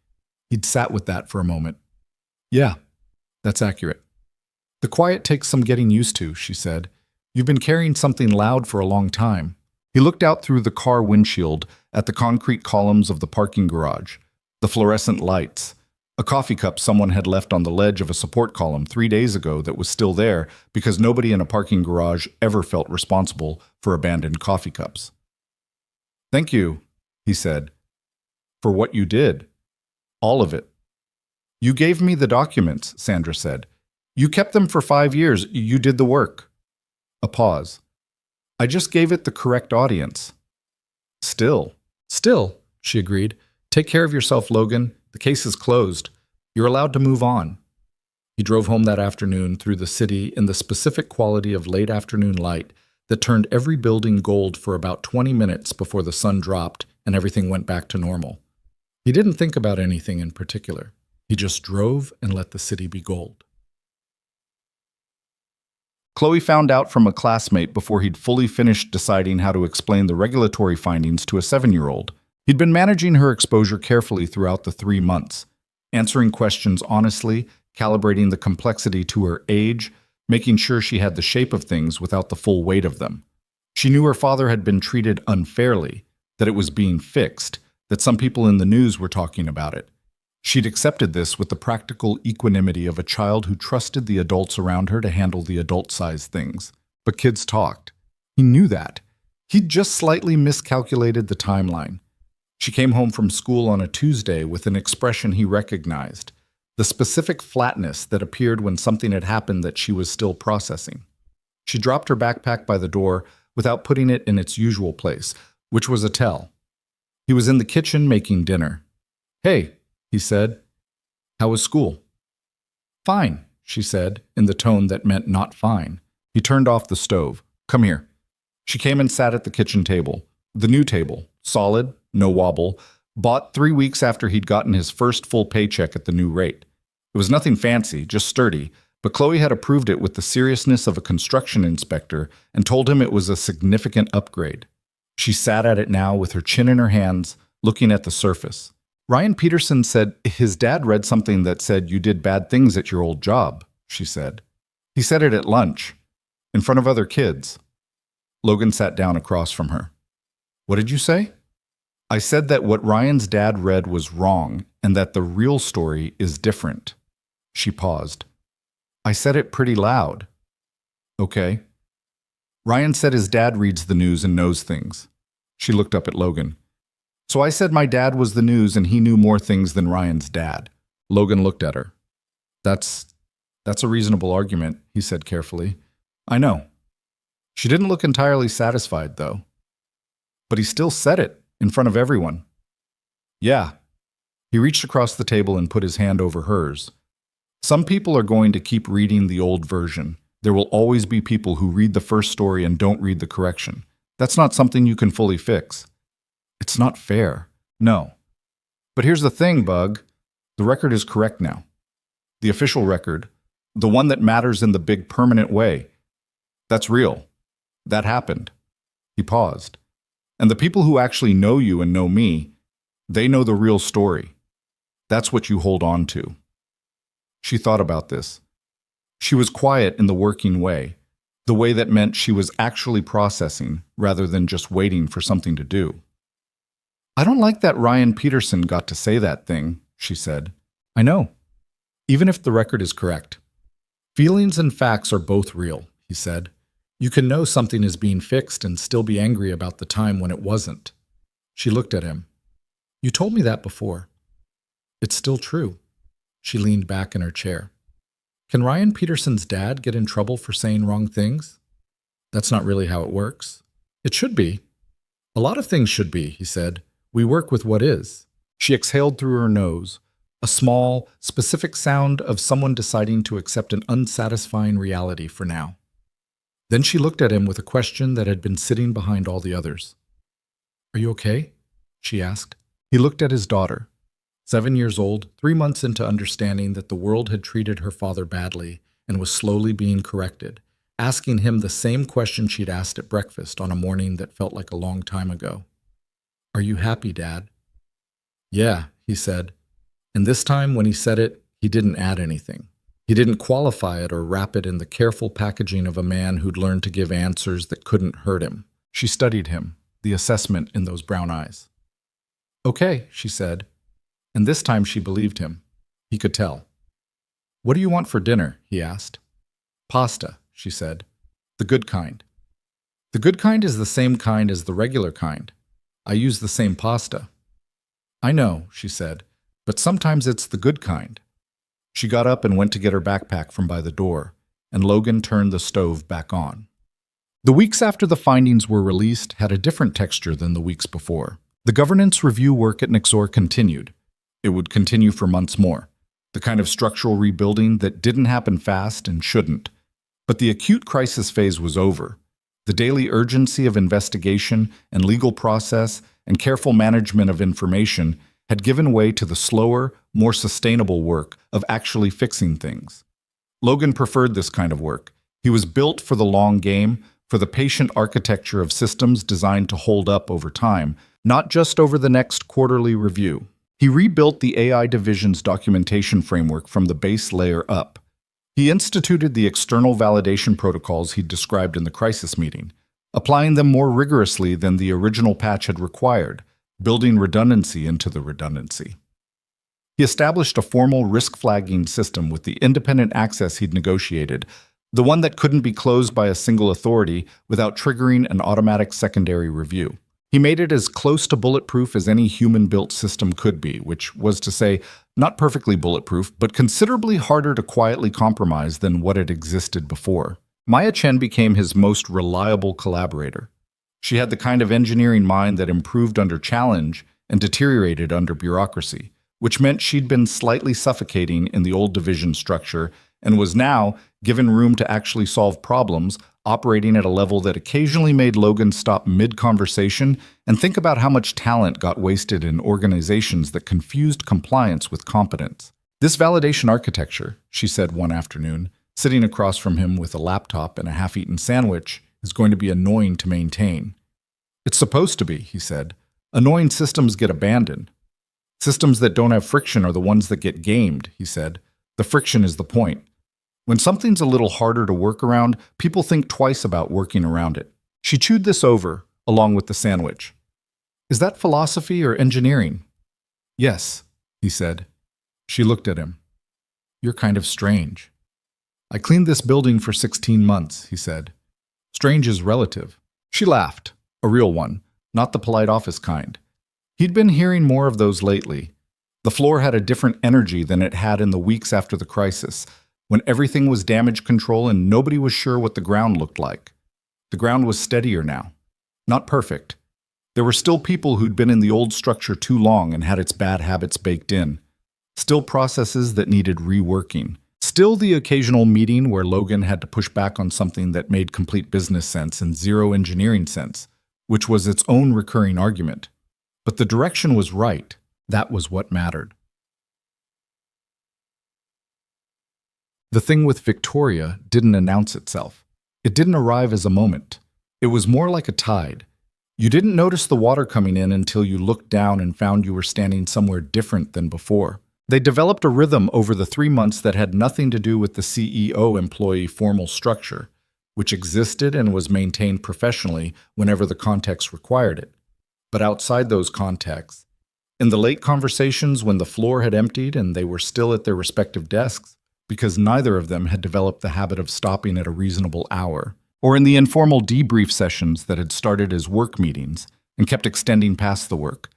He'd sat with that for a moment. "Yeah, that's accurate." "The quiet takes some getting used to," she said. "You've been carrying something loud for a long time." He looked out through the car windshield at the concrete columns of the parking garage, the fluorescent lights, a coffee cup someone had left on the ledge of a support column 3 days ago that was still there because nobody in a parking garage ever felt responsible for abandoned coffee cups. "Thank you," he said, "for what you did. All of it." "You gave me the documents," Sandra said. "You kept them for 5 years. You did the work." A pause. "I just gave it the correct audience." Still, she agreed. "Take care of yourself, Logan. The case is closed. You're allowed to move on." He drove home that afternoon through the city in the specific quality of late afternoon light that turned every building gold for about 20 minutes before the sun dropped and everything went back to normal. He didn't think about anything in particular. He just drove and let the city be gold. Chloe found out from a classmate before he'd fully finished deciding how to explain the regulatory findings to a 7-year-old. He'd been managing her exposure carefully throughout the 3 months, answering questions honestly, calibrating the complexity to her age, making sure she had the shape of things without the full weight of them. She knew her father had been treated unfairly, that it was being fixed, that some people in the news were talking about it. She'd accepted this with the practical equanimity of a child who trusted the adults around her to handle the adult-sized things. But kids talked. He knew that. He'd just slightly miscalculated the timeline. She came home from school on a Tuesday with an expression he recognized, the specific flatness that appeared when something had happened that she was still processing. She dropped her backpack by the door without putting it in its usual place, which was a tell. He was in the kitchen making dinner. "Hey," he said. "How was school?" "Fine," she said, in the tone that meant not fine. He turned off the stove. "Come here." She came and sat at the kitchen table. The new table, solid, no wobble, bought 3 weeks after he'd gotten his first full paycheck at the new rate. It was nothing fancy, just sturdy, but Chloe had approved it with the seriousness of a construction inspector and told him it was a significant upgrade. She sat at it now with her chin in her hands, looking at the surface. "Ryan Peterson said his dad read something that said you did bad things at your old job," she said. "He said it at lunch, in front of other kids." Logan sat down across from her. "What did you say?" "I said that what Ryan's dad read was wrong and that the real story is different." She paused. "I said it pretty loud." "Okay." "Ryan said his dad reads the news and knows things." She looked up at Logan. "So I said my dad was the news and he knew more things than Ryan's dad." Logan looked at her. That's a reasonable argument," he said carefully. "I know." She didn't look entirely satisfied, though. "But he still said it, in front of everyone." "Yeah." He reached across the table and put his hand over hers. "Some people are going to keep reading the old version. There will always be people who read the first story and don't read the correction. That's not something you can fully fix." "It's not fair." "No. But here's the thing, Bug. The record is correct now. The official record, the one that matters in the big permanent way. That's real. That happened." He paused. "And the people who actually know you and know me, they know the real story. That's what you hold on to." She thought about this. She was quiet in the working way, the way that meant she was actually processing rather than just waiting for something to do. "I don't like that Ryan Peterson got to say that thing," she said. "I know. Even if the record is correct. Feelings and facts are both real," he said. "You can know something is being fixed and still be angry about the time when it wasn't." She looked at him. "You told me that before." "It's still true." She leaned back in her chair. "Can Ryan Peterson's dad get in trouble for saying wrong things?" "That's not really how it works." "It should be. A lot of things should be," he said. "We work with what is." She exhaled through her nose, a small, specific sound of someone deciding to accept an unsatisfying reality for now. Then she looked at him with a question that had been sitting behind all the others. "Are you okay?" she asked. He looked at his daughter, 7 years old, 3 months into understanding that the world had treated her father badly and was slowly being corrected, asking him the same question she'd asked at breakfast on a morning that felt like a long time ago. "Are you happy, Dad?" "Yeah," he said. And this time when he said it, he didn't add anything. He didn't qualify it or wrap it in the careful packaging of a man who'd learned to give answers that couldn't hurt him. She studied him, the assessment in those brown eyes. "Okay," she said, and this time she believed him. He could tell. "What do you want for dinner?" he asked. "Pasta," she said. "The good kind." "The good kind is the same kind as the regular kind. I use the same pasta." "I know," she said, "but sometimes it's the good kind." She got up and went to get her backpack from by the door, and Logan turned the stove back on. The weeks after the findings were released had a different texture than the weeks before. The governance review work at Nixor continued. It would continue for months more. the kind of structural rebuilding that didn't happen fast and shouldn't. But the acute crisis phase was over. The daily urgency of investigation and legal process and careful management of information had given way to the slower, more sustainable work of actually fixing things. Logan preferred this kind of work. He was built for the long game, for the patient architecture of systems designed to hold up over time, not just over the next quarterly review. He rebuilt the AI division's documentation framework from the base layer up. He instituted the external validation protocols he'd described in the crisis meeting, applying them more rigorously than the original patch had required, building redundancy into the redundancy. He established a formal risk flagging system with the independent access he'd negotiated, the one that couldn't be closed by a single authority without triggering an automatic secondary review. He made it as close to bulletproof as any human-built system could be, which was to say, not perfectly bulletproof, but considerably harder to quietly compromise than what had existed before. Maya Chen became his most reliable collaborator. She had the kind of engineering mind that improved under challenge and deteriorated under bureaucracy, which meant she'd been slightly suffocating in the old division structure and was now, given room to actually solve problems, operating at a level that occasionally made Logan stop mid-conversation and think about how much talent got wasted in organizations that confused compliance with competence. "This validation architecture," she said one afternoon, sitting across from him with a laptop and a half-eaten sandwich, "is going to be annoying to maintain." "It's supposed to be," he said. "Annoying systems get abandoned. Systems that don't have friction are the ones that get gamed," he said. "The friction is the point. When something's a little harder to work around, people think twice about working around it." She chewed this over, along with the sandwich. "Is that philosophy or engineering?" "Yes," he said. She looked at him. "You're kind of strange." "I cleaned this building for 16 months, he said. "Strange is relative." She laughed, a real one, not the polite office kind. He'd been hearing more of those lately. The floor had a different energy than it had in the weeks after the crisis, when everything was damage control and nobody was sure what the ground looked like. The ground was steadier now. Not perfect. There were still people who'd been in the old structure too long and had its bad habits baked in. Still processes that needed reworking. Still the occasional meeting where Logan had to push back on something that made complete business sense and zero engineering sense, which was its own recurring argument. But the direction was right. That was what mattered. The thing with Victoria didn't announce itself. It didn't arrive as a moment. It was more like a tide. You didn't notice the water coming in until you looked down and found you were standing somewhere different than before. They developed a rhythm over the 3 months that had nothing to do with the CEO-employee formal structure, which existed and was maintained professionally whenever the context required it. But outside those contexts, in the late conversations when the floor had emptied and they were still at their respective desks, because neither of them had developed the habit of stopping at a reasonable hour, or in the informal debrief sessions that had started as work meetings and kept extending past the work.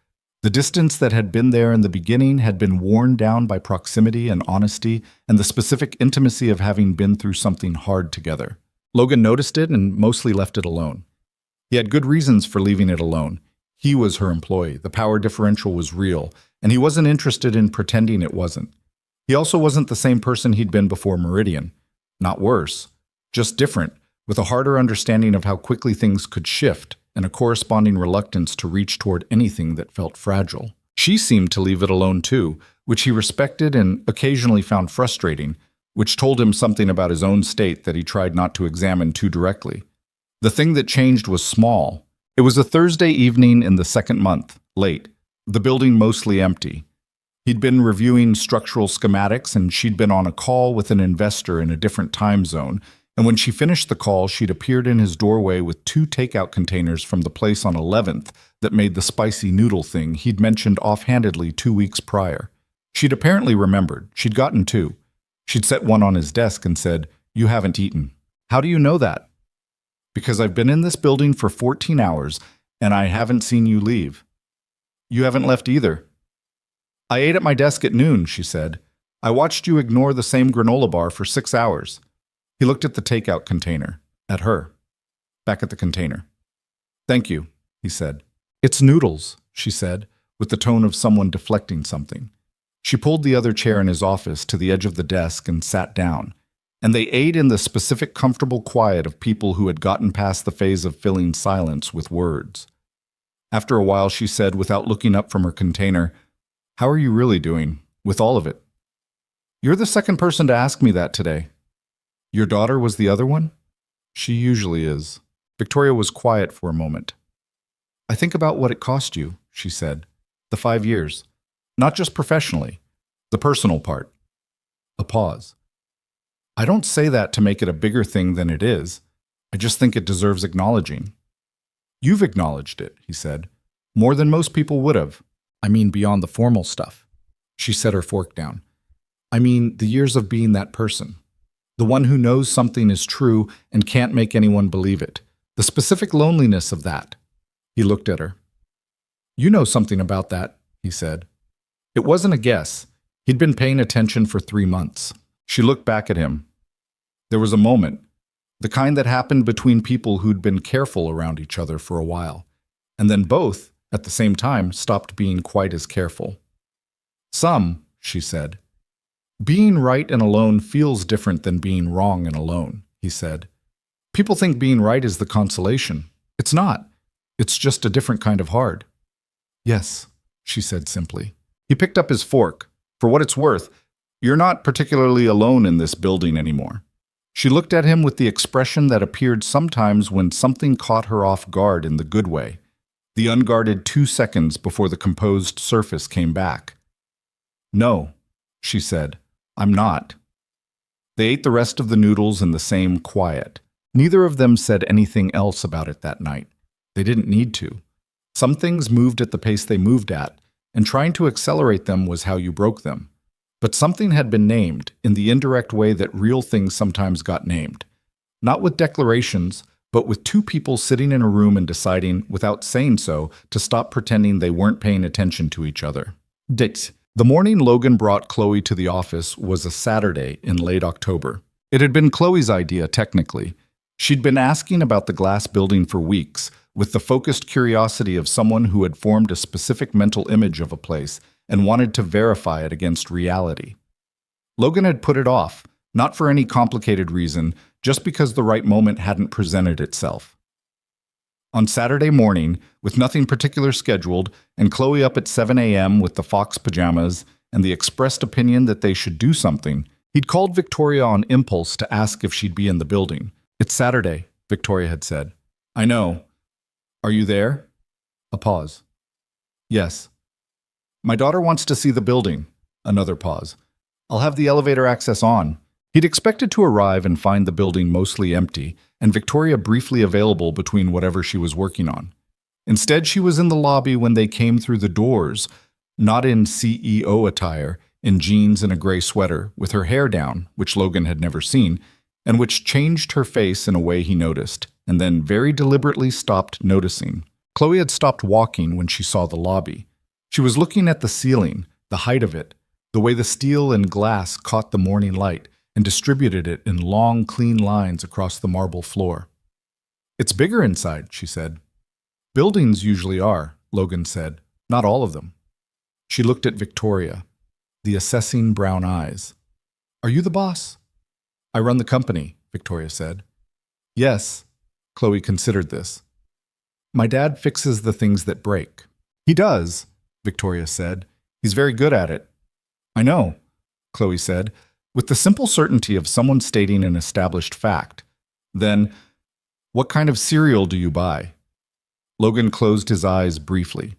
The distance that had been there in the beginning had been worn down by proximity and honesty and the specific intimacy of having been through something hard together. Logan noticed it and mostly left it alone. He had good reasons for leaving it alone. He was her employee, the power differential was real, and he wasn't interested in pretending it wasn't. He also wasn't the same person he'd been before Meridian. Not worse, just different, with a harder understanding of how quickly things could shift and a corresponding reluctance to reach toward anything that felt fragile. She seemed to leave it alone too, which he respected and occasionally found frustrating, which told him something about his own state that he tried not to examine too directly. The thing that changed was small. It was a Thursday evening in the second month, late, the building mostly empty. He'd been reviewing structural schematics and she'd been on a call with an investor in a different time zone, and when she finished the call, she'd appeared in his doorway with 2 takeout containers from the place on 11th that made the spicy noodle thing he'd mentioned offhandedly 2 weeks prior. She'd apparently remembered. She'd gotten 2. She'd set one on his desk and said, "You haven't eaten." "How do you know that?" "Because I've been in this building for 14 hours and I haven't seen you leave." "You haven't left either." "I ate at my desk at noon," she said. "I watched you ignore the same granola bar for 6 hours. He looked at the takeout container, at her, back at the container. "Thank you," he said. "It's noodles," she said, with the tone of someone deflecting something. She pulled the other chair in his office to the edge of the desk and sat down, and they ate in the specific comfortable quiet of people who had gotten past the phase of filling silence with words. After a while, she said, without looking up from her container, "How are you really doing, with all of it?" "You're the second person to ask me that today." "Your daughter was the other one?" "She usually is." Victoria was quiet for a moment. "I think about what it cost you," she said. "The 5 years. Not just professionally. The personal part." A pause. "I don't say that to make it a bigger thing than it is. I just think it deserves acknowledging." "You've acknowledged it," he said. "More than most people would have. I mean beyond the formal stuff." She set her fork down. "I mean the years of being that person. The one who knows something is true and can't make anyone believe it. The specific loneliness of that." He looked at her. "You know something about that," he said. It wasn't a guess. He'd been paying attention for 3 months. She looked back at him. There was a moment, the kind that happened between people who'd been careful around each other for a while, and then both, at the same time, stopped being quite as careful. She said. "Being right and alone feels different than being wrong and alone," he said. "People think being right is the consolation. It's not. It's just a different kind of hard." "Yes," she said simply. He picked up his fork. "For what it's worth, you're not particularly alone in this building anymore." She looked at him with the expression that appeared sometimes when something caught her off guard in the good way, the unguarded 2 seconds before the composed surface came back. "No," she said, "I'm not." They ate the rest of the noodles in the same quiet. Neither of them said anything else about it that night. They didn't need to. Some things moved at the pace they moved at, and trying to accelerate them was how you broke them. But something had been named in the indirect way that real things sometimes got named. Not with declarations, but with 2 people sitting in a room and deciding, without saying so, to stop pretending they weren't paying attention to each other. The morning Logan brought Chloe to the office was a Saturday in late October. It had been Chloe's idea, technically. She'd been asking about the glass building for weeks, with the focused curiosity of someone who had formed a specific mental image of a place and wanted to verify it against reality. Logan had put it off, not for any complicated reason, just because the right moment hadn't presented itself. On Saturday morning, with nothing particular scheduled, and Chloe up at 7 a.m. with the Fox pajamas and the expressed opinion that they should do something, he'd called Victoria on impulse to ask if she'd be in the building. "It's Saturday," Victoria had said. "I know. Are you there?" A pause. "Yes." "My daughter wants to see the building." Another pause. "I'll have the elevator access on." He'd expected to arrive and find the building mostly empty, and Victoria briefly available between whatever she was working on. Instead, she was in the lobby when they came through the doors, not in CEO attire, in jeans and a gray sweater, with her hair down, which Logan had never seen, and which changed her face in a way he noticed, and then very deliberately stopped noticing. Chloe had stopped walking when she saw the lobby. She was looking at the ceiling, the height of it, the way the steel and glass caught the morning light and distributed it in long, clean lines across the marble floor. "It's bigger inside," she said. "Buildings usually are," Logan said. "Not all of them." She looked at Victoria, the assessing brown eyes. "Are you the boss?" "I run the company," Victoria said. "Yes," Chloe considered this. "My dad fixes the things that break." "He does," Victoria said. "He's very good at it." "I know," Chloe said, with the simple certainty of someone stating an established fact. Then, "What kind of cereal do you buy?" Logan closed his eyes briefly.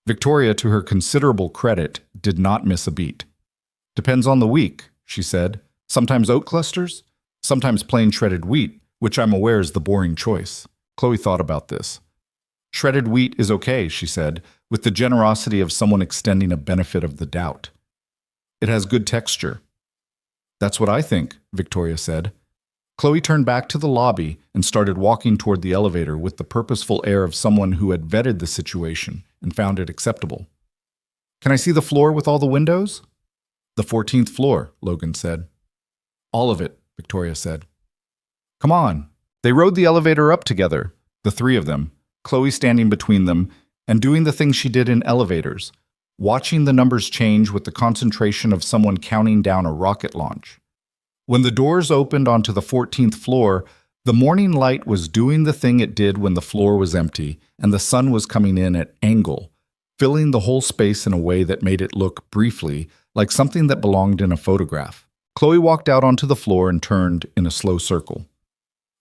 Victoria, to her considerable credit, did not miss a beat. "Depends on the week," she said. "Sometimes oat clusters, sometimes plain shredded wheat, which I'm aware is the boring choice." Chloe thought about this. "Shredded wheat is okay," she said, with the generosity of someone extending a benefit of the doubt. "It has good texture." "That's what I think," Victoria said. Chloe turned back to the lobby and started walking toward the elevator with the purposeful air of someone who had vetted the situation and found it acceptable. "Can I see the floor with all the windows?" "The 14th floor," Logan said. "All of it," Victoria said. "Come on." They rode the elevator up together, the 3 of them, Chloe standing between them and doing the things she did in elevators, watching the numbers change with the concentration of someone counting down a rocket launch. When the doors opened onto the 14th floor, the morning light was doing the thing it did when the floor was empty and the sun was coming in at angle, filling the whole space in a way that made it look, briefly, like something that belonged in a photograph. Chloe walked out onto the floor and turned in a slow circle.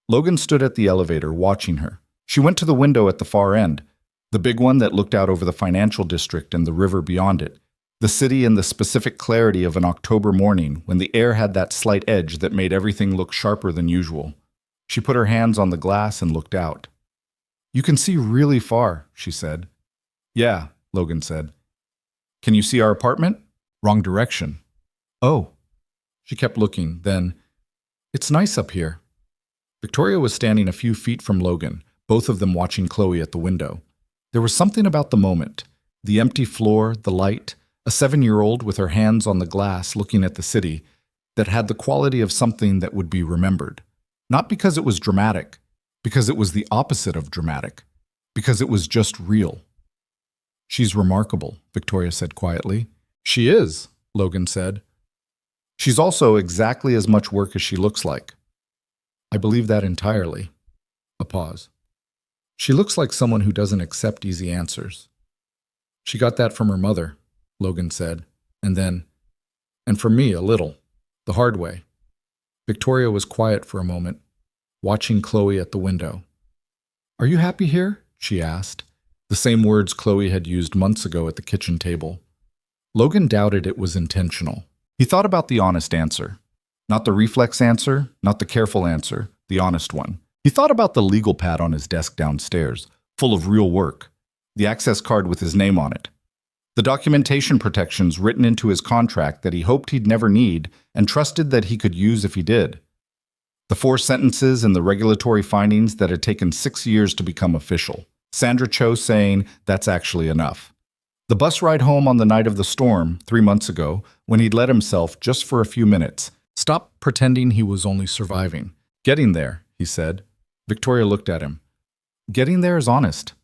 Logan stood at the elevator, watching her. She went to the window at the far end, the big one that looked out over the financial district and the river beyond it, the city in the specific clarity of an October morning when the air had that slight edge that made everything look sharper than usual. She put her hands on the glass and looked out. "You can see really far," she said. "Yeah," Logan said. "Can you see our apartment?" "Wrong direction." "Oh." She kept looking, then, "It's nice up here." Victoria was standing a few feet from Logan, both of them watching Chloe at the window. There was something about the moment, the empty floor, the light, a 7-year-old with her hands on the glass looking at the city, that had the quality of something that would be remembered. Not because it was dramatic, because it was the opposite of dramatic, because it was just real. "She's remarkable," Victoria said quietly. "She is," Logan said. "She's also exactly as much work as she looks like." "I believe that entirely." A pause. "She looks like someone who doesn't accept easy answers." "She got that from her mother," Logan said, and then, "And from me a little, the hard way." Victoria was quiet for a moment, watching Chloe at the window. "Are you happy here?" she asked, the same words Chloe had used months ago at the kitchen table. Logan doubted it was intentional. He thought about the honest answer. Not the reflex answer, not the careful answer, the honest one. He thought about the legal pad on his desk downstairs, full of real work, the access card with his name on it, the documentation protections written into his contract that he hoped he'd never need and trusted that he could use if he did, the 4 sentences in the regulatory findings that had taken 6 years to become official, Sandra Cho saying that's actually enough. The bus ride home on the night of the storm, 3 months ago, when he'd let himself, just for a few minutes, stop pretending he was only surviving. "Getting there," he said. Victoria looked at him. "Getting there is honest."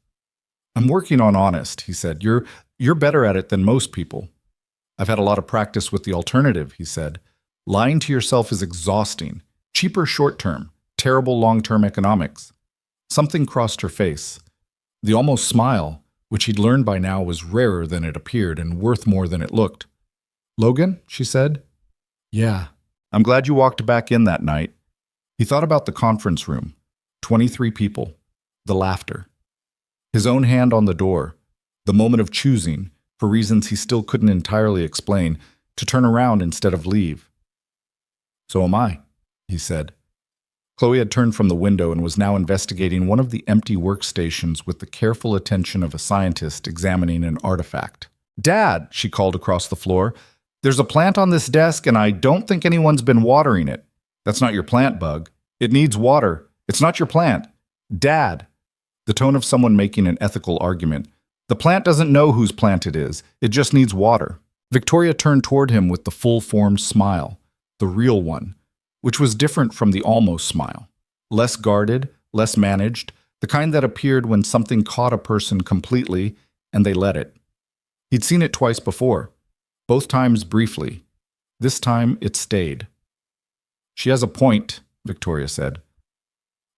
"I'm working on honest," he said. You're better at it than most people." "I've had a lot of practice with the alternative," he said. "Lying to yourself is exhausting. Cheaper short-term, terrible long-term economics." Something crossed her face. The almost smile, which he'd learned by now was rarer than it appeared and worth more than it looked. "Logan," she said. "Yeah. I'm glad you walked back in that night." He thought about the conference room. 23 people. The laughter. His own hand on the door. The moment of choosing, for reasons he still couldn't entirely explain, to turn around instead of leave. "So am I," he said. Chloe had turned from the window and was now investigating one of the empty workstations with the careful attention of a scientist examining an artifact. "Dad," she called across the floor, "there's a plant on this desk and I don't think anyone's been watering it." "That's not your plant, Bug. It needs water. It's not your plant." "Dad." The tone of someone making an ethical argument. "The plant doesn't know whose plant it is. It just needs water." Victoria turned toward him with the full-formed smile, the real one, which was different from the almost smile. Less guarded, less managed, the kind that appeared when something caught a person completely and they let it. He'd seen it twice before, both times briefly. This time it stayed. "She has a point," Victoria said.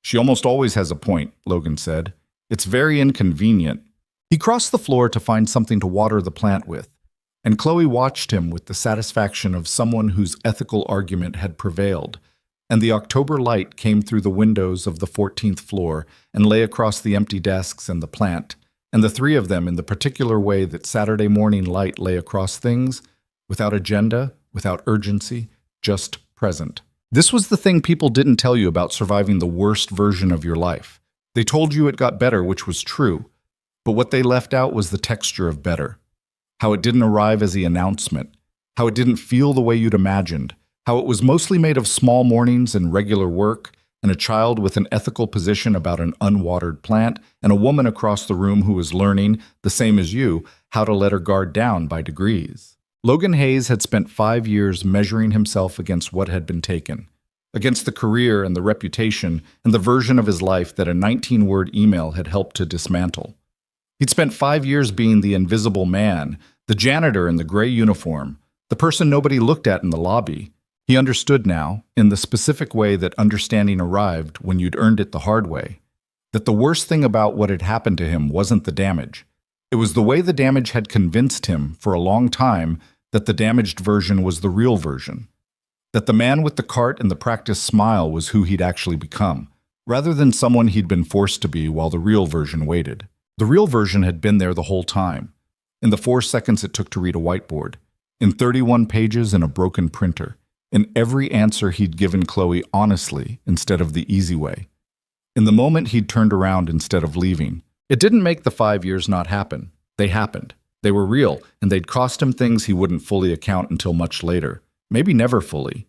"She almost always has a point," Logan said. "It's very inconvenient." He crossed the floor to find something to water the plant with, and Chloe watched him with the satisfaction of someone whose ethical argument had prevailed, and the October light came through the windows of the 14th floor and lay across the empty desks and the plant, and the 3 of them in the particular way that Saturday morning light lay across things, without agenda, without urgency, just present. This was the thing people didn't tell you about surviving the worst version of your life. They told you it got better, which was true, but what they left out was the texture of better. How it didn't arrive as the announcement, how it didn't feel the way you'd imagined, how it was mostly made of small mornings and regular work, and a child with an ethical position about an unwatered plant, and a woman across the room who was learning, the same as you, how to let her guard down by degrees. Logan Hayes had spent 5 years measuring himself against what had been taken, against the career and the reputation and the version of his life that a 19-word email had helped to dismantle. He'd spent 5 years being the invisible man, the janitor in the gray uniform, the person nobody looked at in the lobby. He understood now, in the specific way that understanding arrived when you'd earned it the hard way, that the worst thing about what had happened to him wasn't the damage. It was the way the damage had convinced him for a long time that the damaged version was the real version. That the man with the cart and the practiced smile was who he'd actually become, rather than someone he'd been forced to be while the real version waited. The real version had been there the whole time, in the 4 seconds it took to read a whiteboard, in 31 pages in a broken printer, in every answer he'd given Chloe honestly instead of the easy way, in the moment he'd turned around instead of leaving. It didn't make the 5 years not happen. They happened. They were real, and they'd cost him things he wouldn't fully account until much later. Maybe never fully.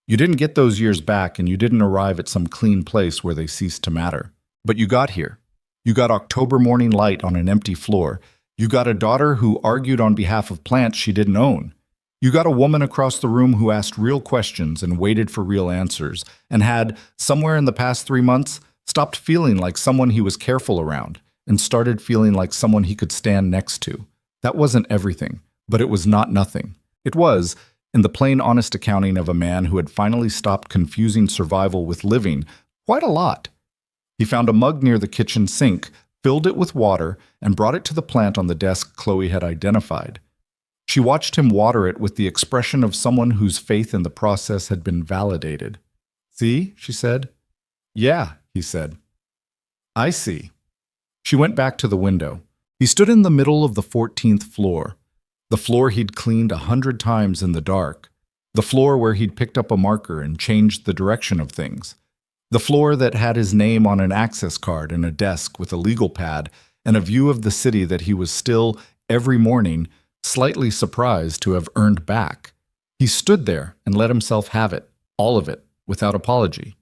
You didn't get those years back, and you didn't arrive at some clean place where they ceased to matter. But you got here. You got October morning light on an empty floor. You got a daughter who argued on behalf of plants she didn't own. You got a woman across the room who asked real questions and waited for real answers, and had, somewhere in the past 3 months, stopped feeling like someone he was careful around, and started feeling like someone he could stand next to. That wasn't everything, but it was not nothing. It was, in the plain honest accounting of a man who had finally stopped confusing survival with living, quite a lot. He found a mug near the kitchen sink, filled it with water, and brought it to the plant on the desk Chloe had identified. She watched him water it with the expression of someone whose faith in the process had been validated. "See?" she said. "Yeah," he said. "I see." She went back to the window. He stood in the middle of the 14th floor, the floor he'd cleaned 100 times in the dark, the floor where he'd picked up a marker and changed the direction of things, the floor that had his name on an access card and a desk with a legal pad and a view of the city that he was still, every morning, slightly surprised to have earned back. He stood there and let himself have it, all of it, without apology.